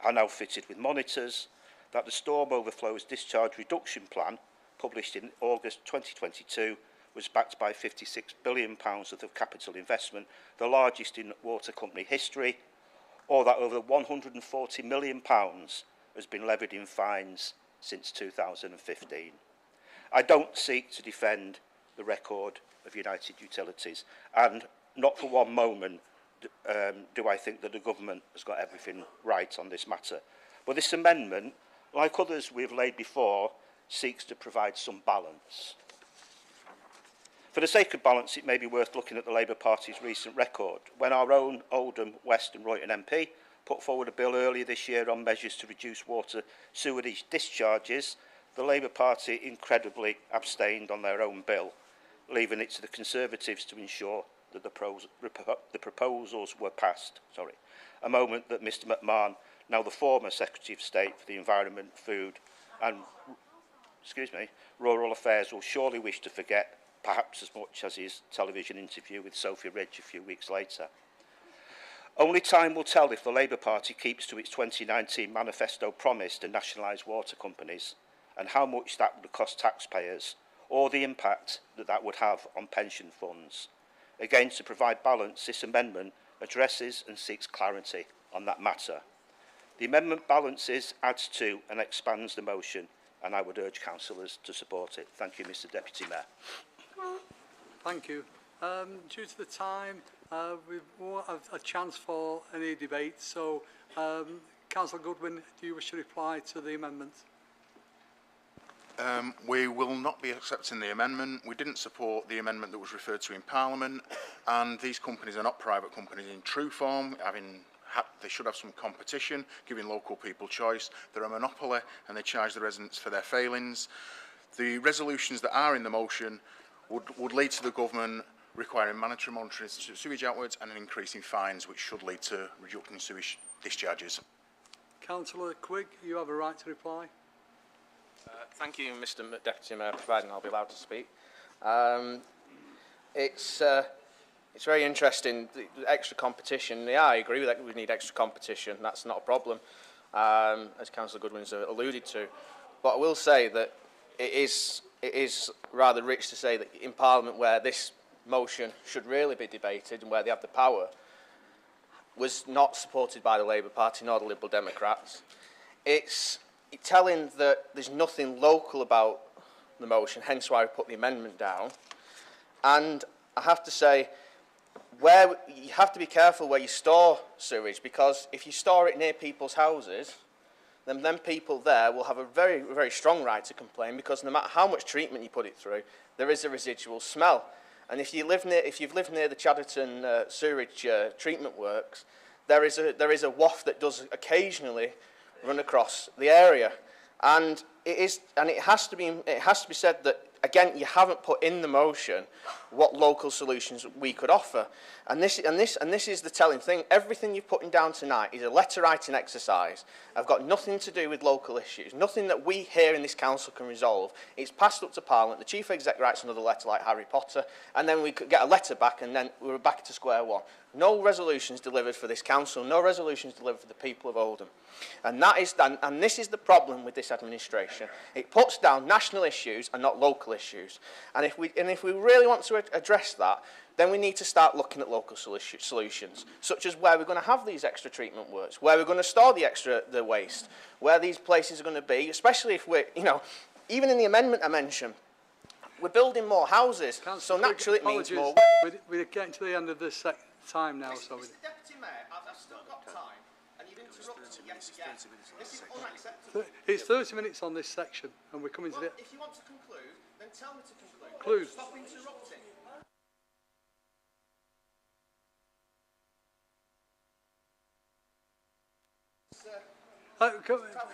are now fitted with monitors, that the storm overflows discharge reduction plan, published in August 2022, was backed by £56 billion worth of capital investment, the largest in water company history, or that over £140 million has been levied in fines since 2015. I don't seek to defend the record of United Utilities, and not for one moment do I think that the government has got everything right on this matter. But this amendment, like others we've laid before, seeks to provide some balance. For the sake of balance, it may be worth looking at the Labour Party's recent record. When our own Oldham, West and Royton MP put forward a bill earlier this year on measures to reduce water sewerage discharges, the Labour Party incredibly abstained on their own bill, leaving it to the Conservatives to ensure that the proposals were passed. A moment that Mr McMahon, now the former Secretary of State for the Environment, Food and Rural Affairs, will surely wish to forget, perhaps as much as his television interview with Sophie Ridge a few weeks later. Only time will tell if the Labour Party keeps to its 2019 manifesto promise to nationalise water companies, and how much that would cost taxpayers, or the impact that that would have on pension funds. Again, to provide balance, this amendment addresses and seeks clarity on that matter. The amendment balances, adds to and expands the motion, and I would urge councillors to support it. Thank you, Mr Deputy Mayor. Thank you. Due to the time, we won't have a chance for any debate, so Councillor Goodwin, do you wish to reply to the amendment? We will not be accepting the amendment. We didn't support the amendment that was referred to in Parliament, and these companies are not private companies in true form, they should have some competition, giving local people choice. They're a monopoly and they charge the residents for their failings. The resolutions that are in the motion would lead to the government requiring mandatory monitoring of sewage outwards and an increase in fines, which should lead to reduction in sewage discharges. Councillor Quigg, you have a right to reply. Thank you, Mr Deputy Mayor, providing I'll be allowed to speak. It's very interesting, the extra competition. Yeah, I agree with that, we need extra competition, that's not a problem, as Councillor Goodwin's alluded to. But I will say that it is rather rich to say that in Parliament, where this motion should really be debated and where they have the power, was not supported by the Labour Party nor the Liberal Democrats. It's telling that there's nothing local about the motion, hence why I put the amendment down. And I have to say, you have to be careful where you store sewage, because if you store it near people's houses, then people there will have a very, very strong right to complain, because no matter how much treatment you put it through, there is a residual smell. And if you've lived near the Chadderton sewage treatment works, there is a waft that does occasionally run across the area, and it has to be said that, again, you haven't put in the motion what local solutions we could offer, and this is the telling thing. Everything you're putting down tonight is a letter writing exercise. I've got nothing to do with local issues, nothing that we here in this council can resolve. It's passed up to Parliament. The Chief Exec writes another letter like Harry Potter, and then we could get a letter back, and then we're back to square one. No resolutions delivered for this council, no resolutions delivered for the people of Oldham. And this is the problem with this administration. It puts down national issues and not local issues. And if we really want to address that, then we need to start looking at local solutions, such as where we're going to have these extra treatment works, where we're going to store the waste, where these places are going to be, especially if we're, even in the amendment I mentioned, we're building more houses, so naturally it means more. We're getting to the end of this time now. Mr. Deputy Mayor, I've still got time, and you've interrupted me yet again. This is unacceptable. It's 30 minutes on this section, and we're coming to the... If you want to conclude, then tell me to conclude. Stop interrupting.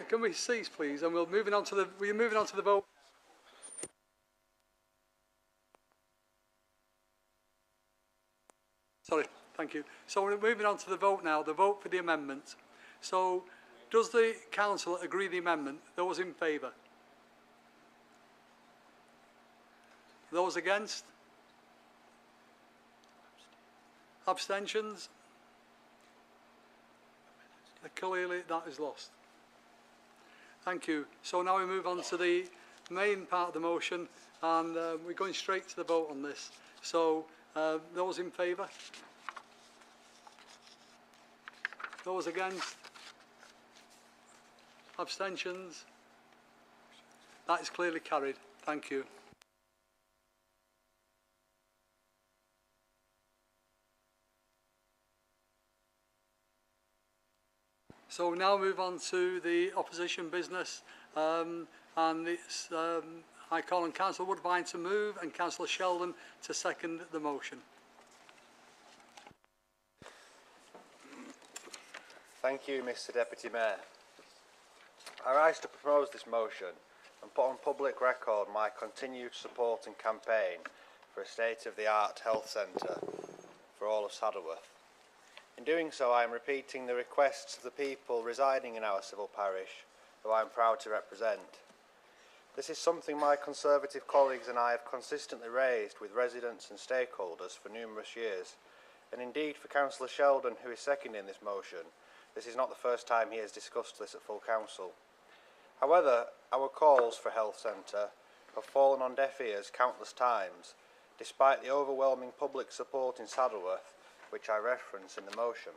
Can we cease, please? And we're moving on to the vote. Sorry, thank you. So we're moving on to the vote now. The vote for the amendment. So, does the council agree the amendment? Those in favour? Those against? Abstentions? Clearly that is lost. Thank you. So now we move on to the main part of the motion, and we're going straight to the vote on this. So those in favour? Those against? Abstentions? That is clearly carried. Thank you. So we now move on to the opposition business, and it's, I call on Councillor Woodbine to move and Councillor Sheldon to second the motion. Thank you, Mr. Deputy Mayor. I rise to propose this motion and put on public record my continued support and campaign for a state-of-the-art health centre for all of Saddleworth. In doing so, I am repeating the requests of the people residing in our civil parish, who I am proud to represent. This is something my Conservative colleagues and I have consistently raised with residents and stakeholders for numerous years, and indeed for Councillor Sheldon, who is seconding this motion, this is not the first time he has discussed this at full council. However, our calls for a health centre have fallen on deaf ears countless times, despite the overwhelming public support in Saddleworth, which I reference in the motion.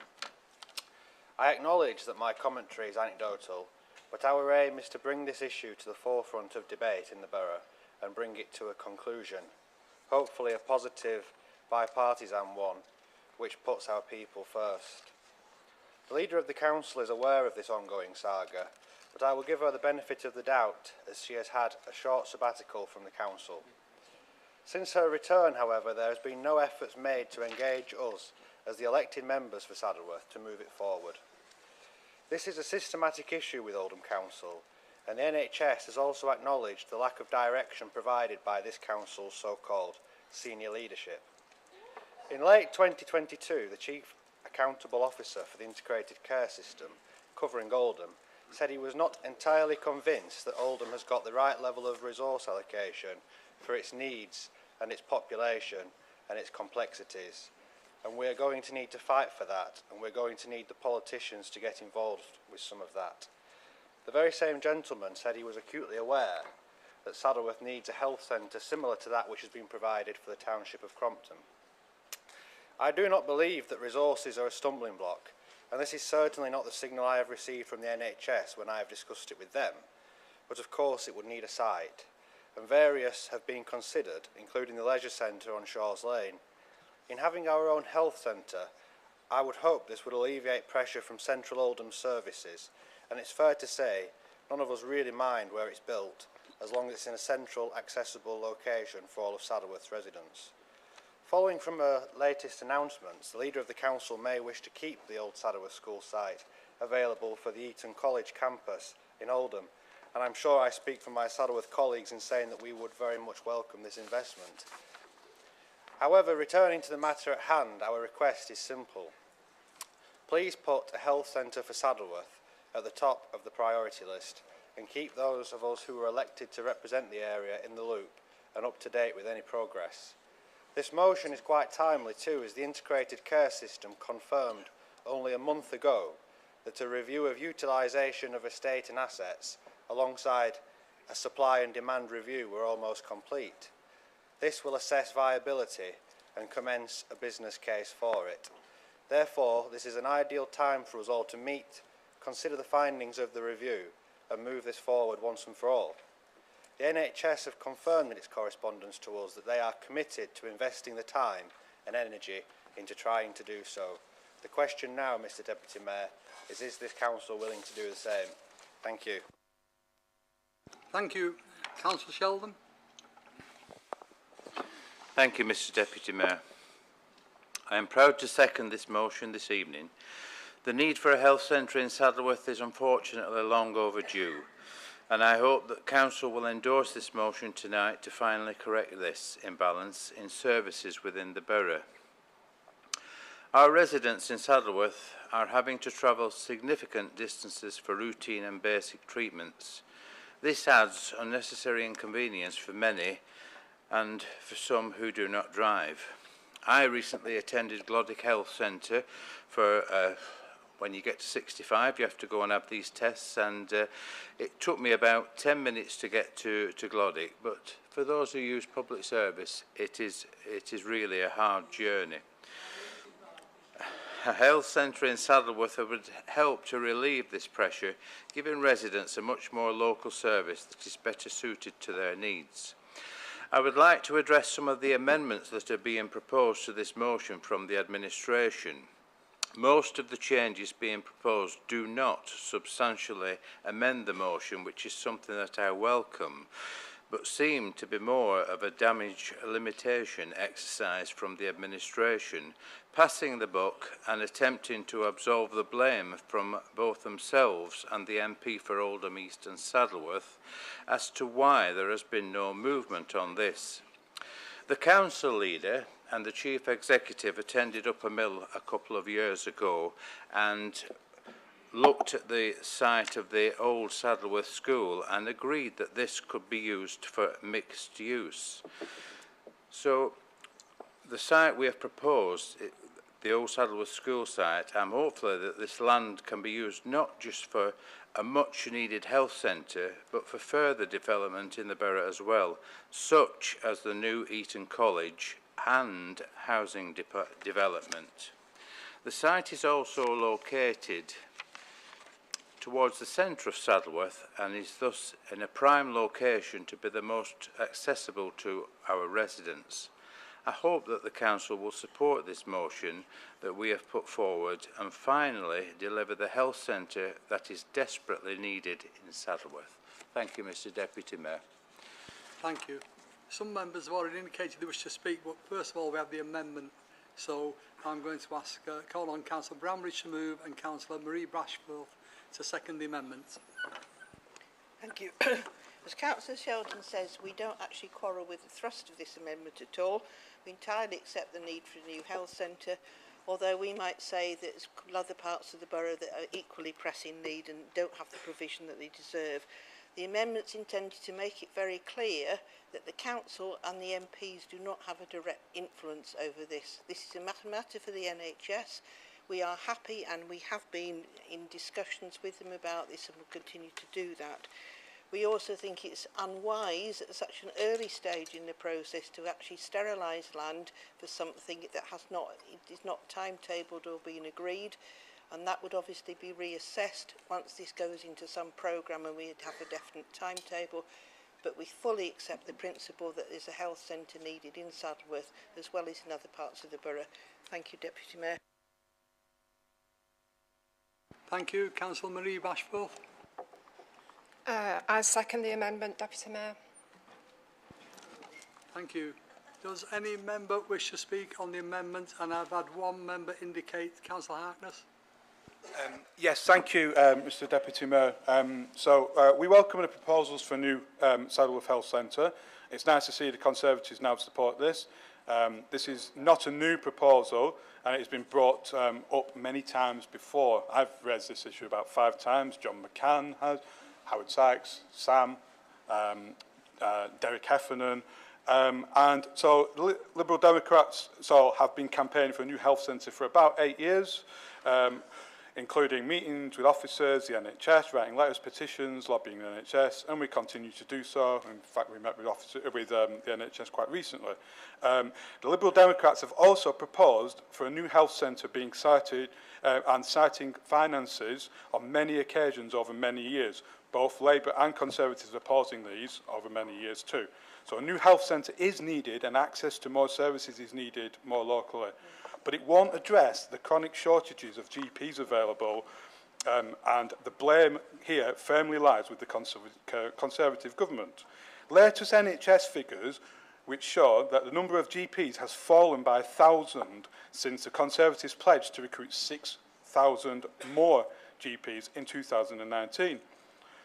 I acknowledge that my commentary is anecdotal, but our aim is to bring this issue to the forefront of debate in the borough and bring it to a conclusion, hopefully a positive, bipartisan one, which puts our people first. The leader of the council is aware of this ongoing saga, but I will give her the benefit of the doubt as she has had a short sabbatical from the council. Since her return, however, there has been no efforts made to engage us as the elected members for Saddleworth to move it forward. This is a systematic issue with Oldham Council, and the NHS has also acknowledged the lack of direction provided by this council's so-called senior leadership. In late 2022, the Chief Accountable Officer for the Integrated Care System, covering Oldham, said he was not entirely convinced that Oldham has got the right level of resource allocation for its needs and its population and its complexities. And we're going to need to fight for that, and we're going to need the politicians to get involved with some of that. The very same gentleman said he was acutely aware that Saddleworth needs a health centre similar to that which has been provided for the township of Crompton. I do not believe that resources are a stumbling block, and this is certainly not the signal I have received from the NHS when I have discussed it with them, but of course it would need a site, and various have been considered, including the leisure centre on Shaw's Lane. In having our own health centre, I would hope this would alleviate pressure from central Oldham services, and it's fair to say none of us really mind where it's built, as long as it's in a central, accessible location for all of Saddleworth's residents. Following from her latest announcements, the leader of the council may wish to keep the old Saddleworth school site available for the Eton College campus in Oldham, and I'm sure I speak for my Saddleworth colleagues in saying that we would very much welcome this investment. However, returning to the matter at hand, our request is simple. Please put a health centre for Saddleworth at the top of the priority list and keep those of us who were elected to represent the area in the loop and up to date with any progress. This motion is quite timely too, as the integrated care system confirmed only a month ago that a review of utilisation of estate and assets alongside a supply and demand review were almost complete. This will assess viability and commence a business case for it. Therefore, this is an ideal time for us all to meet, consider the findings of the review and move this forward once and for all. The NHS have confirmed in its correspondence to us that they are committed to investing the time and energy into trying to do so. The question now, Mr Deputy Mayor, is this council willing to do the same? Thank you. Thank you. Councillor Sheldon. Thank you, Mr Deputy Mayor. I am proud to second this motion this evening. The need for a health centre in Saddleworth is unfortunately long overdue, and I hope that Council will endorse this motion tonight to finally correct this imbalance in services within the borough. Our residents in Saddleworth are having to travel significant distances for routine and basic treatments. This adds unnecessary inconvenience for many and for some who do not drive. I recently attended Glodick Health Centre for when you get to 65 you have to go and have these tests, and it took me about 10 minutes to get to Glodick, but for those who use public service it is really a hard journey. A health centre in Saddleworth would help to relieve this pressure, giving residents a much more local service that is better suited to their needs. I would like to address some of the amendments that are being proposed to this motion from the administration. Most of the changes being proposed do not substantially amend the motion, which is something that I welcome, but seem to be more of a damage limitation exercise from the administration, passing the buck and attempting to absolve the blame from both themselves and the MP for Oldham East and Saddleworth as to why there has been no movement on this. The council leader and the chief executive attended Upper Mill a couple of years ago and looked at the site of the old Saddleworth School and agreed that this could be used for mixed use. So the site we have proposed, the old Saddleworth School site, I'm hopeful that this land can be used not just for a much needed health centre but for further development in the borough as well, such as the new Eton College and housing development. The site is also located towards the centre of Saddleworth and is thus in a prime location to be the most accessible to our residents. I hope that the Council will support this motion that we have put forward and finally deliver the health centre that is desperately needed in Saddleworth. Thank you, Mr Deputy Mayor. Thank you. Some members have already indicated they wish to speak, but first of all we have the amendment. So I'm going to ask, call on Councillor Bramridge to move and Councillor Marie Bashforth to second the amendment. Thank you. As Councillor Sheldon says, we don't actually quarrel with the thrust of this amendment at all. We entirely accept the need for a new health centre, although we might say that there's other parts of the borough that are equally pressing need and don't have the provision that they deserve. The amendment's intended to make it very clear that the Council and the MPs do not have a direct influence over this. This is a matter for the NHS. We are happy and we have been in discussions with them about this and will continue to do that. We also think it's unwise at such an early stage in the process to actually sterilise land for something that is not timetabled or been agreed, and that would obviously be reassessed once this goes into some programme and we'd have a definite timetable. But we fully accept the principle that there's a health centre needed in Saddleworth as well as in other parts of the borough. Thank you, Deputy Mayor. Thank you. Councillor Marie Bashforth. I second the amendment, Deputy Mayor. Thank you. Does any member wish to speak on the amendment? And I've had one member indicate. Councillor Harkness. Yes, thank you, Mr Deputy Mayor. We welcome the proposals for a new Saddleworth Health Centre. It's nice to see the Conservatives now support this. This is not a new proposal and it has been brought up many times before. I've raised this issue about 5 times. John McCann has, Howard Sykes, Sam, Derek Heffernan. And so Liberal Democrats have been campaigning for a new health centre for about 8 years. Including meetings with officers, the NHS, writing letters, petitions, lobbying the NHS, and we continue to do so. In fact, we met with the NHS quite recently. The Liberal Democrats have also proposed for a new health centre being cited and citing finances on many occasions over many years. Both Labour and Conservatives are opposing these over many years too. So a new health centre is needed and access to more services is needed more locally. But it won't address the chronic shortages of GPs available, and the blame here firmly lies with the Conservative government. Latest NHS figures which show that the number of GPs has fallen by 1,000 since the Conservatives pledged to recruit 6,000 more GPs in 2019.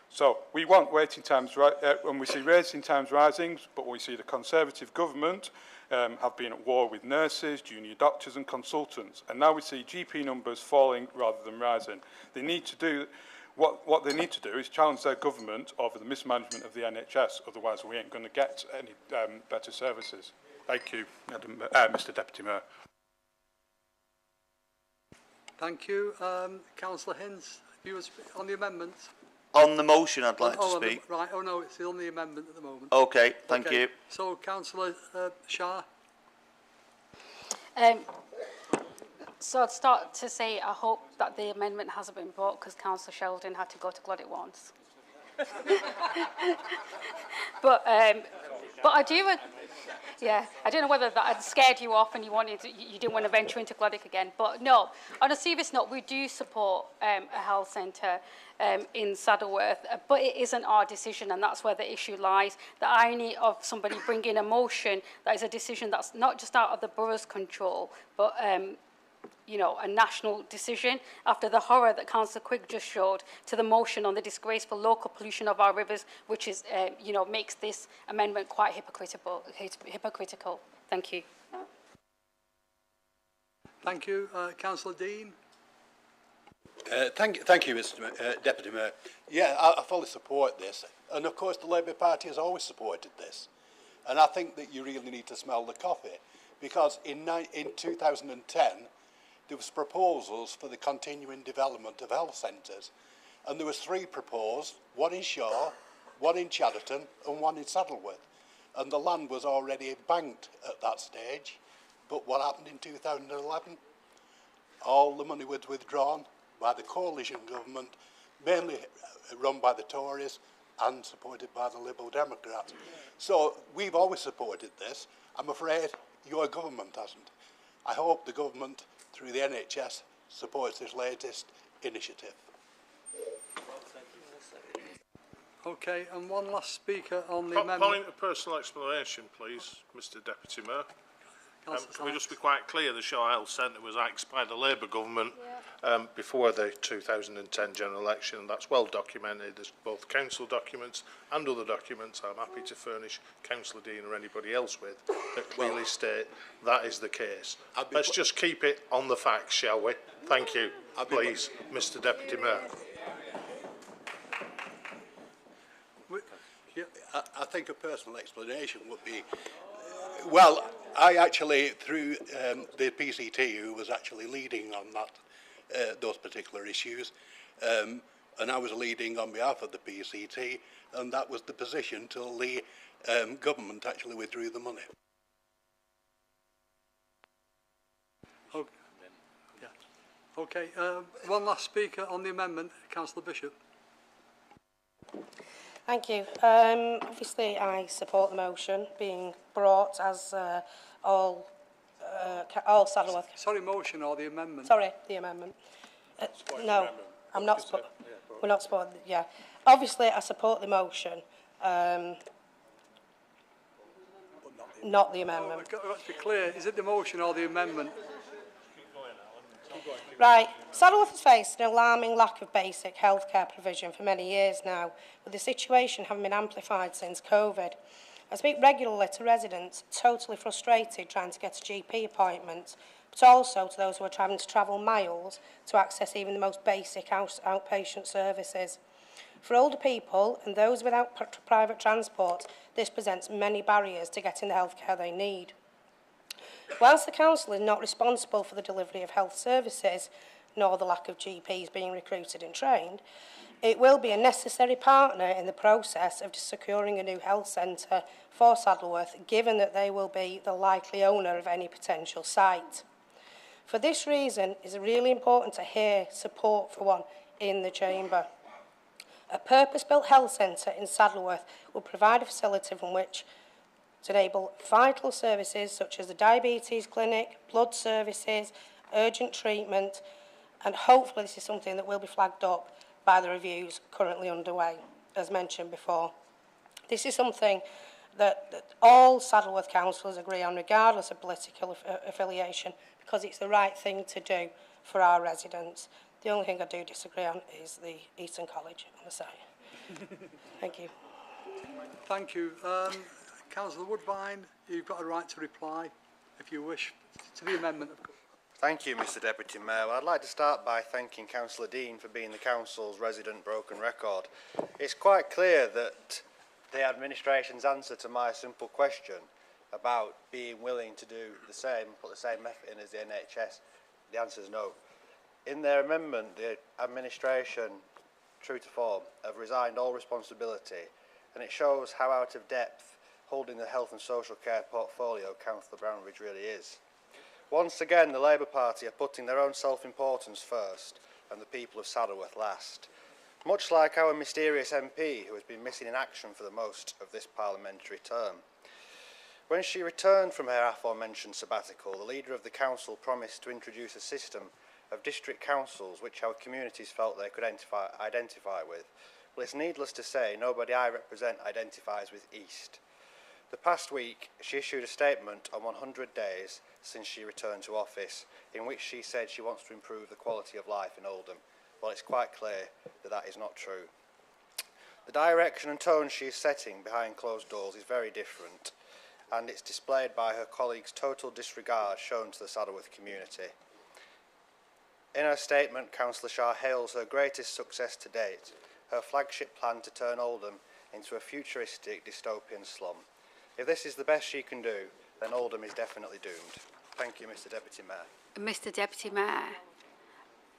So we want waiting times, when we see waiting times rising, but we see the Conservative government have been at war with nurses, junior doctors and consultants. And now we see GP numbers falling rather than rising. They need to do, what they need to do is challenge their government over the mismanagement of the NHS, otherwise we ain't going to get any better services. Thank you, Mr Deputy Mayor. Thank you. Councillor Hinds, you on the amendment? On the motion, I'd like to speak. Right, oh no, it's on the amendment at the moment. Okay, thank you. So, Councillor Shah. So I'd start to say I hope that the amendment hasn't been brought because Councillor Sheldon had to go to Glodwick once. But I do, yeah, I don't know whether that had scared you off and you didn't want to venture into Glodwick again. But no, on a serious note, we do support a health centre in Saddleworth, but it isn't our decision, and that's where the issue lies. The irony of somebody bringing a motion that is a decision that's not just out of the borough's control, but you know, a national decision after the horror that Councillor Quigg just showed to the motion on the disgraceful local pollution of our rivers, which is, you know, makes this amendment quite hypocritical. Thank you. Thank you. Councillor Dean. Thank you, Mr. Deputy Mayor. Yeah, I fully support this. And of course, the Labour Party has always supported this. And I think that you really need to smell the coffee. Because in 2010, there was proposals for the continuing development of health centres. And there was 3 proposed, one in Shaw, one in Chadderton and one in Saddleworth. And the land was already banked at that stage. But what happened in 2011? All the money was withdrawn by the coalition government, mainly run by the Tories, and supported by the Liberal Democrats. So we've always supported this. I'm afraid your government hasn't. I hope the government, through the NHS, supports this latest initiative. Okay, and one last speaker on the amendment. Following a personal explanation, please, Mr Deputy Mayor. Can we just be quite clear, the Shaw Health Centre was axed by the Labour government before the 2010 general election, and that's well documented. There's both council documents and other documents I'm happy to furnish Councillor Dean or anybody else with that clearly state that is the case. Let's just keep it on the facts, shall we? Thank you. Please, Mr Deputy Mayor. I think a personal explanation would be, well, I actually, through the PCT, who was actually leading on that, those particular issues, and I was leading on behalf of the PCT, and that was the position till the government actually withdrew the money. Okay, yeah. Okay, one last speaker on the amendment, Councillor Bishop. Thank you. Obviously, I support the motion being brought as all Saddleworth. Sorry, motion or the amendment? Sorry, the amendment. No, I'm not. We're not supporting. Yeah, obviously, I support the motion, not the amendment. Oh, let's be clear. Is it the motion or the amendment? Right, Saddleworth has faced an alarming lack of basic healthcare provision for many years now, with the situation having been amplified since COVID. I speak regularly to residents totally frustrated trying to get a GP appointment, but also to those who are having to travel miles to access even the most basic outpatient services. For older people and those without private transport, this presents many barriers to getting the healthcare they need. Whilst the Council is not responsible for the delivery of health services, nor the lack of GPs being recruited and trained, it will be a necessary partner in the process of securing a new health centre for Saddleworth, given that they will be the likely owner of any potential site. For this reason, it is really important to hear support for one in the Chamber. A purpose-built health centre in Saddleworth will provide a facility from which to enable vital services such as the diabetes clinic, blood services, urgent treatment, and hopefully this is something that will be flagged up by the reviews currently underway, as mentioned before. This is something that all Saddleworth councillors agree on, regardless of political affiliation, because it's the right thing to do for our residents. The only thing I do disagree on is the Eton College on the site. Thank you. Thank you. Councillor Woodbine, you've got a right to reply, if you wish, to the amendment, of course. Thank you, Mr Deputy Mayor. I'd like to start by thanking Councillor Dean for being the Council's resident broken record. It's quite clear that the administration's answer to my simple question about being willing to do the same, put the same effort in as the NHS, the answer is no. In their amendment, the administration, true to form, have resigned all responsibility, and it shows how out of depth holding the health and social care portfolio Councillor Brownridge really is. Once again, the Labour Party are putting their own self-importance first and the people of Saddleworth last. Much like our mysterious MP, who has been missing in action for the most of this parliamentary term. When she returned from her aforementioned sabbatical, the leader of the council promised to introduce a system of district councils which our communities felt they could identify with. Well, it's needless to say, nobody I represent identifies with East. The past week, she issued a statement on 100 days since she returned to office, in which she said she wants to improve the quality of life in Oldham. Well, it's quite clear that that is not true. The direction and tone she is setting behind closed doors is very different, and it's displayed by her colleagues' total disregard shown to the Saddleworth community. In her statement, Councillor Shah hails her greatest success to date, her flagship plan to turn Oldham into a futuristic dystopian slum. If this is the best she can do, then Oldham is definitely doomed. Thank you, Mr Deputy Mayor. Mr Deputy Mayor,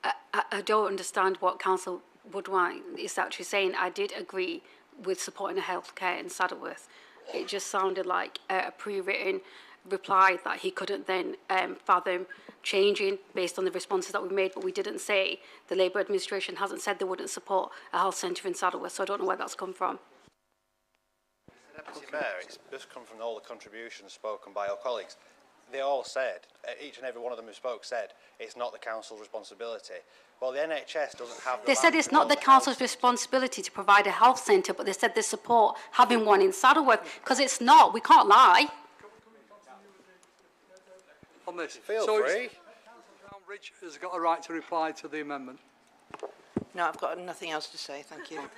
I don't understand what Councillor Woodwine is actually saying. I did agree with supporting the healthcare in Saddleworth. It just sounded like a pre-written reply that he couldn't then fathom changing based on the responses that we made, but we didn't say the Labour administration hasn't said they wouldn't support a health centre in Saddleworth, so I don't know where that's come from. Deputy Mayor, it's just come from all the contributions spoken by your colleagues. They all said, each and every one of them who spoke said, it's not the council's responsibility. Well, the NHS doesn't have the They said it's not the council's responsibility to provide a health centre, but they said they support having one in Saddleworth, because it's not. We can't lie. On this. Feel so free. Ridge has got a right to reply to the amendment. No, I've got nothing else to say. Thank you. Okay.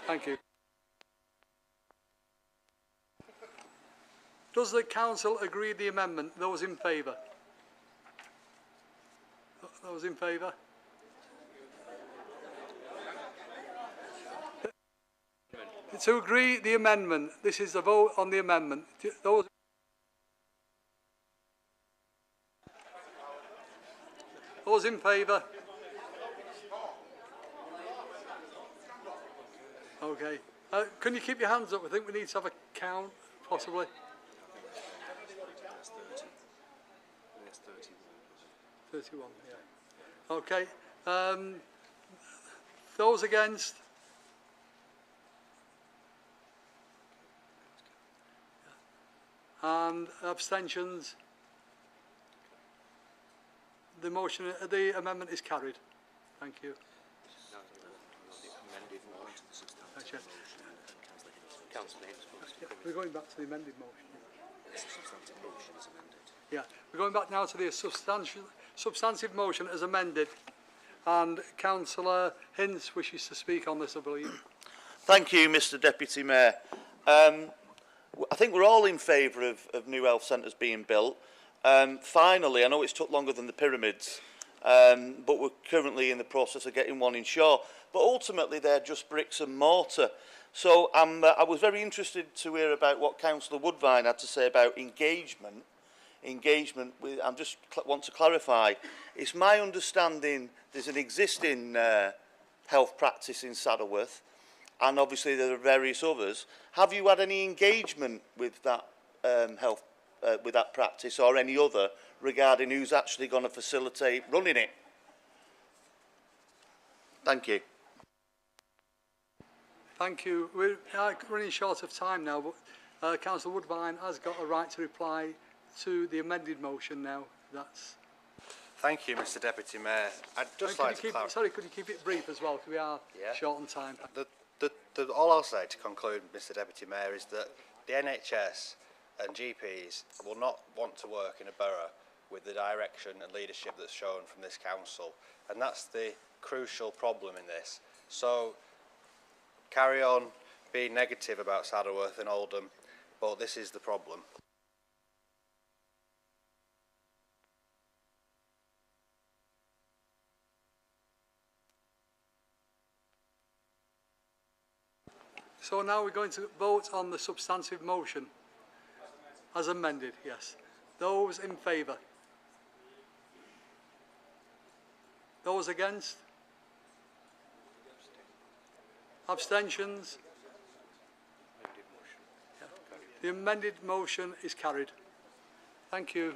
Thank you. Does the council agree with the amendment? Those in favour? Those in favour? To agree the amendment. This is the vote on the amendment. Those in favour? Okay. Can you keep your hands up? I think we need to have a count, possibly. 31, yeah. Okay. Those against? And abstentions? The motion, the amendment is carried. Thank you. We're going back to the amended motion. Yeah, we're going back now to the substantive motion as amended. And Councillor Hinds wishes to speak on this, I believe. Thank you, Mr Deputy Mayor. I think we're all in favour of new health centres being built. Finally, I know it's took longer than the pyramids, but we're currently in the process of getting one in Shaw. But ultimately, they're just bricks and mortar. So I was very interested to hear about what Councillor Woodvine had to say about engagement. I just want to clarify. It's my understanding there's an existing health practice in Saddleworth, and obviously there are various others. Have you had any engagement with that with that practice or any other regarding who's actually going to facilitate running it? Thank you. Thank you. We're running short of time now, but Councillor Woodvine has got a right to reply to the amended motion now. That's. Thank you, Mr Deputy Mayor. I'd just like to clarify. Sorry, could you keep it brief as well, because we are short on time. All I'll say to conclude, Mr Deputy Mayor, is that the NHS and GPs will not want to work in a borough with the direction and leadership that's shown from this council, and that's the crucial problem in this. So carry on being negative about Saddleworth and Oldham, but this is the problem. So now we're going to vote on the substantive motion as amended, yes. Those in favour? Those against? Abstentions? The amended motion is carried. Thank you.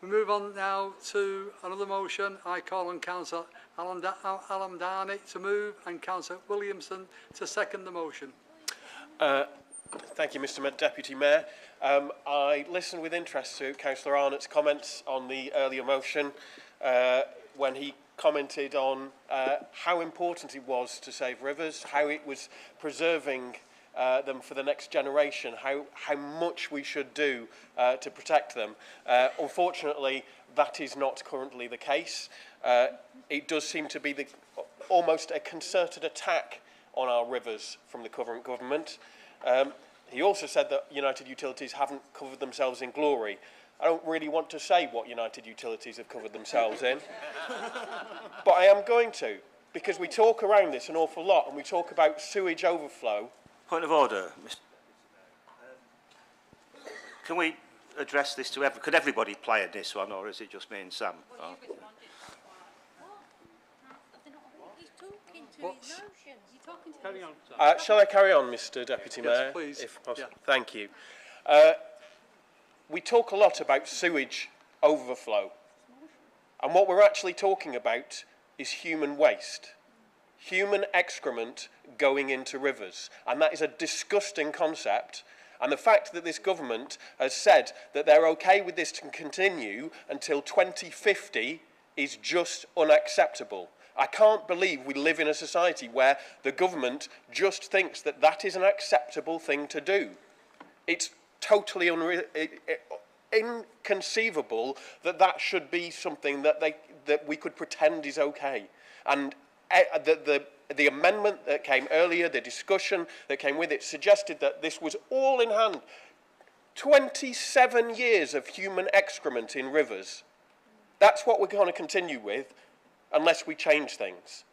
We move on now to another motion. I call on Councillor Alamdani to move and Councillor Williamson to second the motion. Thank you, Mr Deputy Mayor. I listened with interest to Councillor Arnott's comments on the earlier motion when he commented on how important it was to save rivers, how it was preserving them for the next generation, how much we should do to protect them. Unfortunately, that is not currently the case. It does seem to be almost a concerted attack on our rivers from the current government. He also said that United Utilities haven't covered themselves in glory. I don't really want to say what United Utilities have covered themselves in, but I am going to, because we talk around this an awful lot, and we talk about sewage overflow. Point of order, Mr. Can we address this to could everybody play at this one, or is it just me and Sam? Oh. Shall I carry on, Mr Deputy Mayor? Yes, please. If possible. Yeah. Thank you. We talk a lot about sewage overflow, and what we're actually talking about is human waste. Human excrement going into rivers. And that is a disgusting concept. And the fact that this government has said that they're okay with this to continue until 2050 is just unacceptable. I can't believe we live in a society where the government just thinks that that is an acceptable thing to do. It's totally inconceivable that that should be something that we could pretend is okay. And the amendment that came earlier, the discussion that came with it, suggested that this was all in hand. 27 years of human excrement in rivers. That's what we're going to continue with unless we change things.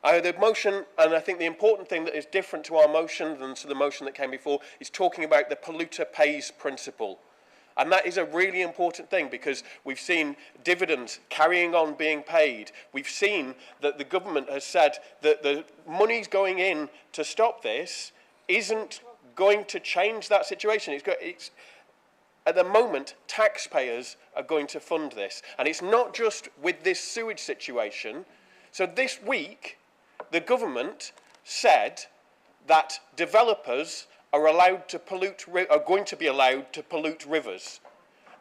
The motion, and I think the important thing that is different to our motion than to the motion that came before, is talking about the polluter pays principle. And that is a really important thing because we've seen dividends carrying on being paid. We've seen that the government has said that the money's going in to stop this isn't going to change that situation. At the moment, taxpayers are going to fund this. And it's not just with this sewage situation. So this week, the government said that developers are going to be allowed to pollute rivers.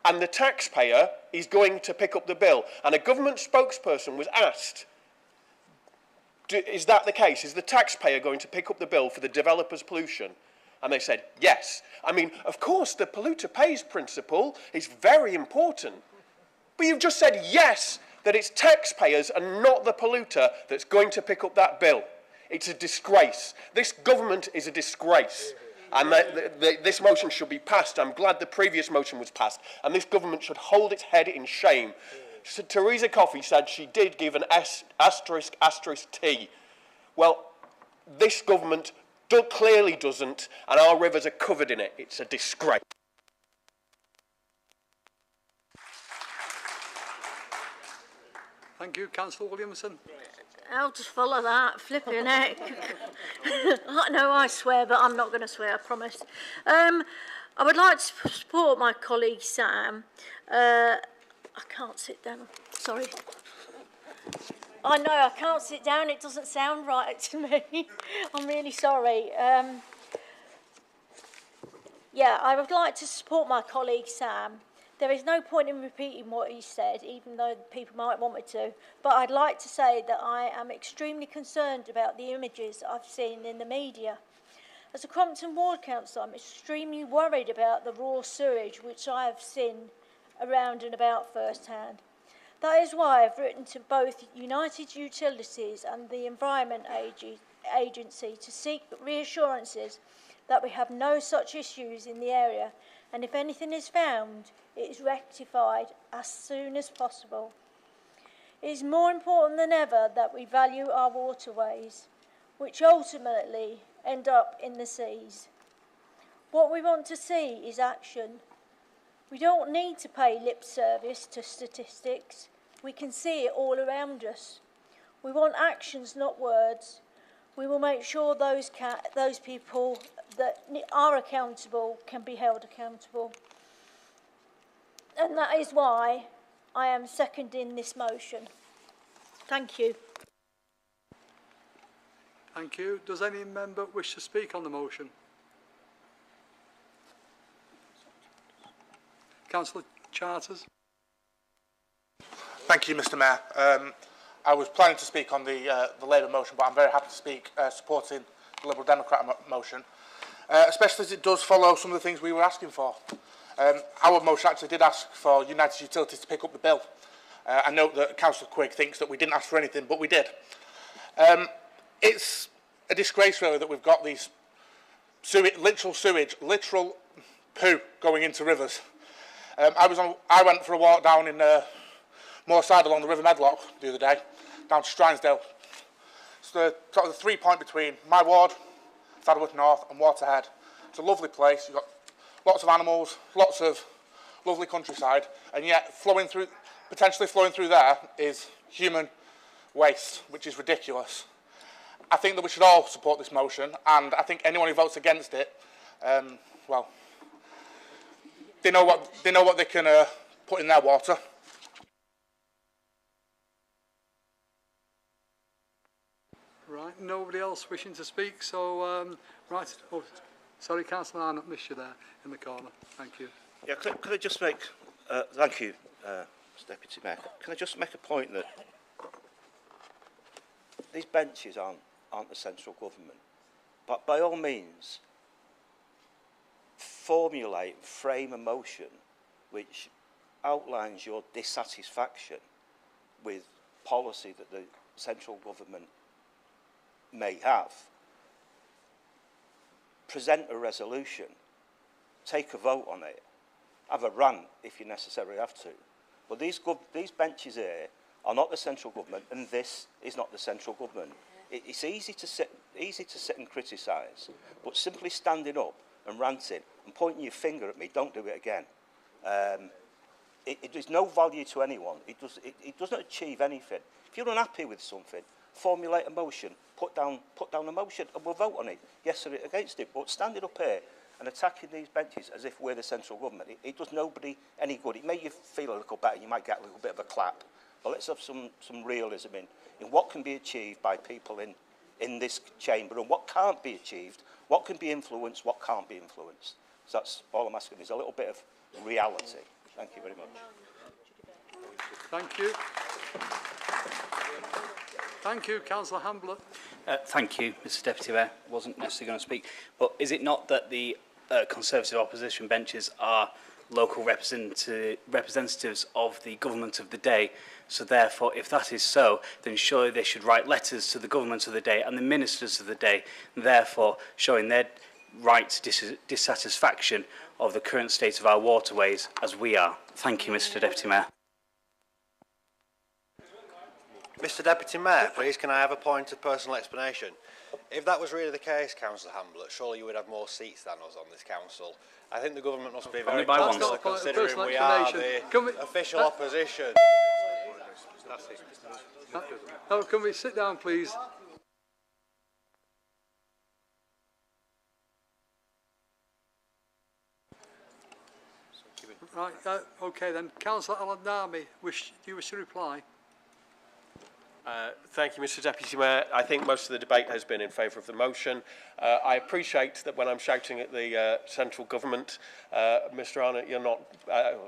And the taxpayer is going to pick up the bill. And a government spokesperson was asked, is that the case? Is the taxpayer going to pick up the bill for the developer's pollution? And they said, yes. I mean, of course, the polluter pays principle is very important. But you've just said yes, that it's taxpayers and not the polluter that's going to pick up that bill. It's a disgrace. This government is a disgrace. And this motion should be passed. I'm glad the previous motion was passed. And this government should hold its head in shame. So Theresa Coffey said she did give an asterisk T. Well, this government clearly doesn't, and our rivers are covered in it. It's a disgrace. Thank you, Councillor Williamson. I'll just follow that, flipping heck. I know I swear, but I'm not going to swear, I promise. I would like to support my colleague Sam. I can't sit down, sorry. I know, I can't sit down, it doesn't sound right to me. I'm really sorry. Yeah, I would like to support my colleague Sam. There is no point in repeating what he said, even though people might want me to. But I'd like to say that I am extremely concerned about the images I've seen in the media. As a Crompton Ward Councillor, I'm extremely worried about the raw sewage which I have seen around and about firsthand. That is why I've written to both United Utilities and the Environment Agency to seek reassurances that we have no such issues in the area, and if anything is found, it is rectified as soon as possible. It is more important than ever that we value our waterways, which ultimately end up in the seas. What we want to see is action. We don't need to pay lip service to statistics. We can see it all around us. We want actions, not words. We will make sure those people that are accountable can be held accountable. And that is why I am seconding this motion. Thank you. Thank you. Does any member wish to speak on the motion? Councillor Charters. Thank you, Mr. Mayor. I was planning to speak on the Labour motion, but I'm very happy to speak supporting the Liberal Democrat motion, especially as it does follow some of the things we were asking for. Our motion actually did ask for United Utilities to pick up the bill. I note that Councillor Quigg thinks that we didn't ask for anything, but we did. It's a disgrace, really, that we've got these literal poo going into rivers. I went for a walk down in Moorside along the River Medlock the other day, down to Strinesdale. It's the 3-point between my ward, Saddleworth North, and Waterhead. It's a lovely place. You've got lots of animals, lots of lovely countryside, and yet potentially flowing through there is human waste, which is ridiculous. I think that we should all support this motion, and I think anyone who votes against it, well, they know what they can put in their water. Right, nobody else wishing to speak, so, right, oh, sorry, Councillor Arnott, missed you there in the corner. Thank you. Yeah, could I just make, thank you, Mr Deputy Mayor. Can I just make a point that these benches aren't the central government, but by all means, formulate, frame a motion which outlines your dissatisfaction with policy that the central government may have. Present a resolution, take a vote on it, have a rant if you necessarily have to. But these benches here are not the central government, and this is not the central government. It's easy to sit and criticise, but simply standing up and ranting and pointing your finger at me, don't do it again. It is no value to anyone. It doesn't achieve anything. If you're unhappy with something, formulate a motion, put down a motion, and we'll vote on it, yes or against it. But standing up here and attacking these benches as if we're the central government, it does nobody any good. It may you feel a little better, you might get a little bit of a clap. But let's have some realism in what can be achieved by people in this chamber and what can't be achieved, what can be influenced, what can't be influenced. So that's all I'm asking, is a little bit of reality. Thank you very much. Thank you. Thank you, Councillor Hambler. Thank you, Mr Deputy Mayor. I wasn't necessarily going to speak, but is it not that the Conservative opposition benches are local representatives of the government of the day? So therefore, if that is so, then surely they should write letters to the government of the day and the ministers of the day, therefore showing their right dissatisfaction of the current state of our waterways as we are. Thank you, Mr Deputy Mayor. Mr Deputy Mayor, please, can I have a point of personal explanation? If that was really the case, Councillor Hamblett, surely you would have more seats than us on this council. I think the government must be very considerate considering we are the official opposition. Oh, can we sit down, please? Right, okay then. Councillor Alan-Darby, do you wish to reply? Thank you, Mr Deputy Mayor. I think most of the debate has been in favour of the motion. I appreciate that when I'm shouting at the central government, Mr Arnott, you're not,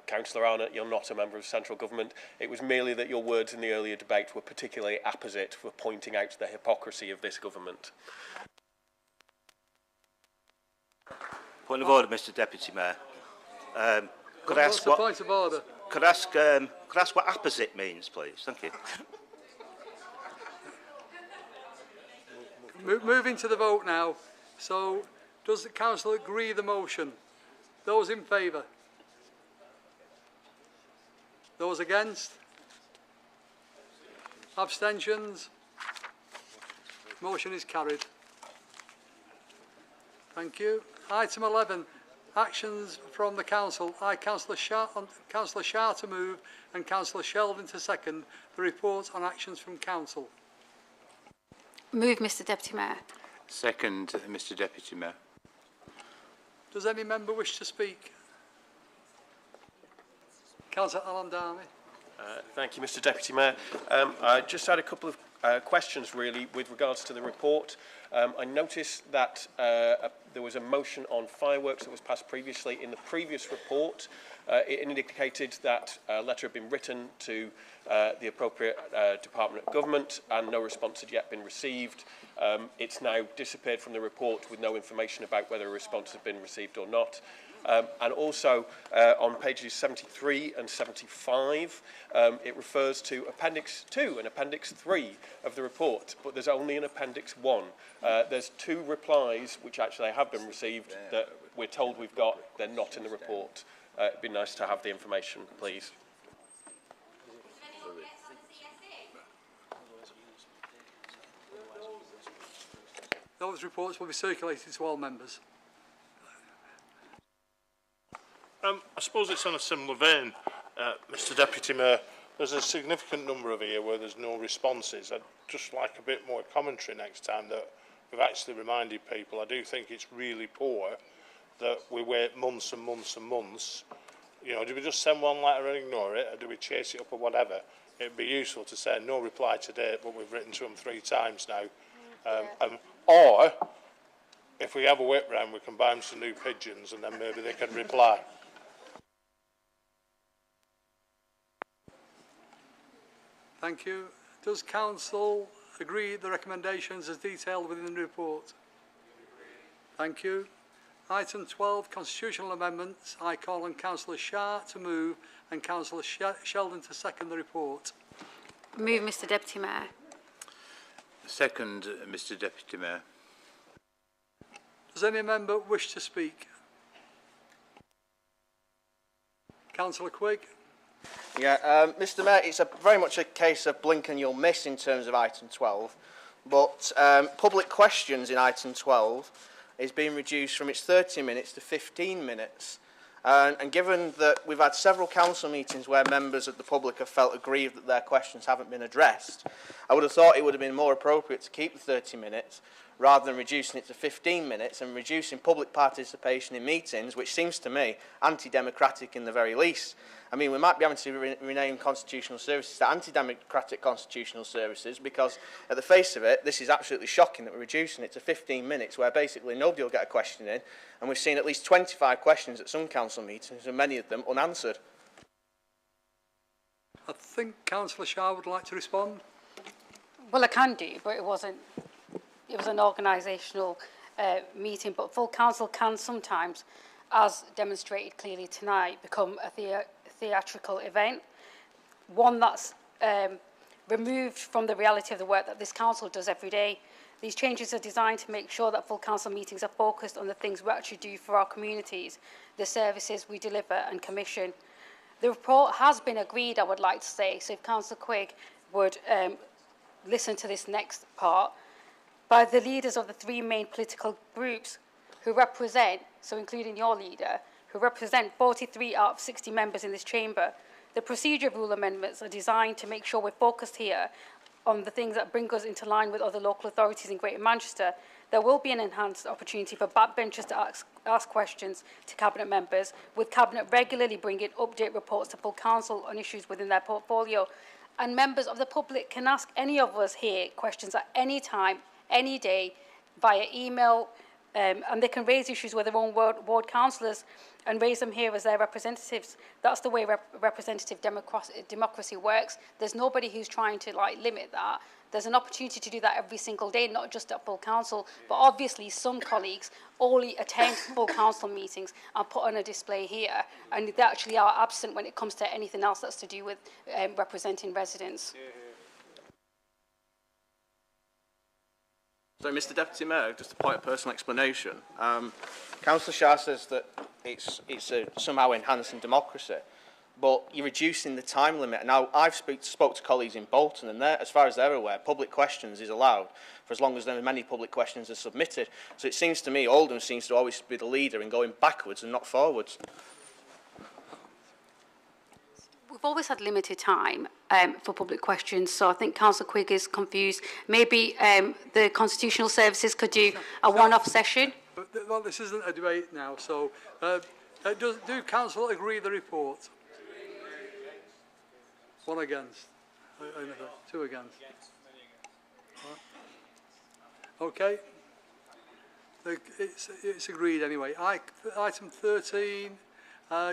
Councillor Arnott, you're not a member of central government. It was merely that your words in the earlier debate were particularly apposite for pointing out the hypocrisy of this government. Point of order, Mr Deputy Mayor. Could I ask what point of order? Could I ask what apposite means, please? Thank you. Moving to the vote now. So, does the council agree the motion? Those in favour? Those against? Abstentions? Motion is carried. Thank you. Item 11. Actions from the council. I, Councillor Shah to move and Councillor Sheldon to second the report on actions from council. Move, Mr Deputy Mayor. Second, Mr Deputy Mayor. Does any member wish to speak? Councillor Alan-Darby. Thank you, Mr Deputy Mayor. I just had a couple of questions, really, with regards to the report. I noticed that there was a motion on fireworks that was passed previously. In the previous report, it indicated that a letter had been written to the appropriate Department of Government and no response had yet been received. It's now disappeared from the report with no information about whether a response had been received or not. And also on pages 73 and 75, it refers to Appendix 2 and Appendix 3 of the report, but there's only an Appendix 1. There's 2 replies which actually have been received that we're told we've got. They're not in the report. It'd be nice to have the information, please. Those reports will be circulated to all members. I suppose it's on a similar vein, Mr Deputy Mayor. There's a significant number of here where there's no responses. I'd just like a bit more commentary next time that we've actually reminded people. I do think it's really poor that we wait months and months and months. You know, do we just send one letter and ignore it, or do we chase it up or whatever? It'd be useful to say no reply today, but we've written to them 3 times now. Or, if we have a whip round, we can buy them some new pigeons and then maybe they can reply. Thank you. Does Council agree the recommendations as detailed within the report? Thank you. Item 12, constitutional amendments. I call on Councillor Shah to move and Councillor Sheldon to second the report. Move, Mr Deputy Mayor. Second, Mr Deputy Mayor. Does any member wish to speak? Councillor Quigg. Yeah, Mr Mayor, it's very much a case of blink and you'll miss in terms of item 12, but public questions in item 12 is being reduced from its 30 minutes to 15 minutes. And given that we've had several council meetings where members of the public have felt aggrieved that their questions haven't been addressed, I would have thought it would have been more appropriate to keep the 30 minutes rather than reducing it to 15 minutes and reducing public participation in meetings, which seems to me anti-democratic in the very least. I mean, we might be having to rename constitutional services to anti-democratic constitutional services because, at the face of it, this is absolutely shocking that we're reducing it to 15 minutes where basically nobody will get a question in, and we've seen at least 25 questions at some council meetings and many of them unanswered. I think Councillor Shah would like to respond. Well, I can do, but it was an organisational meeting, but full council can sometimes, as demonstrated clearly tonight, become a theatrical event, one that's removed from the reality of the work that this council does every day. These changes are designed to make sure that full council meetings are focused on the things we actually do for our communities, the services we deliver and commission. The report has been agreed, I would like to say, so if Councillor Quigg would listen to this next part, by the leaders of the three main political groups who represent, so including your leader, who represent 43 out of 60 members in this chamber. The procedural amendments are designed to make sure we're focused here on the things that bring us into line with other local authorities in Greater Manchester. There will be an enhanced opportunity for backbenchers to ask questions to Cabinet members, with Cabinet regularly bringing update reports to full council on issues within their portfolio. And members of the public can ask any of us here questions at any time, any day, via email, and they can raise issues with their own ward councillors and raise them here as their representatives. That's the way representative democracy works. There's nobody who's trying to limit that. There's an opportunity to do that every single day, not just at full council, but obviously some colleagues only attend full council meetings and put on a display here, and they actually are absent when it comes to anything else that's to do with representing residents. So, Mr Deputy Mayor, just a point of personal explanation. Councillor Shah says that it's somehow enhancing democracy, but you're reducing the time limit. Now, I've spoke to colleagues in Bolton, and as far as they're aware, public questions is allowed for as long as there are many public questions are submitted. So it seems to me Oldham seems to always be the leader in going backwards and not forwards. We've always had limited time for public questions, so I think Councillor Quigg is confused. Maybe the Constitutional Services could do a one-off session. Well, this isn't a debate now, so do Council agree the report? One against. Two against. Okay. It's agreed anyway. Item 13,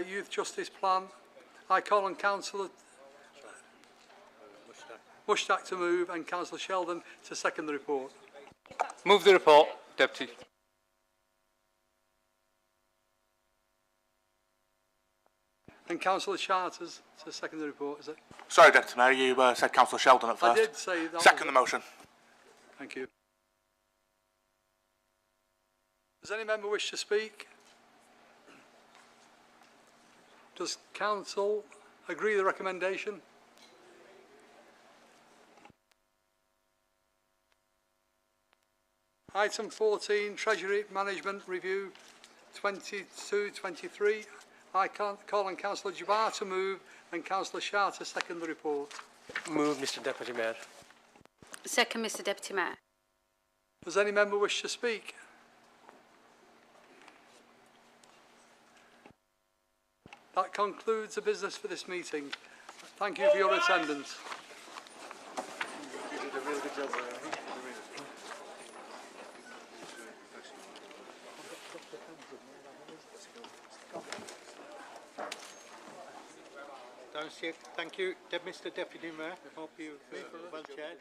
Youth Justice Plan. I call on Councillor Mushtaq to move and Councillor Sheldon to second the report. Move the report, Deputy. And Councillor Charters to second the report, is it? Sorry, Deputy Mayor, you said Councillor Sheldon at first. I did say that. Second the motion. Thank you. Does any member wish to speak? Does Council agree the recommendation? Item 14, Treasury Management Review 22-23. I call on Councillor Jabbar to move and Councillor Shah to second the report. Move, Mr Deputy Mayor. Second, Mr Deputy Mayor. Does any member wish to speak? That concludes the business for this meeting. Thank you for your attendance. You did a really good job. Thank you, Mr Deputy Mayor. I hope you've well chaired.